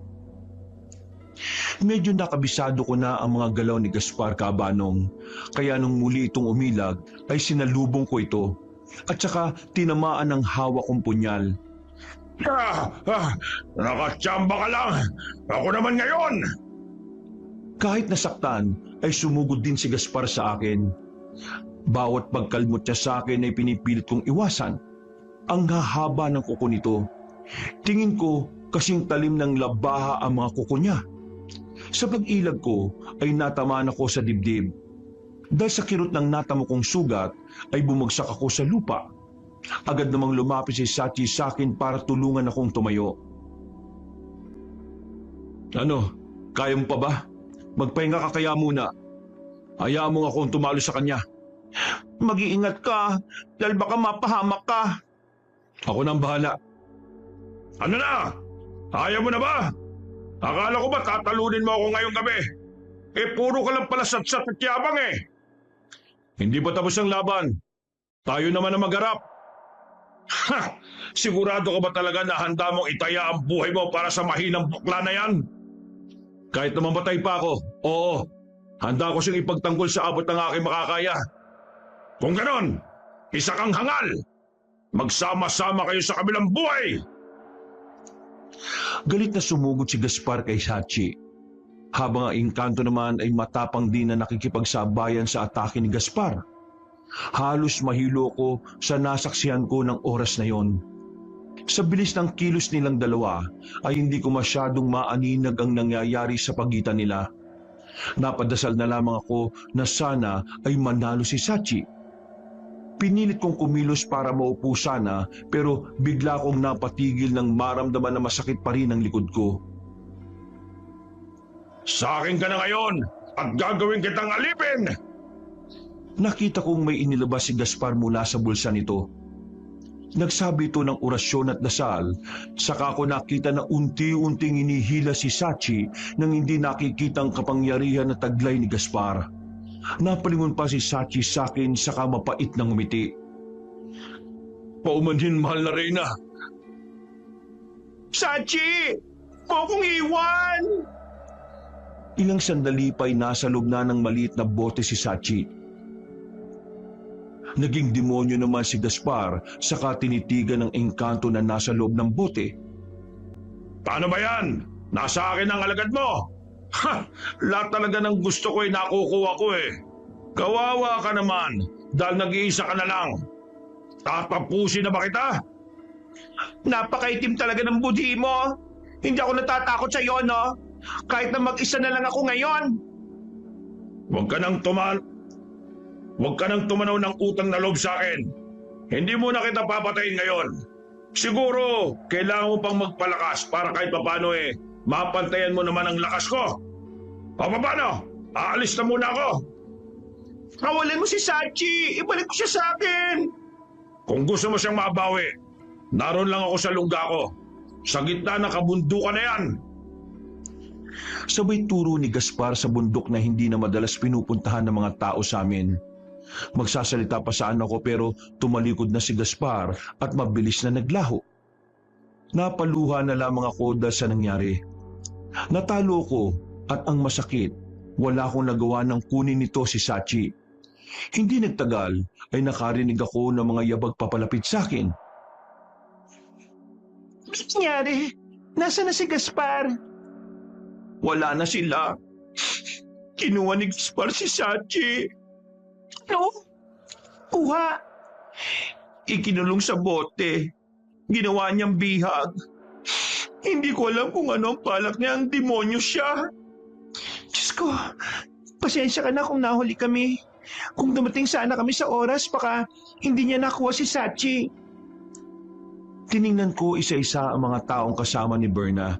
Medyo nakabisado ko na ang mga galaw ni Gaspar Cabanong, kaya nung muli itong umilag ay sinalubong ko ito at saka tinamaan ng hawak kong punyal. Nakatsamba ka lang! Ako naman ngayon! Kahit nasaktan ay sumugod din si Gaspar sa akin. Bawat pagkalmot niya sa akin ay pinipilit kong iwasan. Ang hahaba ng kuko nito. Tingin ko kasing talim ng labaha ang mga kuko niya. Sa pag-ilag ko ay natamaan ako sa dibdib. Dahil sa kirot ng natamo kong sugat ay bumagsak ako sa lupa. Agad namang lumapit si Sachi sa akin para tulungan akong tumayo. Ano, kaya mo pa ba? Magpahinga ka kaya muna. Hayaan mo akong tumalo sa kanya. Mag-iingat ka dahil baka mapahamak ka. Ako nang bahala. Ano na? Ayaw mo na ba? Akala ko ba tatalunin mo ako ngayong gabi? Puro ka lang pala satsat at yabang eh. Hindi pa tapos ang laban. Tayo naman ang magharap. Ha! Sigurado ka ba talaga na handa mong itaya ang buhay mo para sa mahinang bukla na yan? Kahit na mamatay pa ako, oo. Handa ko siyang ipagtanggol sa abot ng aking makakaya. Kung ganon, isa kang hangal. Magsama-sama kayo sa kabilang buhay. Galit na sumugod si Gaspar kay Sachi. Habang ang engkanto naman ay matapang din na nakikipagsabayan sa atake ni Gaspar. Halos mahilo ko sa nasaksihan ko ng oras na yon. Sa bilis ng kilos nilang dalawa ay hindi ko masyadong maaninag ang nangyayari sa pagitan nila. Napadasal na lamang ako na sana ay manalo si Sachi. Pinilit kong kumilos para maupo sana pero bigla kong napatigil nang maramdaman na masakit pa rin ang likod ko. Sa akin ka na ngayon at gagawin kitang alipin! Nakita kong may inilabas si Gaspar mula sa bulsa nito. Nagsabi ito ng orasyon at dasal, saka ko nakita na unti-unting inihila si Sachi nang hindi nakikitang kapangyarihan na taglay ni Gaspar. Napalingon pa si Sachi sa akin saka mapait na ngumiti. Paumanhin, mahal na Reyna. Sachi! Huwag kong iwan! Ilang sandali pa'y nasa loob na ng maliit na bote si Sachi. Naging demonyo naman si Gaspar saka tinitigan ng engkanto na nasa loob ng bote. Paano ba yan? Nasa akin ang alagad mo. Ha! Lahat talaga ng gusto ko ay nakukuha ko eh. Kawawa ka naman dahil nag-iisa ka na lang. Tatapusin na ba kita? Napakaitim talaga ng budhi mo. Hindi ako natatakot sa iyo, no? Kahit na mag-isa na lang ako ngayon. Huwag ka nang tumanaw ng utang na loob sa akin. Hindi mo na kita papatayin ngayon. Siguro, kailangan mo pang magpalakas para kahit papano mapantayan mo naman ang lakas ko. O paano? Aalis na muna ako. Kawalan mo si Sachi. Ibalik mo siya sa akin. Kung gusto mo siyang mabawi, naroon lang ako sa lungga ko. Sa gitna ng kabundukan na yan. Sabay turo ni Gaspar sa bundok na hindi na madalas pinupuntahan ng mga tao sa amin. Magsasalita pa saan ako pero tumalikod na si Gaspar at mabilis na naglaho. Napaluha na lamang ako dahil sa nangyari. Natalo ko at ang masakit, wala akong nagawa ng kunin nito si Sachi. Hindi nagtagal ay nakarinig ako ng mga yabag papalapit sa akin. Ano nangyari? Nasaan na si Gaspar? Wala na sila. Kinuha ni Gaspar si Sachi. Ano? Kuha. Ikinulong sa bote. Ginawa niyang bihag. Hindi ko alam kung ano ang balak niya, ang demonyo siya. Diyos ko, pasensya ka na kung nahuli kami. Kung dumating sana kami sa oras, baka hindi niya nakuha si Sachi. Tiningnan ko isa-isa ang mga taong kasama ni Berna.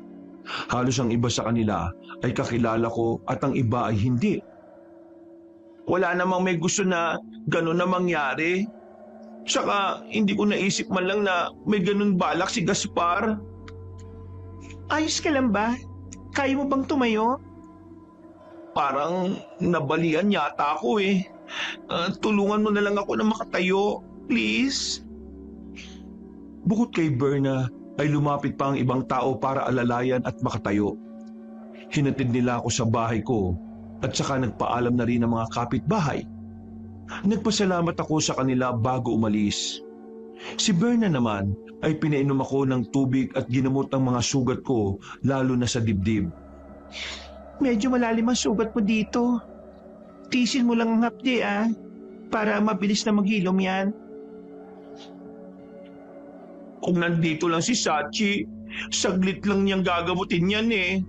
Halos ang iba sa kanila ay kakilala ko at ang iba ay hindi. Wala namang may gusto na gano'n na mangyari. Tsaka hindi ko naisip man lang na may ganun balak si Gaspar. Ayos ka lang ba? Kaya mo bang tumayo? Parang nabalian yata ako eh. Tulungan mo na lang ako na makatayo, please. Bukod kay Berna ay lumapit pa ang ibang tao para alalayan at makatayo. Hinatid nila ako sa bahay ko at saka nagpaalam na rin ang mga kapitbahay. Nagpasalamat ako sa kanila bago umalis. Si Berna naman ay pinainom ako ng tubig at ginamot ang mga sugat ko lalo na sa dibdib. Medyo malalim ang sugat mo dito. Tisin mo lang ang hapdi para mabilis na maghilom yan. Kung nandito lang si Sachi, saglit lang niyang gagamutin yan eh.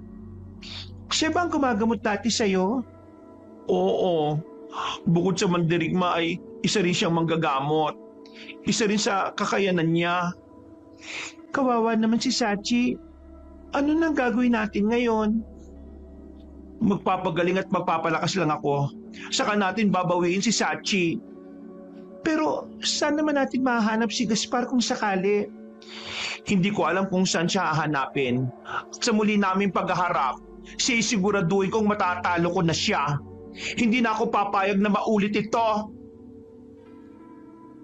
Siya ba ang gumagamot dati sa'yo? Oo. Bukod sa mandirigma ay isa rin siyang manggagamot. Isa rin sa kakayanan niya. Kawawa naman si Sachi. Ano nang gagawin natin ngayon? Magpapagaling at magpapalakas lang ako. Saka natin babawiin si Sachi. Pero saan naman natin mahanap si Gaspar kung sakali? Hindi ko alam kung saan siya hahanapin. Sa muli naming paghaharap, sisiguraduhin kong matatalo ko na siya. Hindi na ako papayag na maulit ito.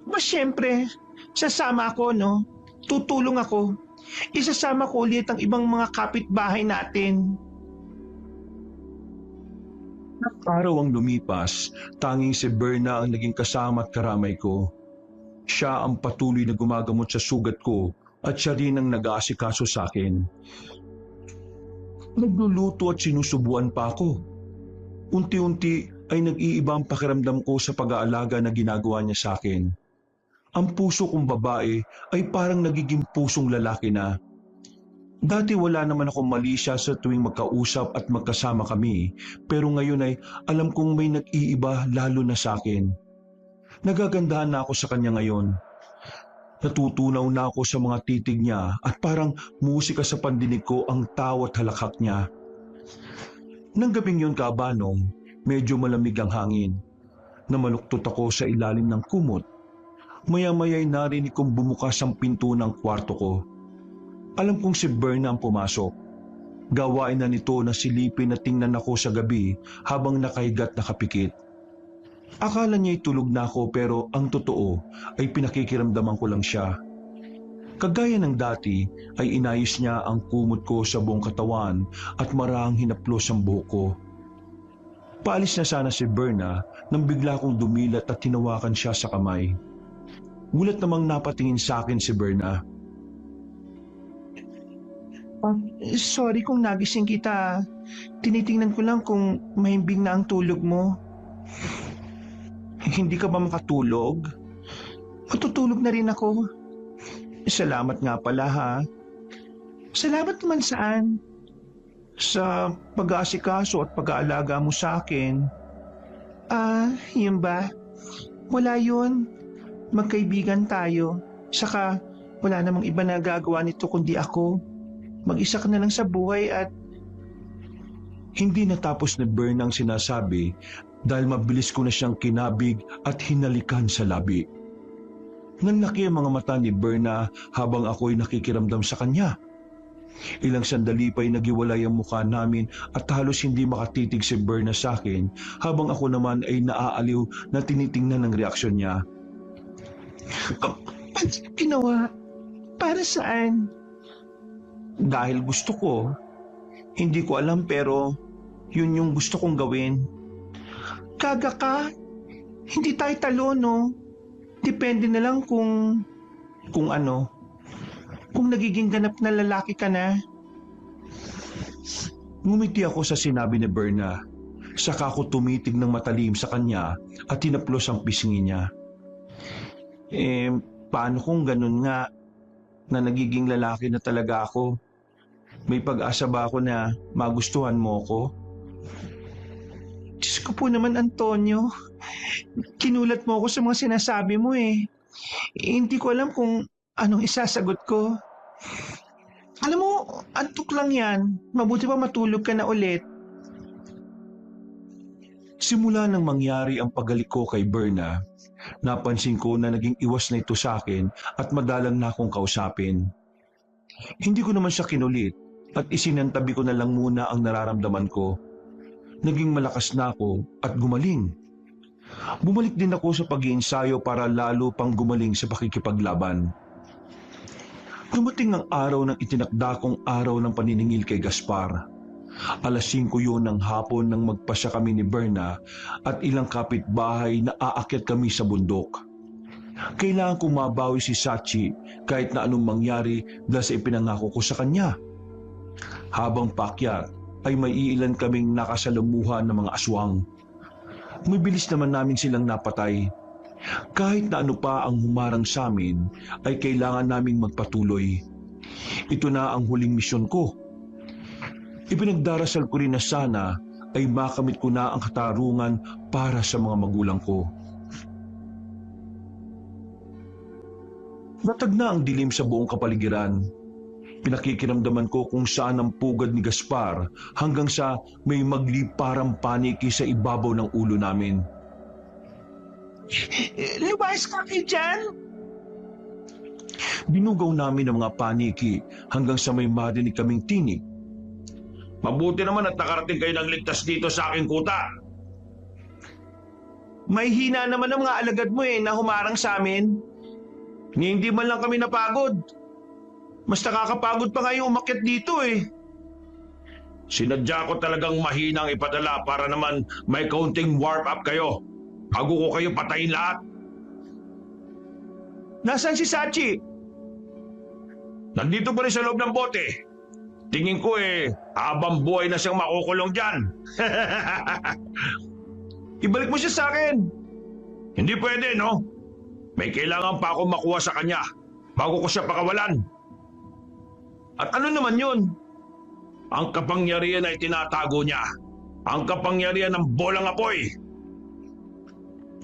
Ba syempre, sasama ako, no? Tutulong ako. Isasama ko ulit ang ibang mga kapitbahay natin. Araw ang lumipas, tanging si Berna ang naging kasama at karamay ko. Siya ang patuloy na gumagamot sa sugat ko at siya rin ang nag-aasikaso sa akin. Nagluluto at sinusubuan pa ako. Unti-unti ay nag-iiba ang pakiramdam ko sa pag-aalaga na ginagawa niya sa akin. Ang puso kong babae ay parang nagiging pusong lalaki na. Dati wala naman akong mali siya sa tuwing magkausap at magkasama kami, pero ngayon ay alam kong may nag-iiba lalo na sa akin. Nagagandahan na ako sa kanya ngayon. Natutunaw na ako sa mga titig niya at parang musika sa pandinig ko ang tawa at halakhak niya. Nang gabing yun, Kabanong, medyo malamig ang hangin. Namaluktot ako sa ilalim ng kumot. Maya-maya'y narinig kong bumukas ang pinto ng kwarto ko. Alam kong si Berna ang pumasok. Gawain na nito na silipin na tingnan ako sa gabi habang nakahigat nakapikit. Akala niya'y tulog na ako pero ang totoo ay pinakikiramdaman ko lang siya. Kagaya ng dati ay inayos niya ang kumot ko sa buong katawan at marahang hinaplos ang buhok ko. Paalis na sana si Berna nang bigla kong dumilat at tinawakan siya sa kamay. Gulat namang napatingin sa akin si Berna. Sorry kung nagising kita. Tinitingnan ko lang kung mahimbing na ang tulog mo. Hindi ka ba makatulog? Matutulog na rin ako. Salamat nga pala ha. Salamat naman saan? Sa pag-aasikaso at pag-aalaga mo sa akin. Yun ba? Wala yun. Magkaibigan tayo. Saka wala namang iba na gagawa nito kundi ako. Mag-isa ka na lang sa buhay at... Hindi natapos ni Berna ang sinasabi dahil mabilis ko na siyang kinabig at hinalikan sa labi. Nanlaki ang mga mata ni Berna habang ako'y nakikiramdam sa kanya. Ilang sandali pa'y nagiwalay ang mukha namin at halos hindi makatitig si Berna sa akin habang ako naman ay naaaliw na tinitingnan ng reaksyon niya. Ginawa? Para saan? Dahil gusto ko. Hindi ko alam pero yun yung gusto kong gawin. Kaga ka? Hindi tayo talo, no? Depende na lang kung ano. Kung nagiging ganap na lalaki ka na. Ngumiti ako sa sinabi ni Berna. Saka ako tumitig ng matalim sa kanya at tinaplos ang pisngi niya. Paano kung ganun nga na nagiging lalaki na talaga ako? May pag-asa ba ako na magustuhan mo ko? Diyos ko po naman, Antonio. Kinulat mo ako sa mga sinasabi mo eh. Hindi ko alam kung anong isasagot ko. Alam mo, antok lang yan. Mabuti pa matulog ka na ulit. Simula nang mangyari ang paghalik ko kay Berna, napansin ko na naging iwas na ito sa akin at madalang na akong kausapin. Hindi ko naman siya kinulit at isinantabi ko na lang muna ang nararamdaman ko. Naging malakas na ako at gumaling. Bumalik din ako sa pag-iensayo para lalo pang gumaling sa pakikipaglaban. Dumating ang araw ng itinakda kong araw ng paniningil kay Gaspar. 5:00 yun ng hapon nang magpasya kami ni Berna at ilang kapitbahay na aakyat kami sa bundok. Kailangan kong mabawi si Sachi kahit na anong mangyari dahil sa ipinangako ko sa kanya. Habang paakyat ay may iilan kaming nakasalamuhan ng mga aswang. Mabilis naman namin silang napatay. Kahit na ano pa ang humarang sa amin ay kailangan naming magpatuloy. Ito na ang huling misyon ko. Ipinagdarasal ko rin na sana ay makamit ko na ang katarungan para sa mga magulang ko. Natag na ang dilim sa buong kapaligiran. Pinakikiramdaman ko kung saan ang pugad ni Gaspar hanggang sa may magliparang paniki sa ibabaw ng ulo namin. Lumayas ka kayo dyan! Binugaw namin ang mga paniki hanggang sa may marinig kaming tinig. Mabuti naman at nakarating kayo ng ligtas dito sa aking kuta. May hina naman ang mga alagad mo na humarang sa amin. Hindi man lang kami napagod. Mas nakakapagod pa nga yung umakyat dito Sinadya ko talagang mahinang ipadala para naman may kaunting warm up kayo. Bago ko kayo patayin lahat. Nasaan si Sachi? Nandito pa rin sa loob ng bote. Tingin ko habang buhay na siyang makukulong dyan. Ibalik mo siya sa akin. Hindi pwede, no? May kailangan pa akong makuha sa kanya bago ko siya pakawalan. At ano naman yun? Ang kapangyarihan ay tinatago niya. Ang kapangyarihan ng bolang apoy.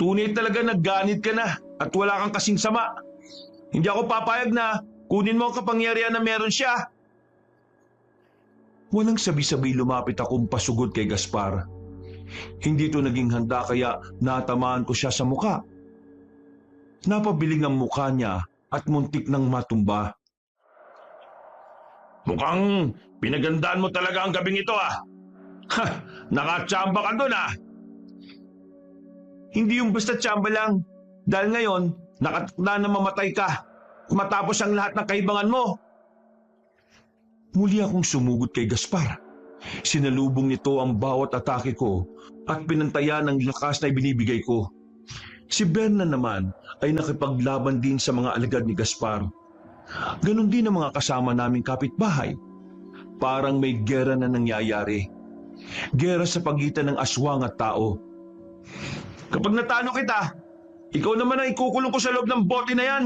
Tunay talaga nagganit ka na at wala kang kasing sama. Hindi ako papayag na kunin mo ang kapangyarihan na meron siya. Walang sabi-sabi lumapit akong pasugod kay Gaspar. Hindi ito naging handa kaya natamaan ko siya sa muka. Napabiling ang mukha niya at muntik nang matumba. Mukhang pinagandaan mo talaga ang gabing ito Ha, nakatsamba ka doon Hindi yung basta tsamba lang. Dahil ngayon, nakatakda na mamatay ka. Matapos ang lahat ng kaibangan mo. Muli akong sumugod kay Gaspar. Sinalubong nito ang bawat atake ko at pinantayan ang lakas na ibinibigay ko. Si Berna naman ay nakipaglaban din sa mga alagad ni Gaspar. Ganon din ang mga kasama naming kapitbahay. Parang may gera na nangyayari. Gera sa pagitan ng aswang at tao. Kapag natalo kita, ikaw naman ang ikukulong ko sa loob ng bote na yan.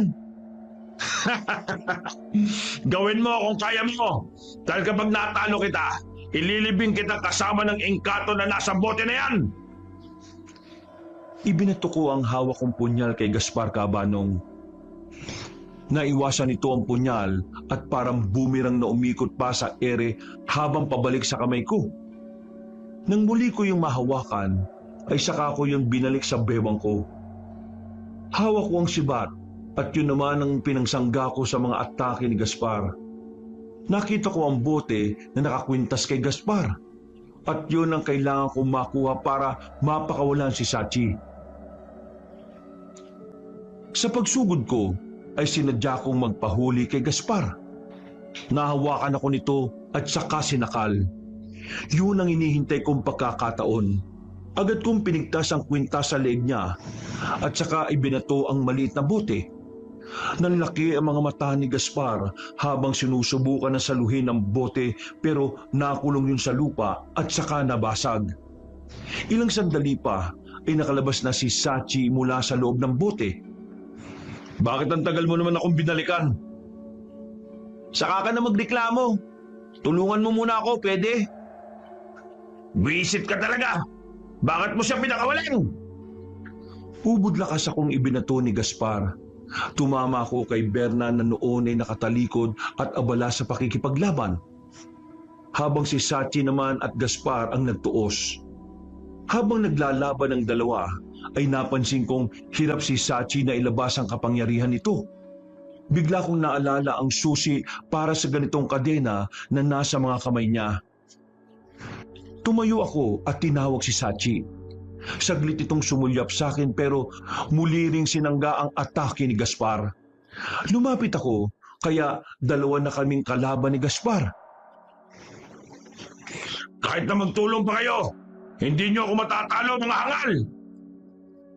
Gawin mo kung kaya mo. Dahil kapag natalo kita, ililibing kita kasama ng engkato na nasa bote na yan. Ibinato ko ang hawak kong punyal kay Gaspar Cabanong. Naiwasan nito ang punyal at parang bumirang na umikot pa sa ere habang pabalik sa kamay ko. Nang muli ko yung mahawakan, ay saka ko yung binalik sa bewang ko. Hawak ko ang sibat at yun naman ang pinangsangga ko sa mga atake ni Gaspar. Nakita ko ang bote na nakakwintas kay Gaspar at yun ang kailangan kong makuha para mapakawalan si Sachi. Sa pagsugod ko ay sinadya kong magpahuli kay Gaspar. Nahawakan ako nito at saka sinakal. Yun ang inihintay kong pagkakataon. Agad kong pinigtas ang kwintas sa leeg niya at saka ibinato ang maliit na bote. Nanlaki ang mga mata ni Gaspar habang sinusubukan na saluhin ang bote pero nakulong yun sa lupa at saka nabasag. Ilang sandali pa ay nakalabas na si Sachi mula sa loob ng bote. Bakit ang tagal mo naman akong binalikan? Saka ka na magreklamo. Tulungan mo muna ako, pwede? Visit ka talaga! Bakit mo siya pinakawalan? Ubod lakas akong ibinato ni Gaspar. Tumama ako kay Berna na noon ay nakatalikod at abala sa pakikipaglaban. Habang si Sachi naman at Gaspar ang nagtuos. Habang naglalaban ang dalawa, ay napansin kong hirap si Sachi na ilabas ang kapangyarihan nito. Bigla kong naalala ang susi para sa ganitong kadena na nasa mga kamay niya. Tumayo ako at tinawag si Sachi. Saglit itong sumulyap sa akin pero muli ring sinangga ang atake ni Gaspar. Lumapit ako kaya dalawa na kaming kalaban ni Gaspar. Kahit na magtulong pa kayo, hindi niyo ako matatalo mga hangal!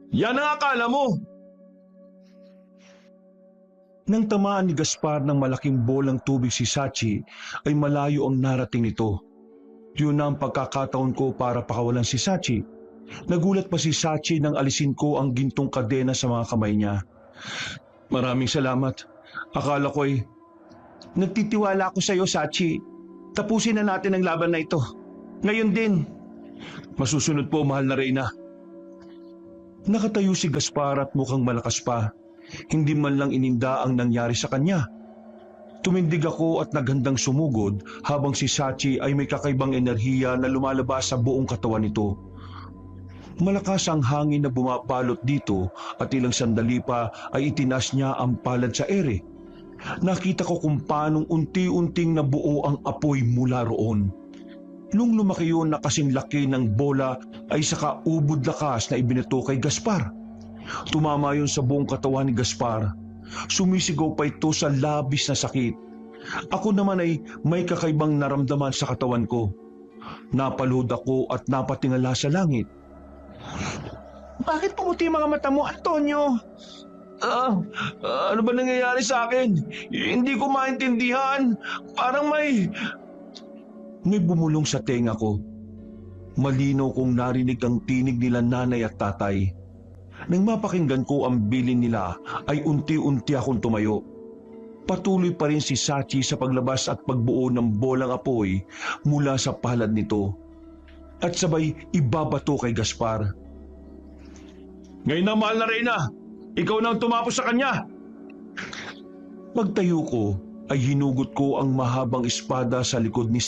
Yan ang akala mo. Nang tamaan ni Gaspar ng malaking bolang tubig si Sachi ay malayo ang narating nito. Yun na ang pagkakataon ko para pakawalan si Sachi. Nagulat pa si Sachi nang alisin ko ang gintong kadena sa mga kamay niya. Maraming salamat. Akala ko'y... Nagtitiwala ako sa iyo, Sachi. Tapusin na natin ang laban na ito. Ngayon din. Masusunod po, mahal na Reyna. Nakatayo si Gaspar at mukhang malakas pa. Hindi man lang ininda ang nangyari sa kanya. Tumindig ako at naghandang sumugod habang si Sachi ay may kakaibang enerhiya na lumalabas sa buong katawan nito. Malakas ang hangin na bumapalot dito at ilang sandali pa ay itinas niya ang palad sa ere. Nakita ko kung paanong unti-unting nabuo ang apoy mula roon. Nung lumaki yun na kasing laki ng bola ay saka ubod lakas na ibinato kay Gaspar. Tumama yun sa buong katawan ni Gaspar. Sumisigaw pa ito sa labis na sakit. Ako naman ay may kakaibang naramdaman sa katawan ko. Napalod ako at napatingala sa langit. Bakit pumuti yung mga mata mo, Antonio? Ano ba nangyayari sa akin? Hindi ko maintindihan. Parang may bumulong sa tenga ko. Malinaw kong narinig ang tinig nila nanay at tatay. Nang mapakinggan ko ang bilin nila ay unti-unti akong tumayo. Patuloy pa rin si Sachi sa paglabas at pagbuo ng bolang apoy mula sa palad nito. At sabay ibabato kay Gaspar. Ngayon na, mahal na Reyna, ikaw na ang tumapos sa kanya. Pagtayo ko ay hinugot ko ang mahabang espada sa likod ni